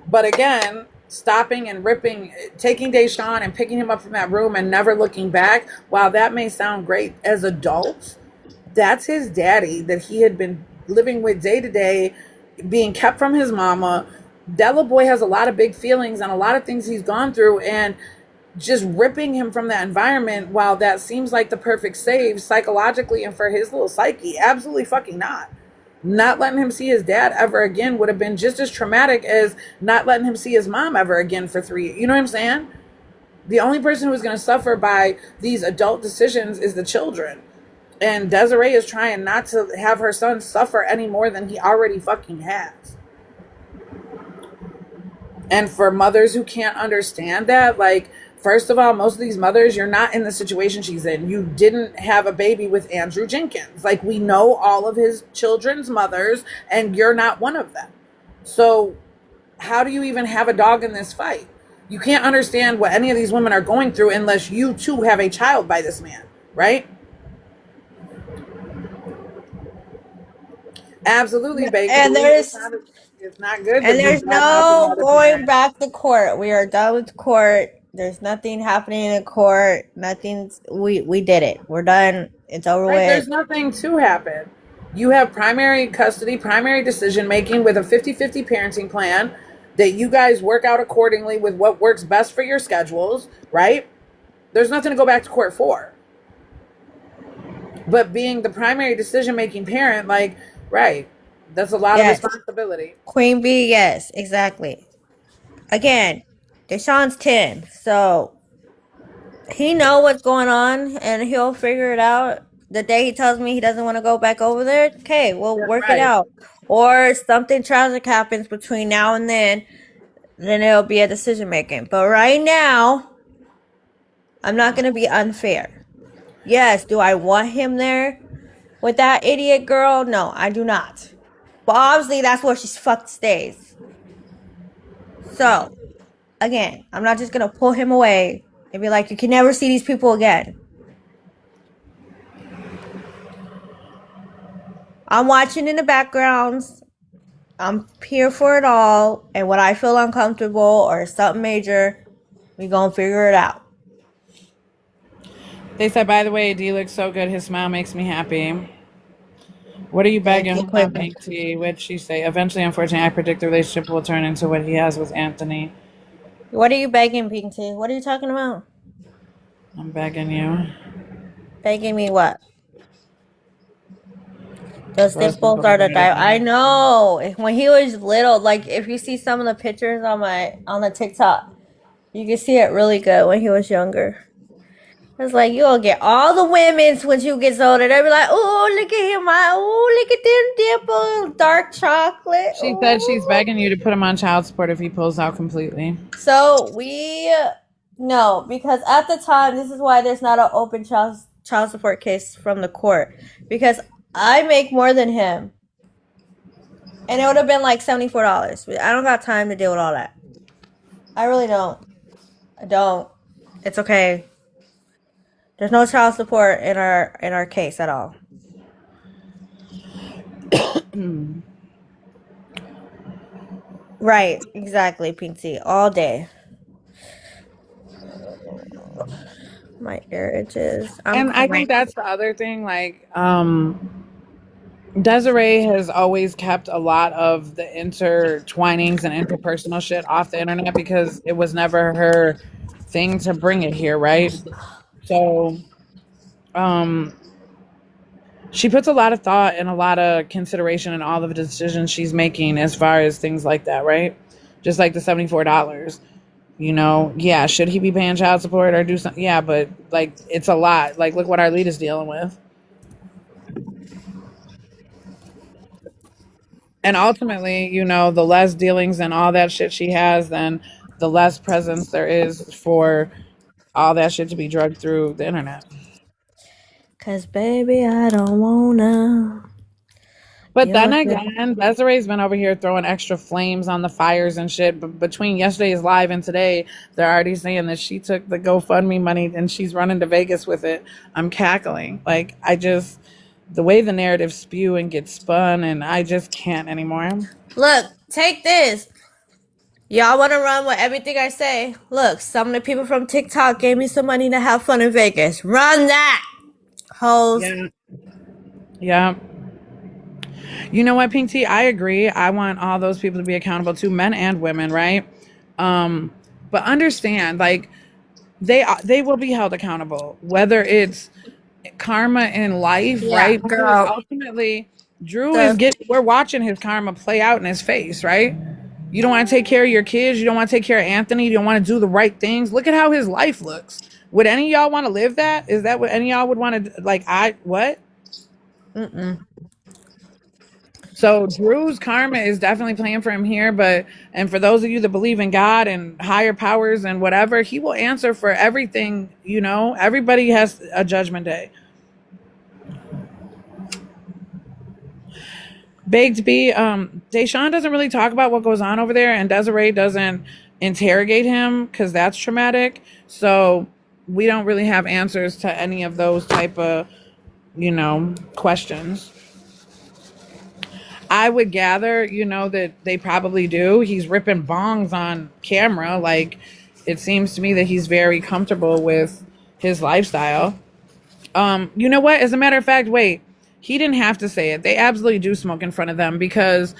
But again, stopping and ripping, taking Deshaun and picking him up from that room and never looking back, while that may sound great as adults, that's his daddy that he had been living with day to day, being kept from his mama. That little boy has a lot of big feelings and a lot of things he's gone through, and just ripping him from that environment, while that seems like the perfect save psychologically and for his little psyche, absolutely fucking not. Not letting him see his dad ever again would have been just as traumatic as not letting him see his mom ever again for 3 years. You know what I'm saying? The only person who's going to suffer by these adult decisions is the children. And Desiree is trying not to have her son suffer any more than he already fucking has. And for mothers who can't understand that, like, first of all, most of these mothers, you're not in the situation she's in. You didn't have a baby with Andrew Jenkins. Like, we know all of his children's mothers, and you're not one of them. So how do you even have a dog in this fight? You can't understand what any of these women are going through unless you too have a child by this man, right? Absolutely, baby. And there's it's not good. And there's no going back to court. We are done with court. There's nothing happening in court. Nothing's. We did it. We're done. It's over with. There's nothing to happen. You have primary custody, primary decision making with a 50-50 parenting plan that you guys work out accordingly with what works best for your schedules, right? There's nothing to go back to court for. But being the primary decision making parent, like, right, that's a lot of responsibility. Queen Bee, yes, exactly. Again, Deshaun's 10, so he know what's going on and he'll figure it out. The day he tells me he doesn't want to go back over there, okay, we'll work it out. Or something tragic happens between now and then it'll be a decision making. But right now, I'm not going to be unfair. Yes, do I want him there with that idiot girl? No, I do not. But obviously, that's where she fucked stays. So, again, I'm not just going to pull him away and be like, you can never see these people again. I'm watching in the backgrounds. I'm here for it all. And when I feel uncomfortable or something major, we gonna figure it out. They said, by the way, D looks so good. His smile makes me happy. What are you begging for, Pink T? What'd she say? Eventually, unfortunately, I predict the relationship will turn into what he has with Anthony. What are you begging, Pink T? What are you talking about? I'm begging you. Begging me what? Those dimples are the guy. I know. When he was little, like if you see some of the pictures on the TikTok, you can see it really good when he was younger. It's like you'll get all the women's when you get older. They'll be like, "Oh, look at him! Oh, look at them dimples, dark chocolate." She said she's begging you to put him on child support if he pulls out completely. So we No, because at the time, this is why there's not an open child support case from the court. Because I make more than him, and it would have been like $74. But I don't got time to deal with all that. I really don't. I don't. It's okay. There's no child support in our case at all. Right, exactly, Pinky. All day. My ear itches. I'm And I crying. think that's the other thing. Like, Desiree has always kept a lot of the intertwinings and interpersonal shit off the internet because it was never her thing to bring it here, right? So, um, she puts a lot of thought and a lot of consideration in all of the decisions she's making as far as things like that, right? Just like the $74. You know, yeah, should he be paying child support or do something? Yeah, but like it's a lot. Like, look what our lead is dealing with. And ultimately, you know, the less dealings and all that shit she has, then the less presence there is for all that shit to be drugged through the internet. Cause baby, I don't wanna But give then up. again, Desiree's been over here throwing extra flames on the fires and shit. But between yesterday's live and today, they're already saying that she took the GoFundMe money and she's running to Vegas with it. I'm cackling. Like, the way the narrative spew and gets spun, and I just can't anymore. Look, take this. Y'all want to run with everything I say? Look, some of the people from TikTok gave me some money to have fun in Vegas. Run that, hoes. Yeah. Yeah. You know what, Pink Tea? I agree. I want all those people to be accountable too, men and women, right? But understand, like, they will be held accountable, whether it's karma in life, Yeah, right? Because girl. ultimately, we're watching his karma play out in his face, right? You don't want to take care of your kids. You don't want to take care of Anthony. You don't want to do the right things. Look at how his life looks. Would any of y'all want to live that? Is that what any of y'all would want to, like, what? Mm-mm. So Drew's karma is definitely playing for him here, and for those of you that believe in God and higher powers and whatever, he will answer for everything, you know. Everybody has a judgment day. Baked B, Deshaun doesn't really talk about what goes on over there, and Desiree doesn't interrogate him because that's traumatic. So we don't really have answers to any of those type of, you know, questions. I would gather, you know, that they probably do. He's ripping bongs on camera. Like, it seems to me that he's very comfortable with his lifestyle. You know what? As a matter of fact, wait, he didn't have to say it. They absolutely do smoke in front of them because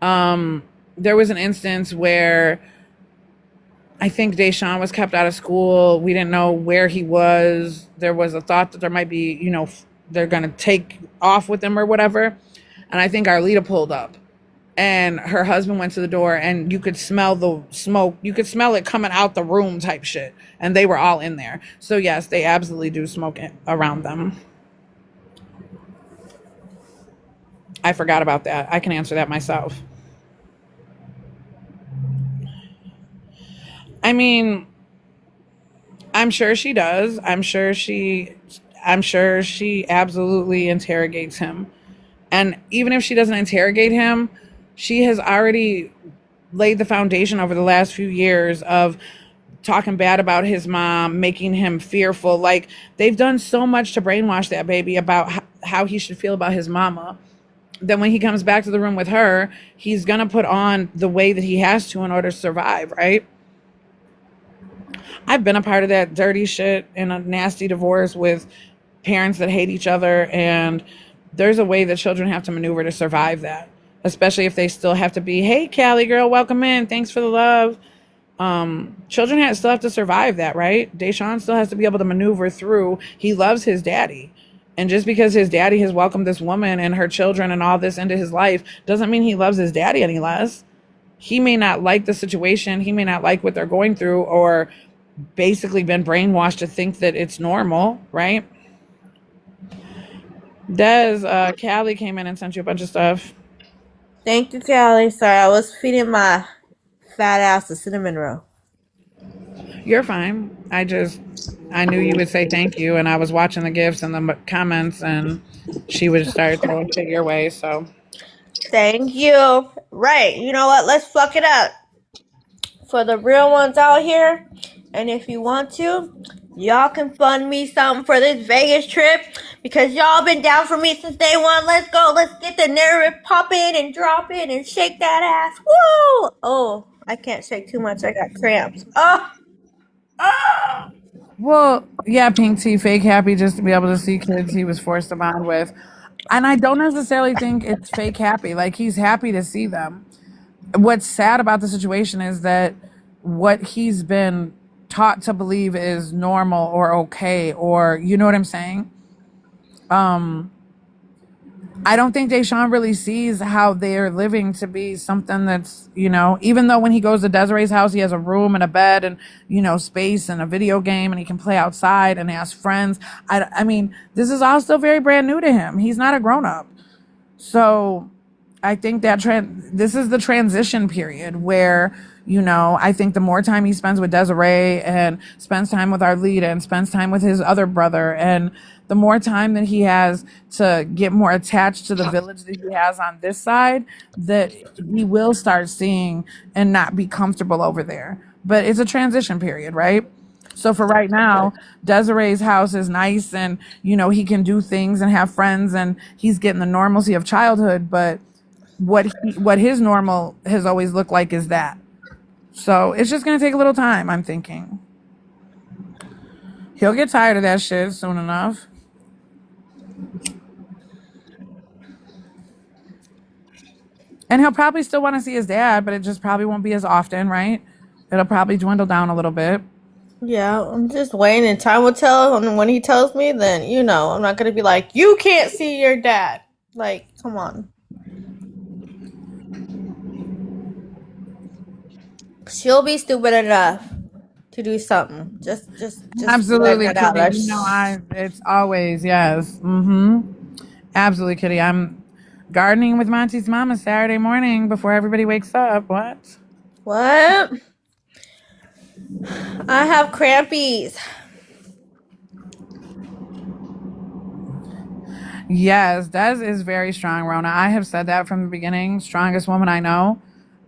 there was an instance where I think Deshaun was kept out of school. We didn't know where he was. There was a thought that there might be, you know, they're going to take off with him or whatever. And I think Arlita pulled up and her husband went to the door and you could smell the smoke. You could smell it coming out the room type shit. And they were all in there. So yes, they absolutely do smoke around them. I forgot about that. I can answer that myself. I mean, I'm sure she does. I'm sure she absolutely interrogates him. And even if she doesn't interrogate him, she has already laid the foundation over the last few years of talking bad about his mom, making him fearful. Like, they've done so much to brainwash that baby about how he should feel about his mama. Then when he comes back to the room with her, he's going to put on the way that he has to in order to survive, right? I've been a part of that dirty shit in a nasty divorce with parents that hate each other, and there's a way that children have to maneuver to survive that, especially if they still have to be, hey, Callie girl, welcome in, thanks for the love. Children still have to survive that, right? Deshaun still has to be able to maneuver through. He loves his daddy. And just because his daddy has welcomed this woman and her children and all this into his life doesn't mean he loves his daddy any less. He may not like the situation. He may not like what they're going through, or basically been brainwashed to think that it's normal, right? Callie came in and sent you a bunch of stuff. Thank you, Callie. Sorry, I was feeding my fat ass a cinnamon roll. You're fine. I knew you would say thank you, and I was watching the gifs and the comments, and she would start throwing shit your way. So Thank you. Right. You know what? Let's fuck it up for the real ones out here. And if you want to, y'all can fund me something for this Vegas trip because y'all been down for me since day one. Let's go. Let's get the narrative popping and dropping and shake that ass. Woo! Oh, I can't shake too much. I got cramps. Oh. well, yeah, Pink Tea, fake happy just to be able to see kids he was forced to bond with. And I don't necessarily think it's fake happy. Like, he's happy to see them. What's sad about the situation is that what he's been taught to believe is normal or okay, or you know what I'm saying? I don't think Deshaun really sees how they're living to be something that's, even though when he goes to Desiree's house, he has a room and a bed and, space and a video game and he can play outside and he has friends. I mean, this is all still very brand new to him. He's not a grown up. So I think that this is the transition period where, I think the more time he spends with Desiree and spends time with Arlita and spends time with his other brother, and the more time that he has to get more attached to the village that he has on this side, that he will start seeing and not be comfortable over there. But it's a transition period, right? So for right now, Desiree's house is nice and, he can do things and have friends and he's getting the normalcy of childhood. But what his normal has always looked like is that. So it's just going to take a little time, I'm thinking. He'll get tired of that shit soon enough. And he'll probably still want to see his dad, but it just probably won't be as often, right? It'll probably dwindle down a little bit. Yeah, I'm just waiting and time will tell. And when he tells me, then, I'm not going to be like, you can't see your dad. Like, come on. She'll be stupid enough to do something. Just Absolutely, let that Kitty. out. It's always, yes. Absolutely, Kitty. I'm gardening with MonTeesMama Saturday morning before everybody wakes up. What? What? I have crampies. Yes, Des is very strong, Rona. I have said that from the beginning. Strongest woman I know.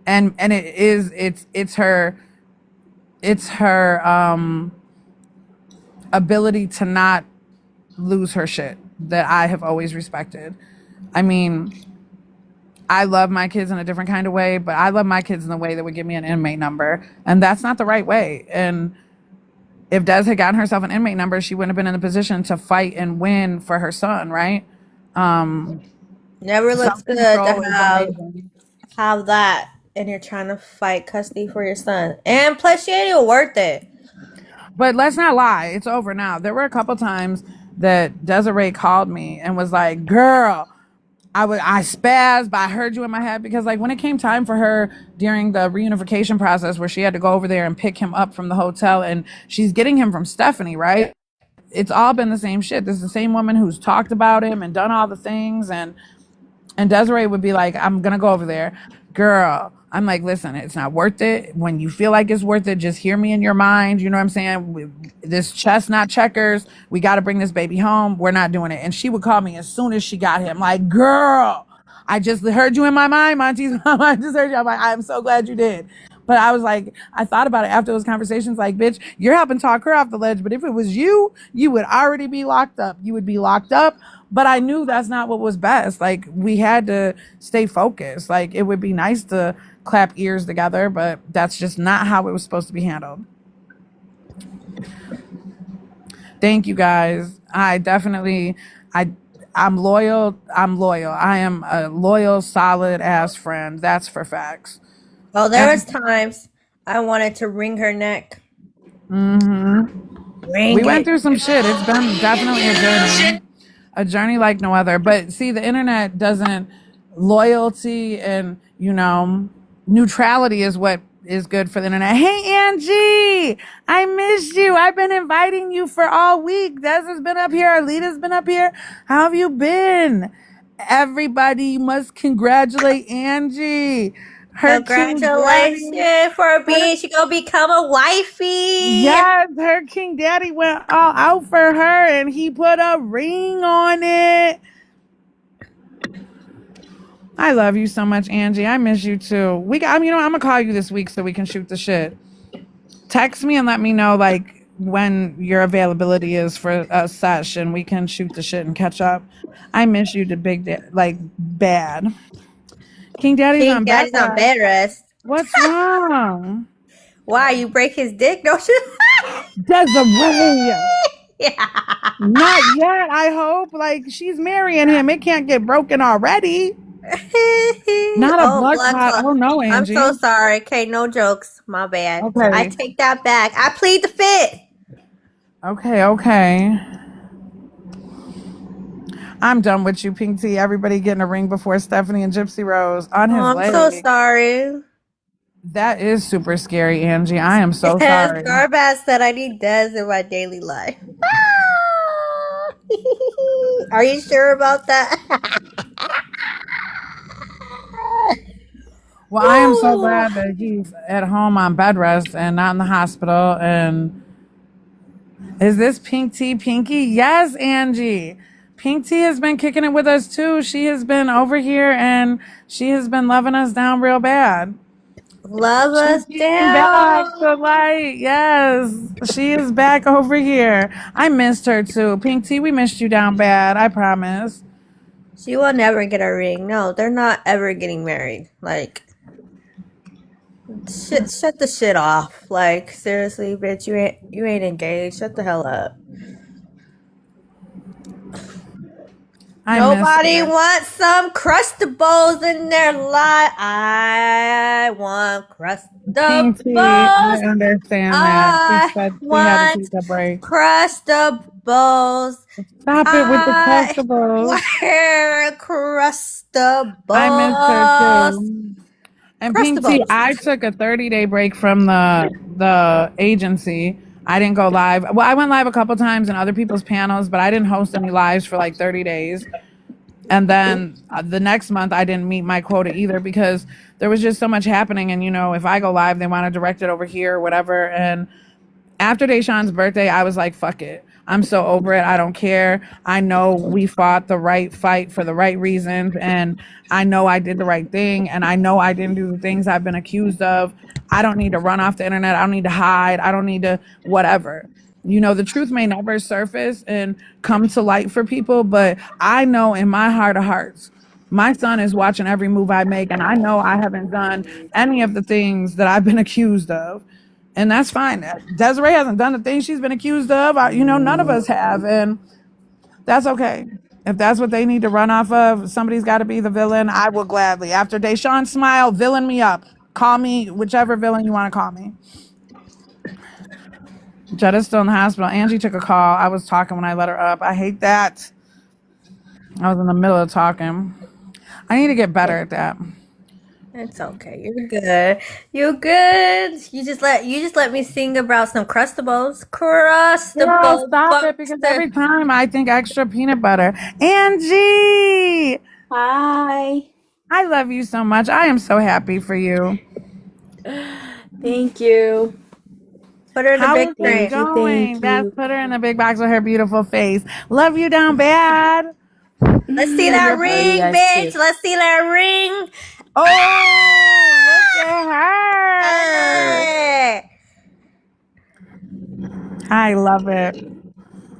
And it's her ability to not lose her shit that I have always respected. I mean, I love my kids in a different kind of way, but I love my kids in the way that would give me an inmate number, and that's not the right way. And if Des had gotten herself an inmate number, she wouldn't have been in a position to fight and win for her son, right? Never looks good to have that, and you're trying to fight custody for your son. And plus, she ain't even worth it. But let's not lie, it's over now. There were a couple times that Desiree called me and was like, "Girl, I spazzed, but I heard you in my head," because like when it came time for her during the reunification process where she had to go over there and pick him up from the hotel, and she's getting him from Stephanie, right? It's all been the same shit. This is the same woman who's talked about him and done all the things, and Desiree would be like, "I'm gonna go over there." Girl, I'm like, "Listen, it's not worth it. When you feel like it's worth it, just hear me in your mind. You know what I'm saying? This chess, not checkers. We got to bring this baby home. We're not doing it." And she would call me as soon as she got him. Like, "Girl, I just heard you in my mind, MonTeesMama. I just heard you." I'm like, "I'm so glad you did." But I was like, I thought about it after those conversations, like, bitch, you're helping talk her off the ledge. But if it was you, you would already be locked up. You would be locked up. But I knew that's not what was best. Like, we had to stay focused. Like, it would be nice to clap ears together, but that's just not how it was supposed to be handled. Thank you guys. I'm loyal. I am a loyal, solid ass friend. That's for facts. Well, there was times I wanted to wring her neck. We went through some shit. It's been definitely a journey like no other. But see, the internet doesn't, loyalty and, neutrality is what is good for the internet. Hey, Angie, I missed you. I've been inviting you for all week. Des has been up here. Arlita's been up here. How have you been? Everybody must congratulate Angie. Her king daddy. Congratulations for being. She gonna become a wifey. Yes, her king daddy went all out for her and he put a ring on it. I love you so much, Angie. I miss you too. I'm gonna call you this week so we can shoot the shit. Text me and let me know like when your availability is for a sesh and we can shoot the shit and catch up. I miss you to bad. King Daddy's on bed rest. What's wrong? Why, you break his dick, don't you? Desiree. Yeah. Not yet, I hope. Like, she's marrying him. It can't get broken already. Not a blood clot. Oh, no, Angie. I'm so sorry. Okay, no jokes. My bad. Okay. I take that back. I plead the fifth. Okay. I'm done with you, Pink Tea. Everybody getting a ring before Stephanie and Gypsy Rose on his leg. I'm so sorry. That is super scary, Angie. I am so sorry. Garbaz said I need Des in my daily life. Are you sure about that? Well, I am so glad that he's at home on bed rest and not in the hospital. And is this Pink Tea Pinky? Yes, Angie. Pink Tea has been kicking it with us too. She has been over here and she has been loving us down real bad. Love us down. Back to light. Yes, she is back over here. I missed her too. Pink Tea, we missed you down bad. I promise. She will never get a ring. No, they're not ever getting married. Like, shut the shit off. Like, seriously, bitch, you ain't engaged. Shut the hell up. Nobody wants some crustables in their life. I want crustables. I understand that. I want crustables. Stop it with the crustables. Where crustables? I miss her too. And Pink Tea, I took a 30-day break from the agency. I didn't go live. Well, I went live a couple times in other people's panels, but I didn't host any lives for like 30 days. And then the next month, I didn't meet my quota either because there was just so much happening. And, if I go live, they want to direct it over here or whatever. And after Deshaun's birthday, I was like, fuck it. I'm so over it. I don't care. I know we fought the right fight for the right reasons. And I know I did the right thing. And I know I didn't do the things I've been accused of. I don't need to run off the internet. I don't need to hide. I don't need to whatever. The truth may never surface and come to light for people. But I know in my heart of hearts, my son is watching every move I make. And I know I haven't done any of the things that I've been accused of. And that's fine. Desiree hasn't done the things she's been accused of. None of us have. And that's okay. If that's what they need to run off of, somebody's got to be the villain. I will gladly. After Deshaun smile, villain me up. Call me whichever villain you want to call me. Jetta's still in the hospital. Angie took a call. I was talking when I let her up. I hate that. I was in the middle of talking. I need to get better at that. It's okay. You're good. You're good. You just let me sing about some crustables. No, stop it, because every time I think extra peanut butter. Angie! Hi. I love you so much. I am so happy for you. Thank you. Put her in the big frame. Put her in the big box with her beautiful face. Love you down bad. Let's see that ring, bitch. Too. Let's see that ring. Oh, look at her. I love it.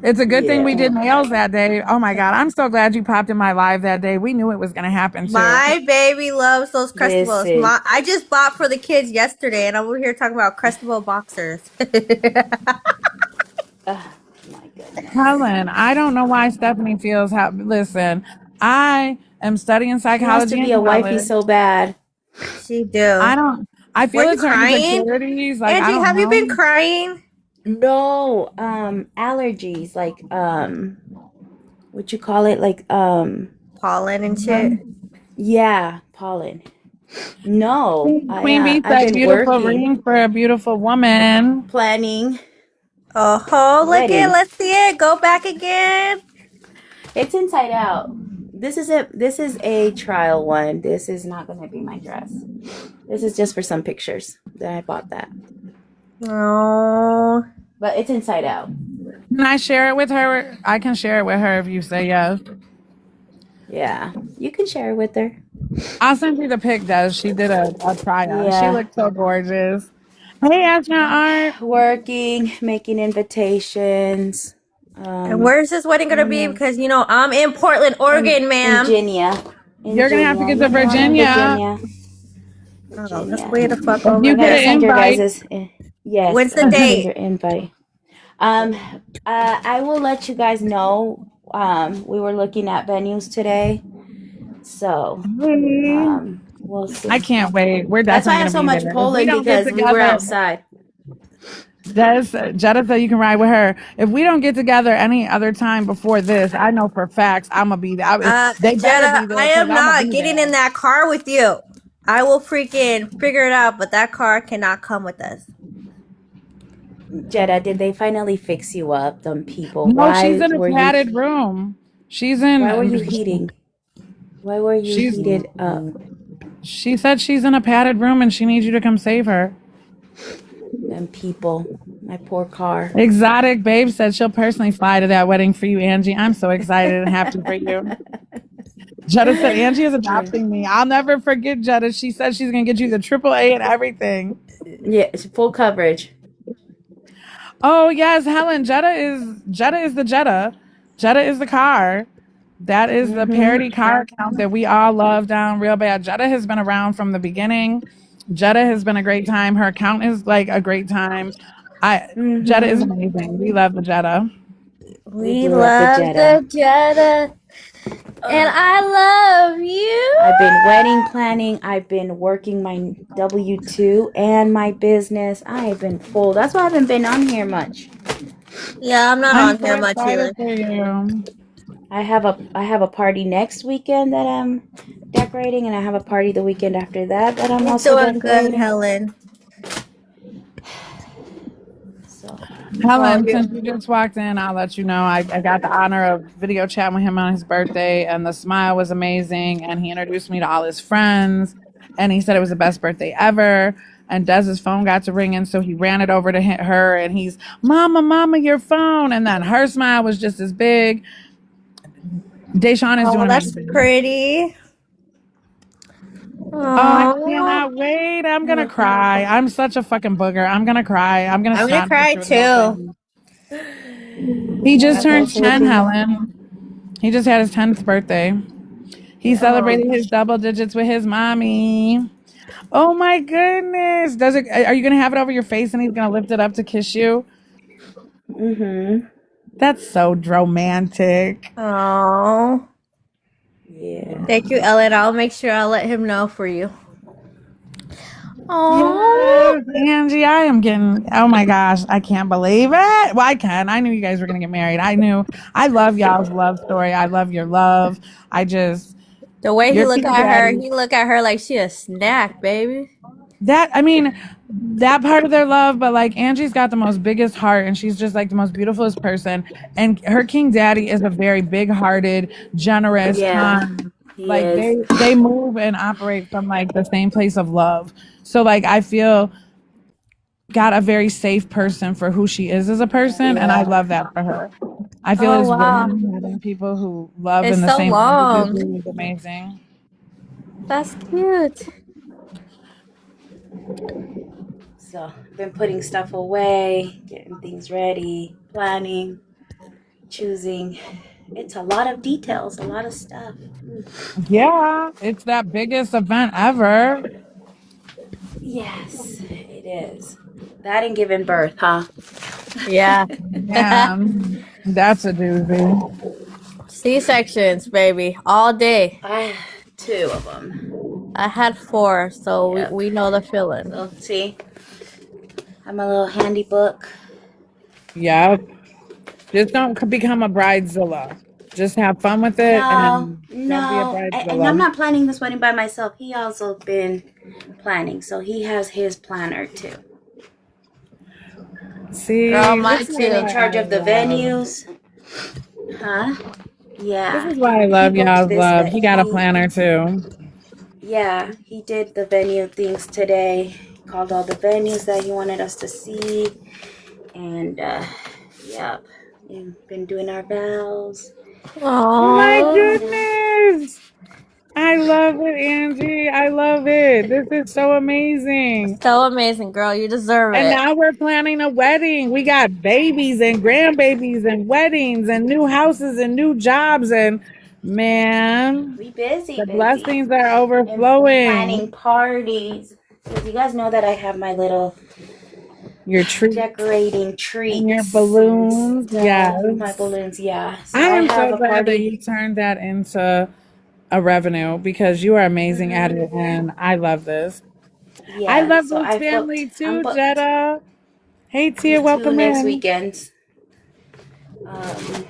It's a good thing we did nails that day. Oh my God. I'm so glad you popped in my live that day. We knew it was going to happen too. My baby loves those crustables. I just bought for the kids yesterday and I'm over here talking about crustable boxers. Oh my goodness. Helen, I don't know why Stephanie feels how. Listen, I am studying psychology. She wants to be a wifey so bad. She do. I feel it's her insecurities. Like, Angie, have you been crying? No, allergies, like what you call it, like pollen and shit. Yeah, pollen. No, Queen Bee said beautiful ring for a beautiful woman. Planning. Oh, look it. Let's see it. Go back again. It's inside out. This is a trial one. This is not going to be my dress. This is just for some pictures that I bought that. Oh. But it's inside out. Can I share it with her? I can share it with her if you say yes. Yeah. You can share it with her. I'll send you the pic, Des. She did a try on. She Yeah. looked so gorgeous. Hey, Astronaut Art. Working, making invitations. And where's this wedding gonna be? Because you know I'm in Portland, Oregon, ma'am. Virginia. You're going to have to get to You know I'm in Virginia. Oh, that's Virginia. way the fuck If over you I'm get gonna an there. send your invite. guys' yes. When's the I'm gonna send date? your invite. I will let you guys know. We were looking at venues today, so we'll see. I can't wait. We're That's why I definitely have so going to much be there. If we pollen, don't get because we were together, outside. Jetta said you can ride with her. If we don't get together any other time before this, I know for facts I'm going to be there. They better Jetta, be there I because am I'm going to not be getting there. in that car with you. I will freaking figure it out, but that car cannot come with us. Jetta, did they finally fix you up, them people? No, she's Why in a were you? padded room. She's Why were you in. heating? Why were you She's. heated up? She said she's in a padded room and she needs you to come save her. Them people, my poor car. Exotic Babe said she'll personally fly to that wedding for you, Angie. I'm so excited and happy for you. Jetta said Angie is adopting me. I'll never forget Jetta. She said she's gonna get you the AAA and everything. Yeah, it's full coverage. Oh yes, Helen. Jetta is the Jetta. Jetta is the car. That is the parody car account that we all love down real bad. Jetta has been around from the beginning. Jetta has been a great time. Her account is like a great time. Jetta is amazing. We love the Jetta. We love the Jetta. And I love you. I've been wedding planning. I've been working my W-2 and my business. I have been full. That's why I haven't been on here much. Yeah, I'm not I'm on so here much either. excited for you. I have a party next weekend that I'm decorating, and I have a party the weekend after that I'm You're also doing good, decorating. Helen. So Helen, since you just walked in, I'll let you know I got the honor of video chatting with him on his birthday, and the smile was amazing. And he introduced me to all his friends, and he said it was the best birthday ever. And Dez's phone got to ringing, so he ran it over to her, and he's, Mama, your phone. And then her smile was just as big. Deshaun is doing that's amazing. pretty. Oh, I cannot wait. I'm going to cry. I'm such a fucking booger. I'm going to cry. I'm going to cry too. He just turned 10, Helen. He just had his 10th birthday. He celebrated his double digits with his mommy. Oh my goodness. Are you going to have it over your face and he's going to lift it up to kiss you? That's so romantic. Oh. yeah. Thank you, Ellen. I'll make sure I'll let him know for you. Oh. Yes, Angie, I am getting, oh my gosh, I can't believe it. Well, I can. I knew you guys were going to get married. I love y'all's love story. I love your love. The way he look at her, he look at her like she a snack, baby. That part of their love, but like Angie's got the most biggest heart and she's just like the most beautifulest person. And her King Daddy is a very big hearted, generous, kind. Like they move and operate from like the same place of love. So like I feel got a very safe person for who she is as a person, and I love that for her. I feel as women having people who love in the same way is amazing. That's cute. So I've been putting stuff away, getting things ready, planning, choosing. It's a lot of details, a lot of stuff. Yeah, it's that biggest event ever. Yes, it is. That and giving birth, huh? Yeah. Yeah, that's a doozy. C-sections, baby, all day. I have 2 of them. I had 4, so we know the feeling. So, see, I'm a little handy book. Yep. Just don't become a bridezilla. Just have fun with it. No, and don't be a bridezilla. and I'm not planning this wedding by myself. He also been planning, so he has his planner too. See, Girl, He's been in charge of the venues. Huh? Yeah. This is why I love y'all's love. He got a planner too. Yeah, he did the venue things today. He called all the venues that he wanted us to see. And, yeah, we've been doing our vows. Oh my Oh, goodness. I love it, Angie. I love it. This is so amazing. so amazing, girl. You deserve And it. now we're planning a wedding. We got babies and grandbabies and weddings and new houses and new jobs. And man, We busy, the busy. blessings are And overflowing. planning parties. Because you guys know that I have my little Your treats decorating and your treats and balloons. stuff. My Yes. balloons, yeah. So I I'll am have so a glad that party. you turned that into a revenue because you are amazing at Mm-hmm. it. And I love this. I Yeah. love So this I've booked. family I'm too, booked. Jetta. Hey, Me Tia, too. welcome Next in. weekend. Um,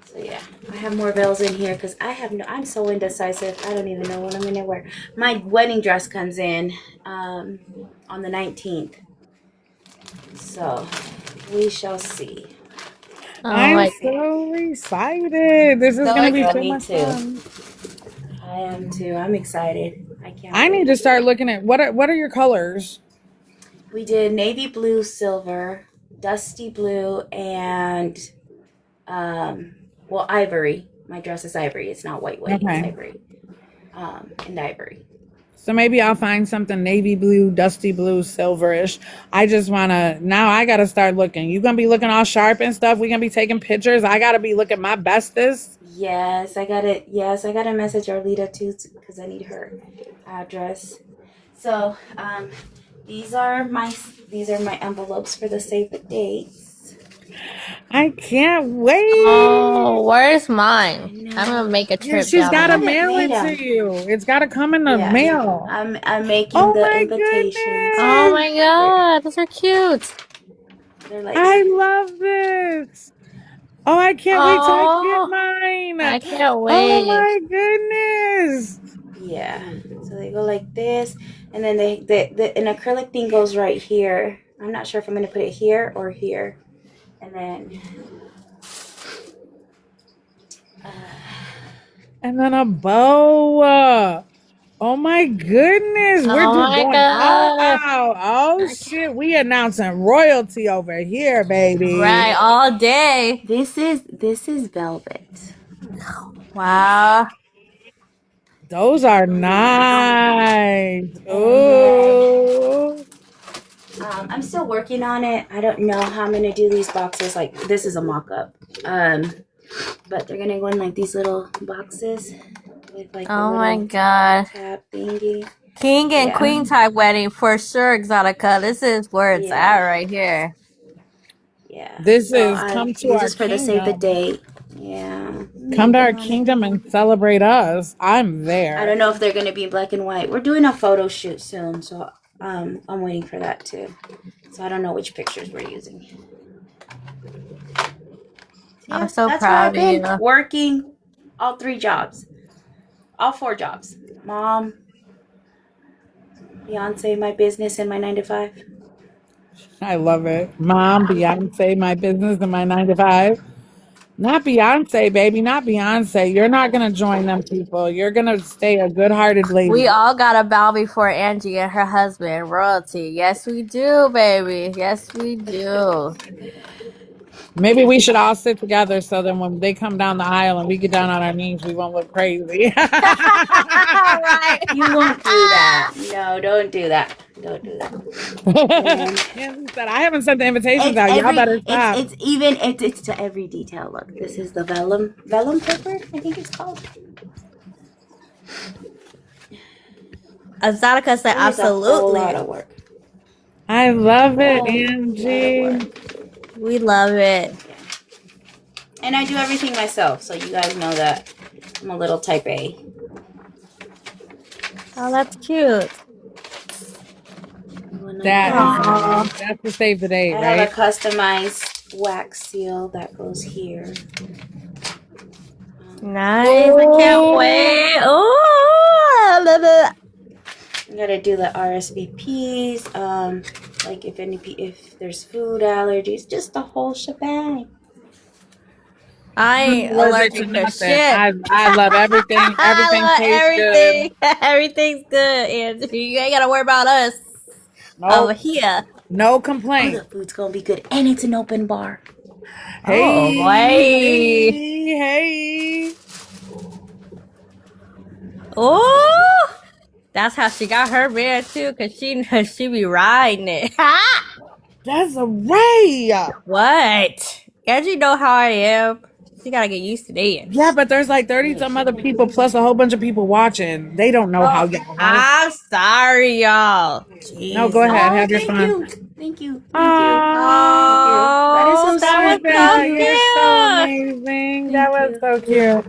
so yeah, I have more veils in here because I'm so indecisive. I don't even know what I'm gonna wear. My wedding dress comes in on the 19th. So we shall see. Oh I'm my so excited. This is so going to be Girl, so me much too. fun. I am too. I'm excited. I can't I need to wait. start looking at what are your colors? We did navy blue, silver, dusty blue, and ivory. My dress is ivory. It's not white. It's Okay. ivory. And ivory. So maybe I'll find something navy blue, dusty blue, silverish. I just want to, now I got to start looking. You going to be looking all sharp and stuff. We going to be taking pictures. I got to be looking my bestest. Yes, I got it. Yes, I got to message Arlita too because I need her address. So, these are my envelopes for the save the dates. I can't wait. Oh, where's mine? I I'm gonna know. make a Yeah, trip she's down got I to there. haven't mail made it to them. you. It's got to come in the Yeah, mail. I'm making Oh the my invitations. Oh goodness. my god, those are cute. They're like, I love this. Oh, I can't wait till I get Oh, I mine. can't Oh wait. my goodness. yeah. So they go like this, and then an acrylic thing goes right here. I'm not sure if I'm gonna put it here or here, and then. And then a bow. Oh my goodness. We're Oh just my going all god. out. Oh shit. We announcing royalty over here, baby. Right, all day. This is velvet. Wow. Those are nice. And then Ooh. I'm still working on it. I don't know how I'm gonna do these boxes. Like this is a mock-up. But they're gonna go in like these little boxes with like a Oh my little god. tab thingy. King and Yeah. queen type wedding for sure, Exotica. This is where it's at Yeah. right here. Yeah. This So is come to this our is for the save the kingdom. date. Yeah. I'm Come to working our on it. kingdom and celebrate us. I'm I don't there. know if they're gonna be black and white. We're doing a photo shoot soon, so I'm waiting for that too. So I don't know which pictures we're using. I'm Yeah, so that's where I've proud of been you. working all 3 jobs, all 4 jobs. Mom, Beyonce, my business, and my 9 to 5. I love it. Mom, Beyonce, my business, and my 9 to 5. Not Beyonce, baby. Not Beyonce. You're not going to join them people. You're going to stay a good hearted We lady. all gotta bow before Angie and her husband, royalty. Yes, we do, baby. Yes, we do. Maybe we should all sit together so then when they come down the aisle and we get down on our knees, we won't look crazy. Right. You won't do that. No, don't do that. Don't do that. And Nancy said, I haven't sent the invitations it's out. Y'all better stop. it's to every detail. Look, this is the vellum paper. I think it's called. Exotica said It is a whole lot absolutely. of work. I love it, Whole lot of Angie. work. We love it. Yeah. And I do everything myself, so you guys know that I'm a little type A. Oh, that's cute. That is Aw. nice. That's to save the date, I have right? a customized wax seal that goes here. Nice. I can't wait. Oh, I gotta do the RSVPs. Like if there's food allergies, just the whole shebang. I I'm ain't allergic to allergic to nothing. shit. I love everything. Everything I love tastes everything. good. Everything's good, Andrew. You ain't gotta worry about us over Nope. here. No Oh, the complaint. food's gonna be good, and it's an open bar. Oh, Hey, boy. hey. Oh, that's how she got her man too, cause she be riding it. That's a Ray. What? Angie know how I am. She gotta get used to that. Yeah, but there's like 30 Yeah, some she other gonna people be. plus a whole bunch of people watching. They don't know how Oh, y'all are. I'm sorry, y'all. No, go Jesus. ahead. Oh, Have your thank fun. you, thank you, thank you, Oh, thank you. That is Oh, so that was sweet. so Thank Maribel, you, you're so cute. amazing. That thank was you. so cute.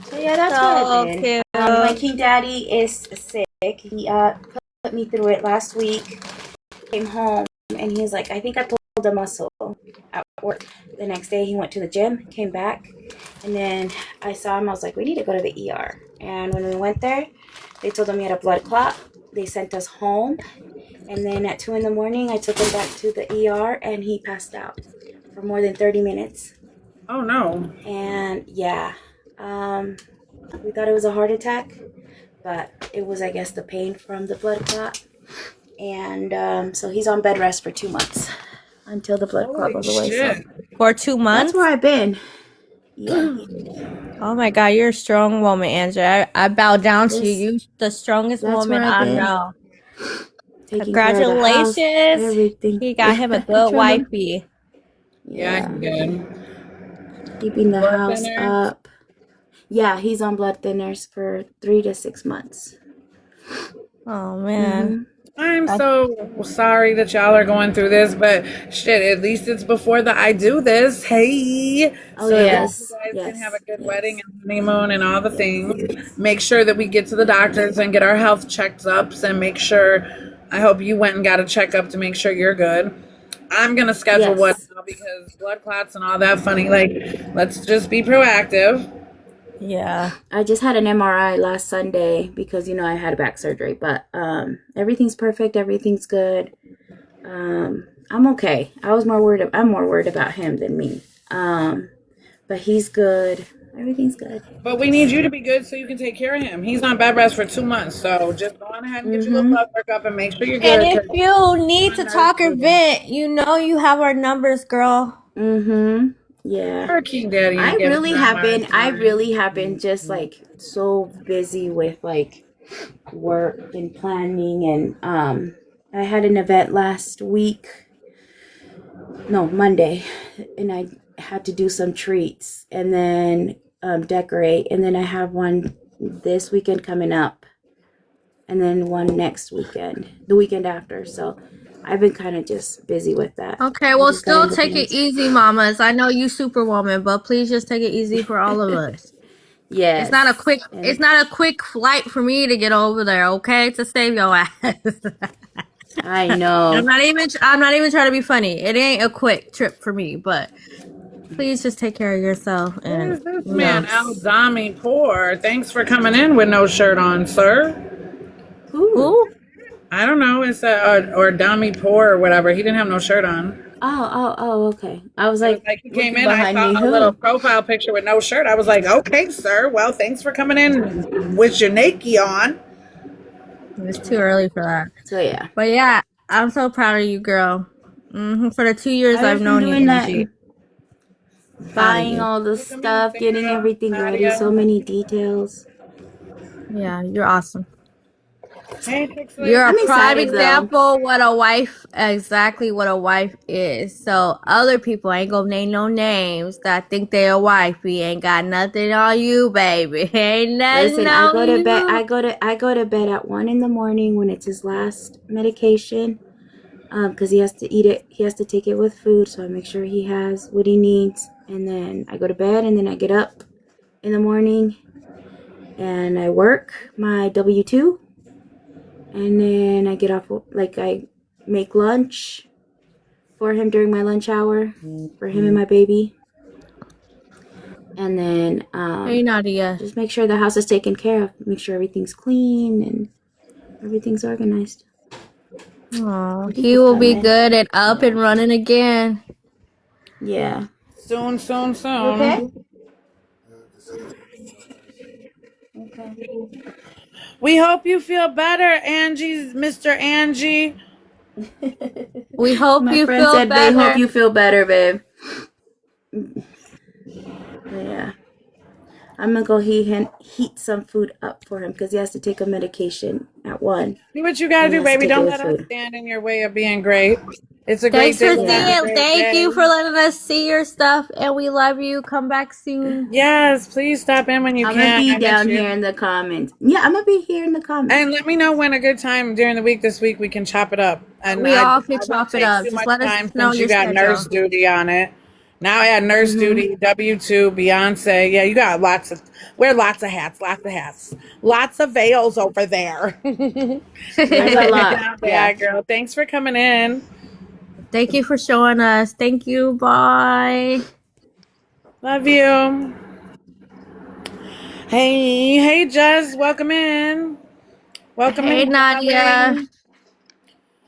So yeah, that's what I've So been. My cute. king daddy is sick. He put me through it last week. Came home and he's like, I think I pulled a muscle at work. The next day he went to the gym, came back, and then I saw him. I was like, we need to go to the ER. And when we went there, they told him he had a blood clot. They sent us home, and then at 2 in the morning, I took him back to the ER, and he passed out for more than 30 minutes. Oh no. And yeah, we thought it was a heart attack, but it was, I guess, the pain from the blood clot. And so he's on bed rest for 2 months until the blood clot Holy goes away. So shit. For 2 that's months? where I've been. Yeah. Oh my God, you're a strong woman, Angela. I bow down to you. This You're the strongest that's where woman I've I been. know. Taking care of the house, Congratulations. everything. He got him a good Trying to, wifey. Yeah, yeah, he did. keeping the Blood house thinner. up. Yeah, he's on blood thinners for 3 to 6 months. Oh man. I'm I, so sorry that y'all are going through this, but shit, at least it's before the I do this. Hey. Oh So at least you yes, guys can have a yes, good wedding yes, and honeymoon and all the things. Make sure that we get to the doctors and get our health checked ups and make sure. I hope you went and got a checkup to make sure you're good. I'm gonna schedule one yes. now because blood clots and all that funny. Like, let's just be proactive. yeah. I just had an MRI last Sunday because I had back surgery, but everything's perfect, everything's good. I'm okay. I'm more worried about him than me. But he's good. Everything's good. But we need you to be good so you can take care of him. He's on bed rest for 2 months, so just go on ahead and get your little Mhm. blood work up and make sure you're And good. if Cause you you're need on to nurse talk or duty. vent, you know you have our numbers, girl. Mhm. Yeah. Her King Daddy ain't giving her a hard I time. really have been just like so busy with like work and planning, and I had an event last week. No, Monday, and I had to do some treats and then decorate, and then I have one this weekend coming up, and then one next weekend, the weekend after. So I've been kind of just busy with that. Okay, I well, just got still in the take it hands. easy, mamas. I know you superwoman, but please just take it easy for all of us. It's not a Yes, quick it's and not a quick flight for me to get over there, okay? To save your ass. I know. I'm not even trying to be funny. It ain't a quick trip for me, but please just take care of yourself Who and is this man, Al Yes. Dami Poor? Thanks for coming in with no shirt on, sir. Who? who? I don't know. It's or Dami Poor or whatever. He didn't have no shirt on. Oh, okay. I was It was like like he came looking in. I behind saw me. a little Who? profile picture with no shirt. I was like, okay, sir. Well, thanks for coming in with your Nike on. It's too early for that. So yeah, But yeah, I'm so proud of you, girl. For the 2 years I've I've just been known you, doing that Angie. and Proud of buying you. all the Look at me, stuff, getting Sarah, everything ready. So Nadia. many details. Yeah, you're awesome. Hey, You're Pixley. a I'm prime excited though. example exactly what a wife is. So other people ain't gonna name no names that think they a wifey ain't got nothing on you, baby. Ain't nothing Listen, I on go to bed. you. I go to bed at 1 in the morning when it's his last medication. Because he has to eat it. He has to take it with food. So I make sure he has what he needs. And then I go to bed, and then I get up in the morning and I work my W-2, and then I get off. Like I make lunch for him during my lunch hour for him and my baby, and then Hey Nadia. just make sure the house is taken care of. Make sure everything's clean and everything's organized. Oh, he Everything's will be coming. good and up and running again. Yeah. Soon, soon, soon. Okay. Okay. We hope you feel better, Mr. Angie. We hope My you friend feel said they hope better. you feel better, babe. Yeah. I'm gonna go heat some food up for him because he has to take a medication at 1. Do what you gotta And he do, has to baby. take it Don't with let us food. stand in your way of being great. It's a great Thanks day for to have a Yeah. seeing. great Thank day. you for letting us see your stuff, and we love you. Come back soon. Yes, please stop in when you I'm gonna can. be I miss down you. here in the comments. Yeah, I'm gonna be here in the comments. And let me know when a good time during the week this week we can chop it up. And We I all can won't chop it take up. too Just much let us time know since you your got nurse schedule. duty on it. Now I had nurse duty, W2, Beyonce. Yeah, you got wear lots of hats, lots of veils over there. There's I'm a letting you lot. down, Yeah. bad girl. Thanks for coming in. Thank you for showing us. Thank you. Bye. Love you. Hey, Jess, welcome in. Welcome Hey, in, Nadia. darling.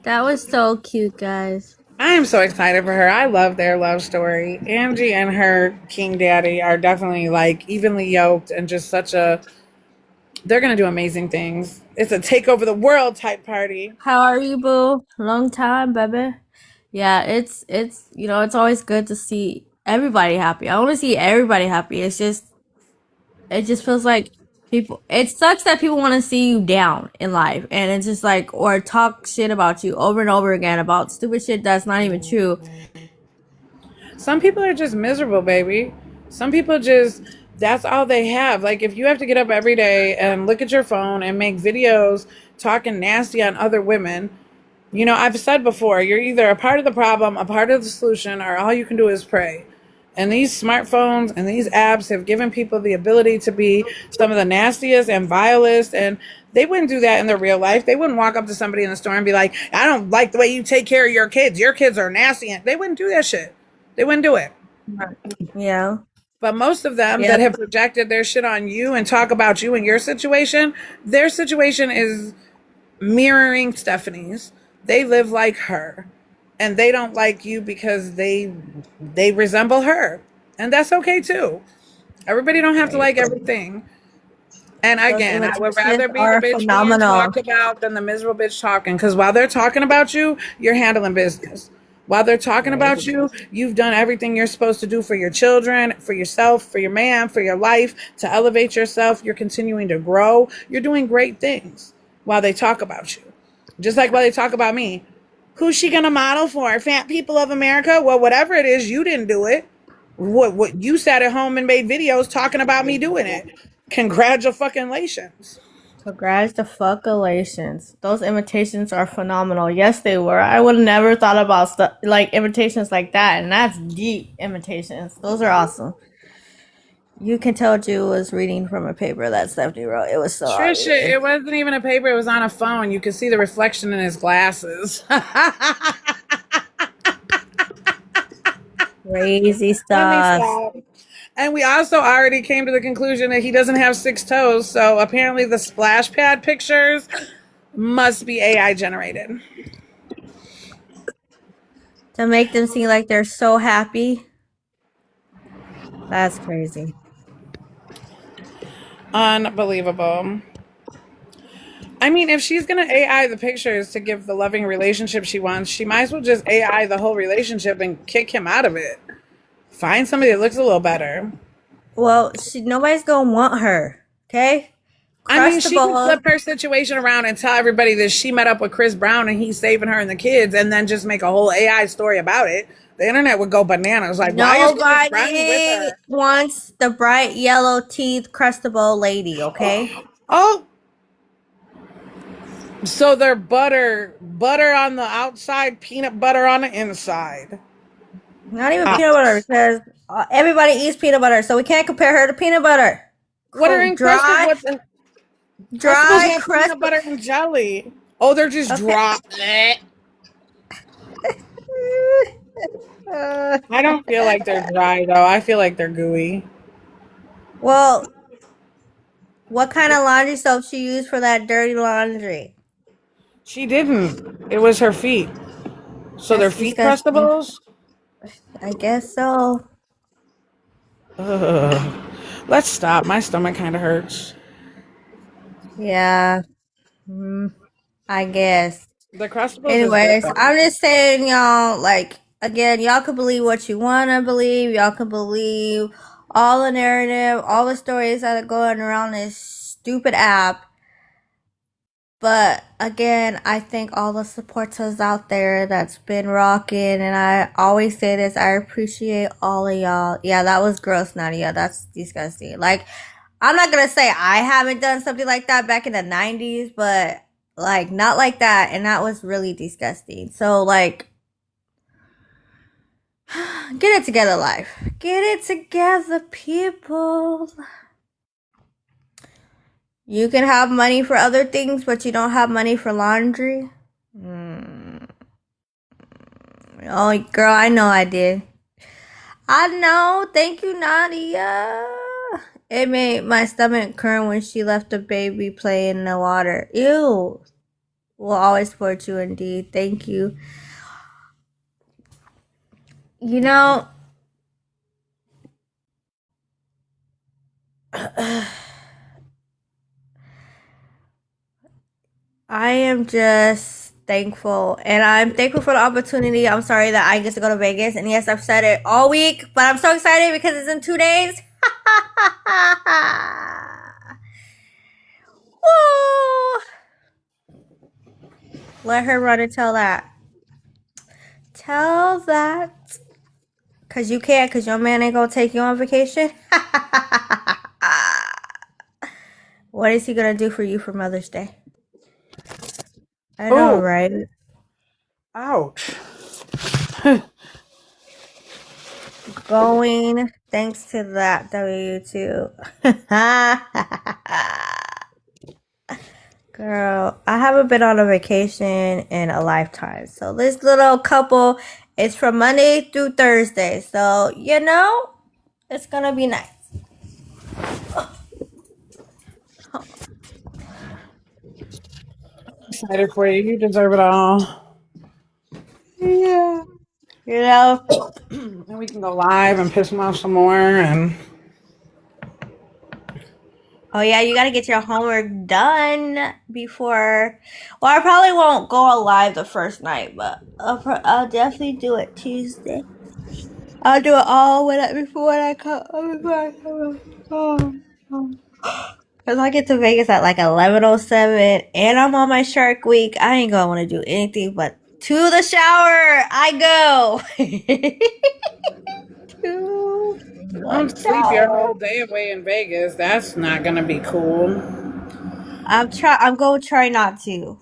That was so cute, guys. I am so excited for her. I love their love story. Angie and her King Daddy are definitely like evenly yoked and just they're going to do amazing things. It's a take over the world type party. How are you, boo? Long time, baby. Yeah, it's it's always good to see everybody happy. I want to see everybody happy. It just feels like people. It sucks that people want to see you down in life, and it's just like or talk shit about you over and over again about stupid shit that's not even true. Some people are just miserable, baby. Some people just, that's all they have. Like, if you have to get up every day and look at your phone and make videos talking nasty on other women, I've said before, you're either a part of the problem, a part of the solution, or all you can do is pray. And these smartphones and these apps have given people the ability to be some of the nastiest and vilest. And they wouldn't do that in their real life. They wouldn't walk up to somebody in the store and be like, I don't like the way you take care of your kids. Your kids are nasty. And they wouldn't do that shit. They wouldn't do it. Yeah. But most of them that Yep. have projected their shit on you and talk about you and your situation, their situation is mirroring Stephanie's. They live like her, and they don't like you because they resemble her, and that's okay too. Everybody don't have to like everything. And Those again, I would imitations rather be the are bitch being phenomenal. talked about than the miserable bitch talking. Because while they're talking about you, you're handling business. While they're talking Right. about you, you've done everything you're supposed to do for your children, for yourself, for your man, for your life, to elevate yourself. You're continuing to grow. You're doing great things while they talk about you. Just like while they talk about me. Who's she going to model for? Fat people of America? Well, whatever it is, you didn't do it. What you sat at home and made videos talking about me doing it. Congratulations. Congratulations. Those imitations are phenomenal. Yes, they were. I would have never thought about stuff like imitations like that, and that's deep imitations. Those are awesome. You can tell Jew was reading from a paper that Stephanie wrote. It was so Trisha, obvious. it wasn't even a paper, it was on a phone. You could see the reflection in his glasses. Crazy Let me stuff. stop. And we also already came to the conclusion that he doesn't have 6 toes, so apparently the splash pad pictures must be AI generated. To make them seem like they're so happy. That's crazy. Unbelievable. I mean, if she's gonna AI the pictures to give the loving relationship she wants, she might as well just AI the whole relationship and kick him out of it. Find somebody that looks a little better. Well, nobody's gonna want her. Okay? I mean, she could Crustable. flip her situation around and tell everybody that she met up with Chris Brown and he's saving her and the kids, and then just make a whole AI story about it. The internet would go bananas. Like, why is Chris Brown with Nobody her? wants the bright yellow teeth crustable lady, okay? Oh, so they're butter on the outside, peanut butter on the inside. Not even peanut butter because everybody eats peanut butter, so we can't compare her to peanut butter. What are encrusted? What the Crustables Dry have crust. peanut butter and jelly. Oh, they're just Okay. dry. I don't feel like they're dry though. I feel like they're gooey. Well, what kind of laundry soap she used for that dirty laundry? She didn't. It was her feet. So they're That's feet disgusting. crustables. I guess so. Ugh. Let's stop. My stomach kind of hurts. Yeah, I guess. The Crustables is good Anyways, though. I'm just saying, y'all, like, again, y'all can believe what you want to believe. Y'all can believe all the narrative, all the stories that are going around this stupid app. But again, I think all the supporters out there that's been rocking, and I always say this, I appreciate all of y'all. Yeah, that was gross, Nadia. That's disgusting. Like, I'm not gonna say I haven't done something like that back in the 90s, but like, not like that, and that was really disgusting. So, like, get it together, life. Get it together, people. You can have money for other things, but you don't have money for laundry. Oh, girl, I know I did. I know. Thank you, Nadia. It made my stomach curl when she left the baby play in the water. Ew. We'll always support you, indeed. Thank you. You know, I am just thankful. And I'm thankful for the opportunity. I'm sorry that I get to go to Vegas. And yes, I've said it all week, but I'm so excited because it's in 2 days. Woo! Let her run and tell that. Tell that. Cause you can't, cause your man ain't gonna take you on vacation. What is he gonna do for you for Mother's Day? I know, Oh, right? ouch. Going thanks to that W2. Girl, I haven't been on a vacation in a lifetime. So this little couple is from Monday through Thursday. So, you know, it's gonna be nice. Excited for you. You deserve it all. Yeah. You know? And we can go live and piss them off some more. And Oh yeah, you gotta get your homework done before. Well, I probably won't go live the first night, but I'll definitely do it Tuesday. I'll do it all before I come. Cause I get to Vegas at like 11:07, and I'm on my Shark Week. I ain't gonna want to do anything but to the shower. I go to the don't sleep your shower. whole day away in Vegas. That's not gonna be cool. I'm gonna try not to.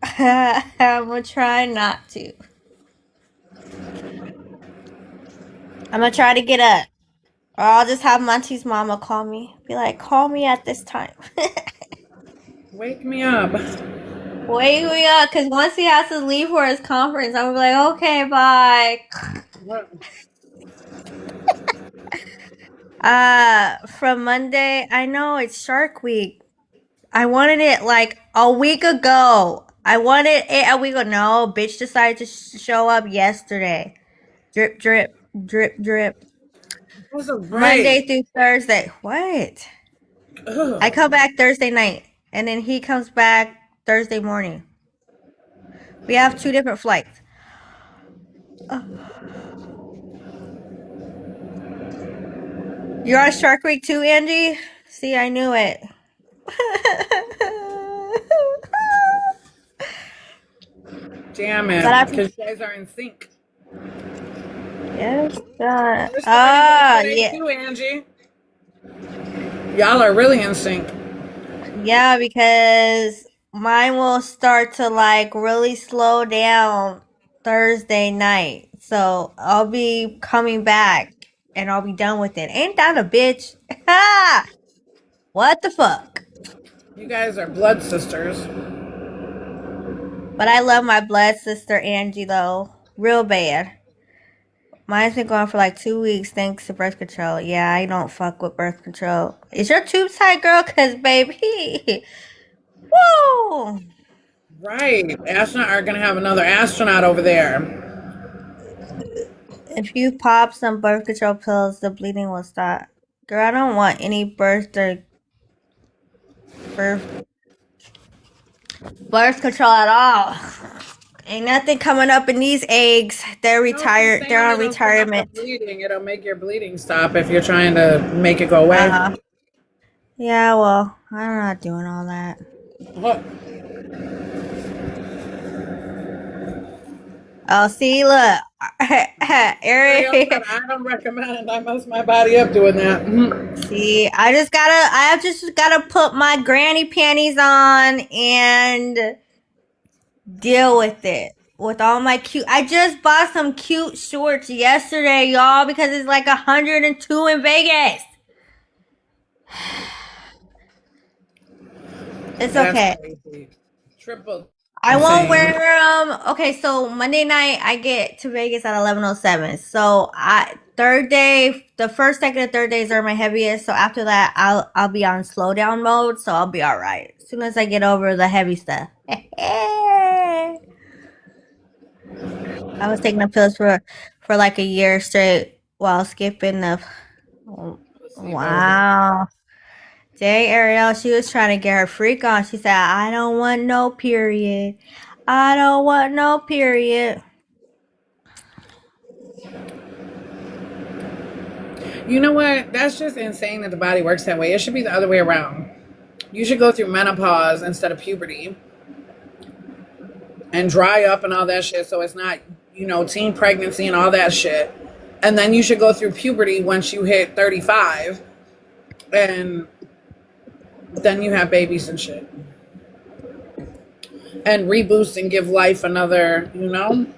I'm gonna try not to. I'm gonna try to get up. Or I'll just have MonTeesMama call me. Be like, call me at this time. Wake me up. Wake me up, because once he has to leave for his conference, I'm gonna be like, okay, bye. From Monday, I know it's Shark Week. I wanted it like a week ago. I wanted it a week ago. No, bitch decided to show up yesterday. Drip, drip, drip, drip. What's a break? Monday through Thursday. What? I Ugh. come back Thursday night, and then he comes back Thursday morning. We have 2 different flights. You're on Shark Week too, Angie? See, I knew it. Damn But I it. Because you guys are in sync. yes, We're starting Labor Day yeah, too, Angie. Y'all are really in sync. yeah, because mine will start to like really slow down Thursday night, so I'll be coming back and I'll be done with it. Ain't that a bitch? What the fuck? You guys are blood sisters. But I love my blood sister Angie though, real bad. Mine's been going for like 2 weeks thanks to birth control. Yeah, I don't fuck with birth control. Is your tube tight, girl? Cause baby, woo! Right. Astronaut are going to have another astronaut over there. If you pop some birth control pills, the bleeding will stop. Girl, I don't want any birth control at all. Ain't nothing coming up in these eggs. They're No, she's retired. They're saying on it'll stop the retirement. bleeding. It'll make your bleeding stop if you're trying to make it go away. Yeah, well, I'm not doing all that. What? Oh, see, look. Somebody else said, Eric. I don't recommend it. I mess my body up doing that. See, I just gotta put my granny panties on and deal with it. With all my cute, I just bought some cute shorts yesterday, y'all, because it's like 102 in Vegas. It's That's okay. crazy. Triple. I won't Insane. wear them. Okay, so Monday night I get to Vegas at 11:07. So third day, the first, second, and third days are my heaviest. So after that, I'll be on slow down mode. So I'll be all right as soon as I get over the heavy stuff. I was taking the pills for like a year straight while skipping the. Wow. Dang, Ariel, she was trying to get her freak on. She said, I don't want no period. I don't want no period. You know what? That's just insane that the body works that way. It should be the other way around. You should go through menopause instead of puberty and dry up and all that shit so it's not, teen pregnancy and all that shit. And then you should go through puberty once you hit 35 and then you have babies and shit. And reboost and give life another, Sound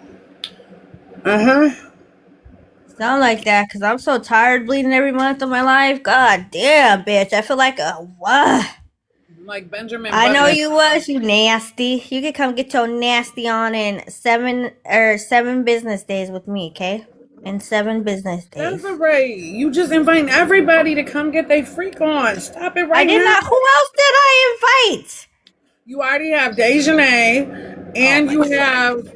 like that, because I'm so tired bleeding every month of my life. God damn, bitch. I feel like what? Like Benjamin I know Button. you was, you nasty. You could come get your nasty on in 7 business days with me, okay? In 7 business days. Desiree, you just inviting everybody to come get their freak on. Stop it right I did now. not. Who else did I invite? You already have Dejanay, and you have,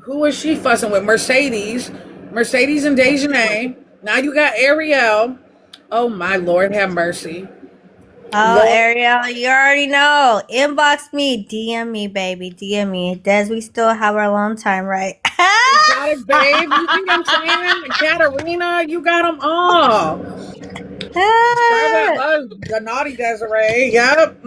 who is she fussing with? Mercedes and Dejanay. Now you got Ariel. Oh my Lord, have mercy. Oh, Lord. Ariel, you already know. Inbox me, DM me, baby, DM me. Des, we still have our long time, right? Exotic babe, you think I'm saying? Katarina, you got them all. Scarlett loves the naughty Desiree. Yep.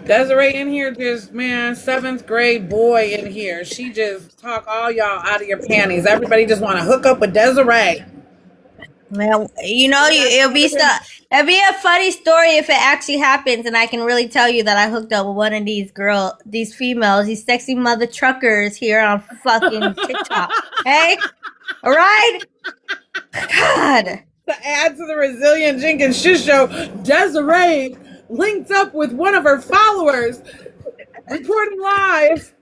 Desiree in here just, man, 7th grade boy in here. She just talk all y'all out of your panties. Everybody just want to hook up with Desiree. Man, it'll be a funny story if it actually happens, and I can really tell you that I hooked up with one of these females, these sexy mother truckers here on fucking TikTok. Hey, all right? God. To add to the Resilient Jenkins shit show, Desiree linked up with one of her followers, reporting live.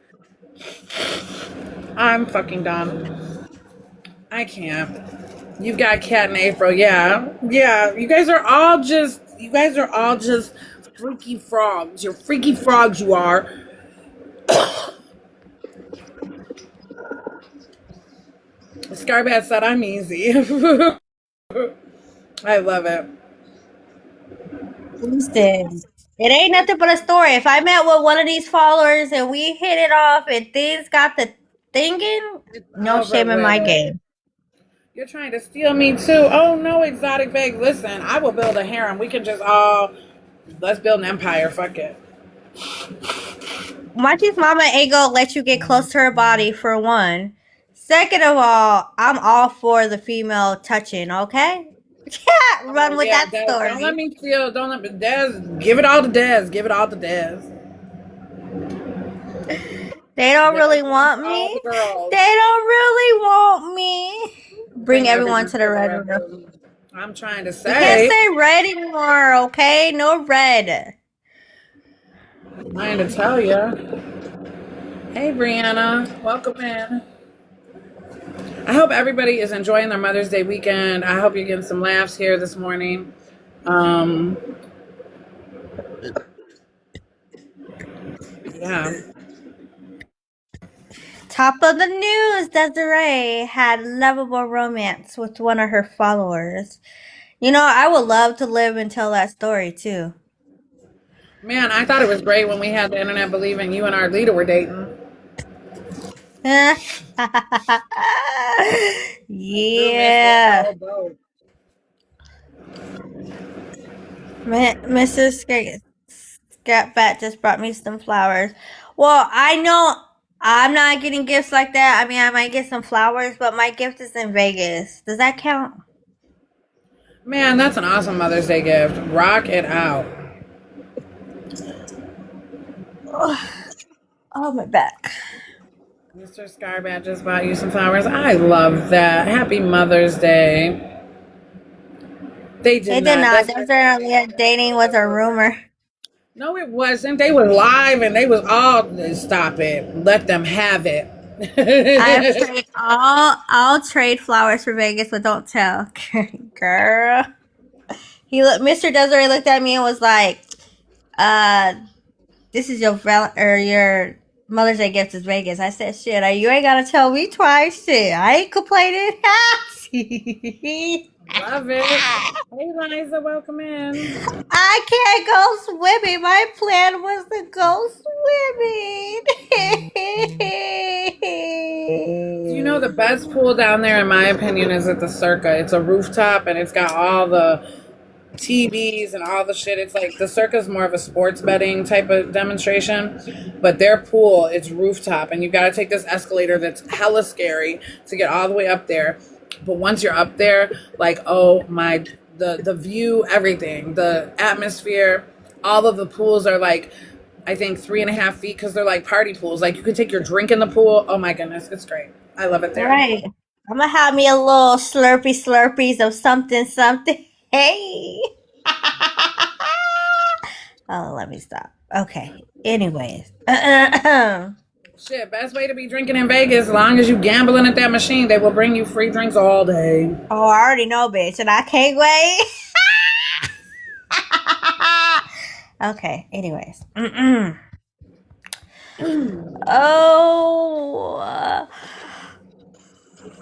I'm fucking done. I can't. You've got Kat and April. Yeah. You guys are all just freaky frogs. You're freaky frogs, you are. Scarbat said I'm easy. I love it. Listen, it ain't nothing but a story. If I met with one of these followers and we hit it off and things got the thinking, no shame in my game. You're trying to steal me too. Oh no, exotic babe. Listen, I will build a harem. We can just let's build an empire. Fuck it. MonTeesMama ain't gonna let you get close to her body, for one. Second of all, I'm all for the female touching, okay? Yeah, run with that Des, story. don't let me steal. Don't let me. Des, give it all to Des. Give it all to Des. They don't really want me. They don't really want me. Bring everyone to the red room. I'm trying to say. You can't say red anymore, okay? No red. I'm trying to tell you. Hey, Brianna. Welcome in. I hope everybody is enjoying their Mother's Day weekend. I hope you're getting some laughs here this morning. Yeah. Top of the news, Desiree had lovable romance with one of her followers. You know, I would love to live and tell that story too. Man, I thought it was great when we had the internet believing you and our leader were dating. Drew missed that Yeah. whole boat. Mrs. Scatbat just brought me some flowers. Well, I know I'm not getting gifts like that. I mean, I might get some flowers, but my gift is in Vegas. Does that count? Man, that's an awesome Mother's Day gift. Rock it out. Oh, my back. Mr. Scarbat just bought you some flowers. I love that. Happy Mother's Day. They They did did not. not. That's Desiree dating was a rumor. no, it wasn't. They was live and they was all stop it. Let them have it. I'll trade flowers for Vegas, but don't tell, girl. Mr. Desiree looked at me and was like, this is your Mother's Day gift is Vegas." I said, "Shit, you ain't gotta tell me twice. Shit, I ain't complaining." Love it. Hey, Liza, welcome in. I can't go swimming. My plan was to go Do you know the swimming. best pool down there, in my opinion, is at the Circa. It's a rooftop and it's got all the TVs and all the shit. It's like the Circa's more of a sports betting type of demonstration, but their pool, it's rooftop, and you got to take this escalator that's hella scary to get all the way up there. But once you're up there, like, oh my, the view, everything, the atmosphere, all of the pools are like, I think 3.5 feet because they're like party pools. Like you can take your drink in the pool. Oh my goodness, it's great. I love it there. Right. I'm gonna have me a little slurpees of something, something. Hey. Oh, let me stop. Okay. Anyways. Shit, best way to be drinking in Vegas, as long as you gambling at that machine, they will bring you free drinks all day. Oh, I already know, bitch, and I can't wait. Okay. Anyways. Oh.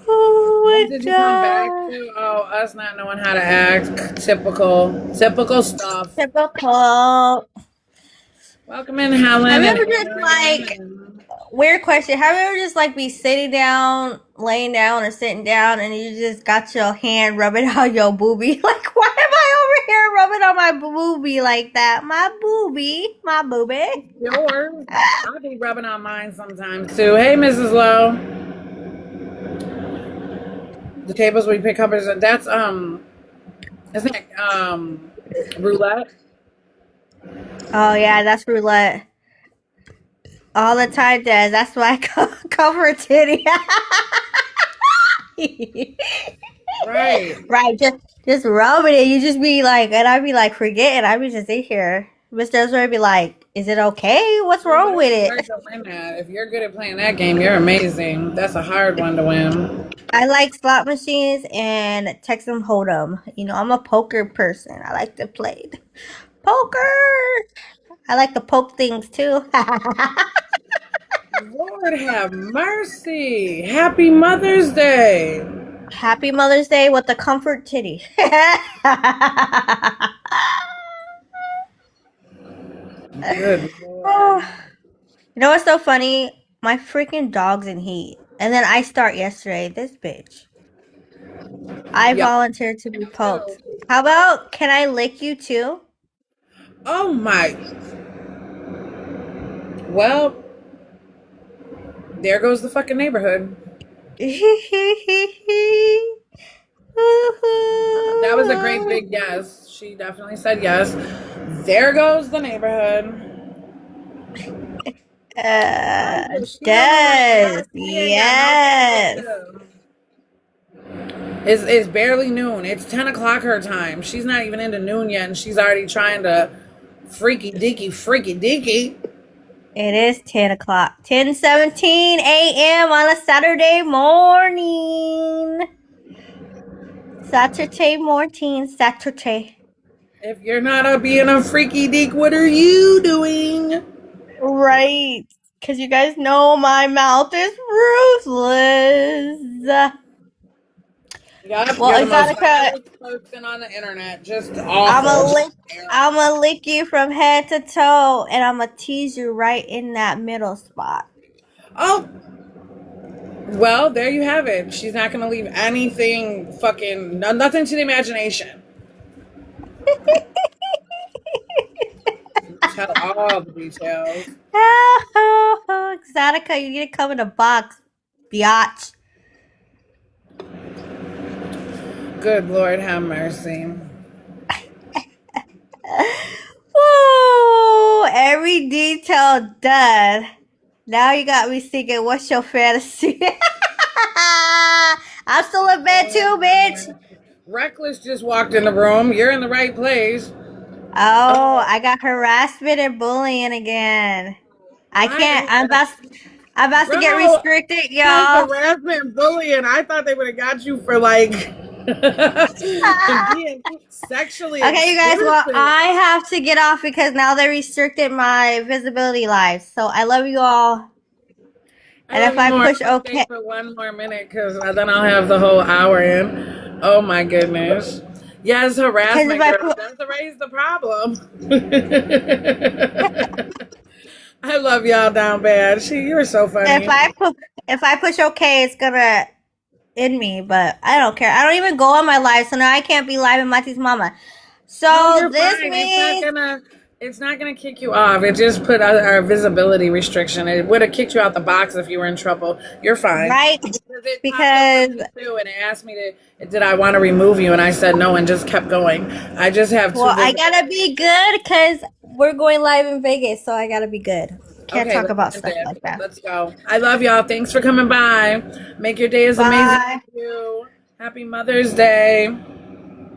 Oh What my did you come back god. to? Oh, us not knowing how to act. Typical stuff. Typical. Welcome in, Helen Have you and ever just Aaron. like weird question? Have you ever just like be sitting down, laying down, or sitting down, and you just got your hand rubbing on your boobie? Like, why am I over here rubbing on my boobie like that? My boobie, my boobie. Yours. I'll be rubbing on mine sometimes too. Hey, Mrs. Lowe. The tables we pick up is that's isn't it roulette? Oh yeah, that's roulette. All the time, Des. That's why I cover a titty. Right. Right, just rubbing it. You just be like, and I'd be like, forgetting. I'd be just in here. Mr. Desiree would be like, is it okay? What's See, wrong but with it's it? hard to win that. If you're good at playing that game, you're amazing. That's a hard one to win. I like slot machines and Texas Hold'em. You know, I'm a poker person. I like to play poker. I like to poke things too. Lord have mercy. Happy Mother's Day. Happy Mother's Day with the comfort titty. Good Lord. You know what's so funny? My freaking dog's in heat. And then I start yesterday. This bitch. I Yep. volunteered to be poked. How about, can I lick you too? Oh my. Well, there goes the fucking neighborhood. That was a great big yes. She definitely said yes. There goes the neighborhood. Yes. Yes. It's barely noon. It's 10 o'clock her time. She's not even into noon yet, and she's already trying to freaky deaky. It is 10 o'clock. 10:17 a.m. on a Saturday morning. Saturday. If you're not being a freaky deak, what are you doing? Right. Because you guys know my mouth is ruthless. Yep, Well, you're the most Exotica, vilest person on the internet. Just I'm awful. gonna lick, Just terrible. I'm gonna lick you from head to toe, and I'm gonna tease you right in that middle spot. Oh, well, there you have it. She's not going to leave anything fucking, nothing to the imagination. Tell all the details. Exotica, you need to come in a box, biatch. Good Lord, have mercy. Woo! Every detail done. Now you got me thinking, what's your fantasy? I'm still in bed too, bitch. Reckless just walked in the room. You're in the right place. Oh, I got harassment and bullying again. I Why can't. is I'm that? about. I'm about to get Bro, restricted, has y'all. harassment and bullying. I thought they would have got you for like being sexually Okay, you guys. Well, explicit. I have to get off because now they restricted my visibility live. So I love you all. I And love if you I more. I'm push gonna stay OK, for one more minute because then I'll have the whole hour in. Oh my goodness. Yes, because if harassment, I girl. put, That's raise the problem. I love y'all down bad. You're so if funny. I put, if I push OK, it's gonna end me. But I don't care. I don't even go on my live, so now I can't be live in MonTeesMama. No, So you're this fine. means It's not gonna kick you off. It just put our visibility restriction. It would have kicked you out the box if you were in trouble. You're fine. right Because it popped up for because me too, and it asked me did I want to remove you, and I said no, and just kept going. I just have two well, I gotta visibility be good restrictions. because we're going live in Vegas, so I gotta be good. Can't Okay, talk let's about end stuff it. like that. Let's go. I love y'all. Thanks for coming by. Make your day as amazing Bye. as you. Happy Mother's Day.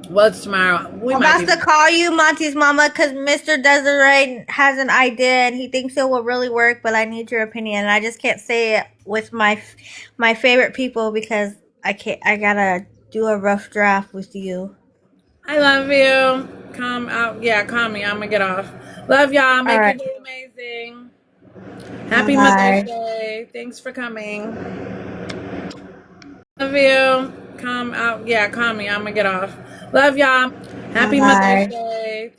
Well, it's tomorrow. We I'm might about be. to call you, Monty's mama, because Mr. Desiree has an idea and he thinks it will really work, but I need your opinion. And I just can't say it with my favorite people because I can't. I gotta do a rough draft with you. I love you. Come out. Yeah, call me. I'm gonna get off. Love y'all. All Make your right. day amazing. Happy Mother's Bye. Day. Thanks for coming. Love you. Come out. Yeah, call me. I'm gonna get off. Love y'all. Happy Mother's Bye. Day.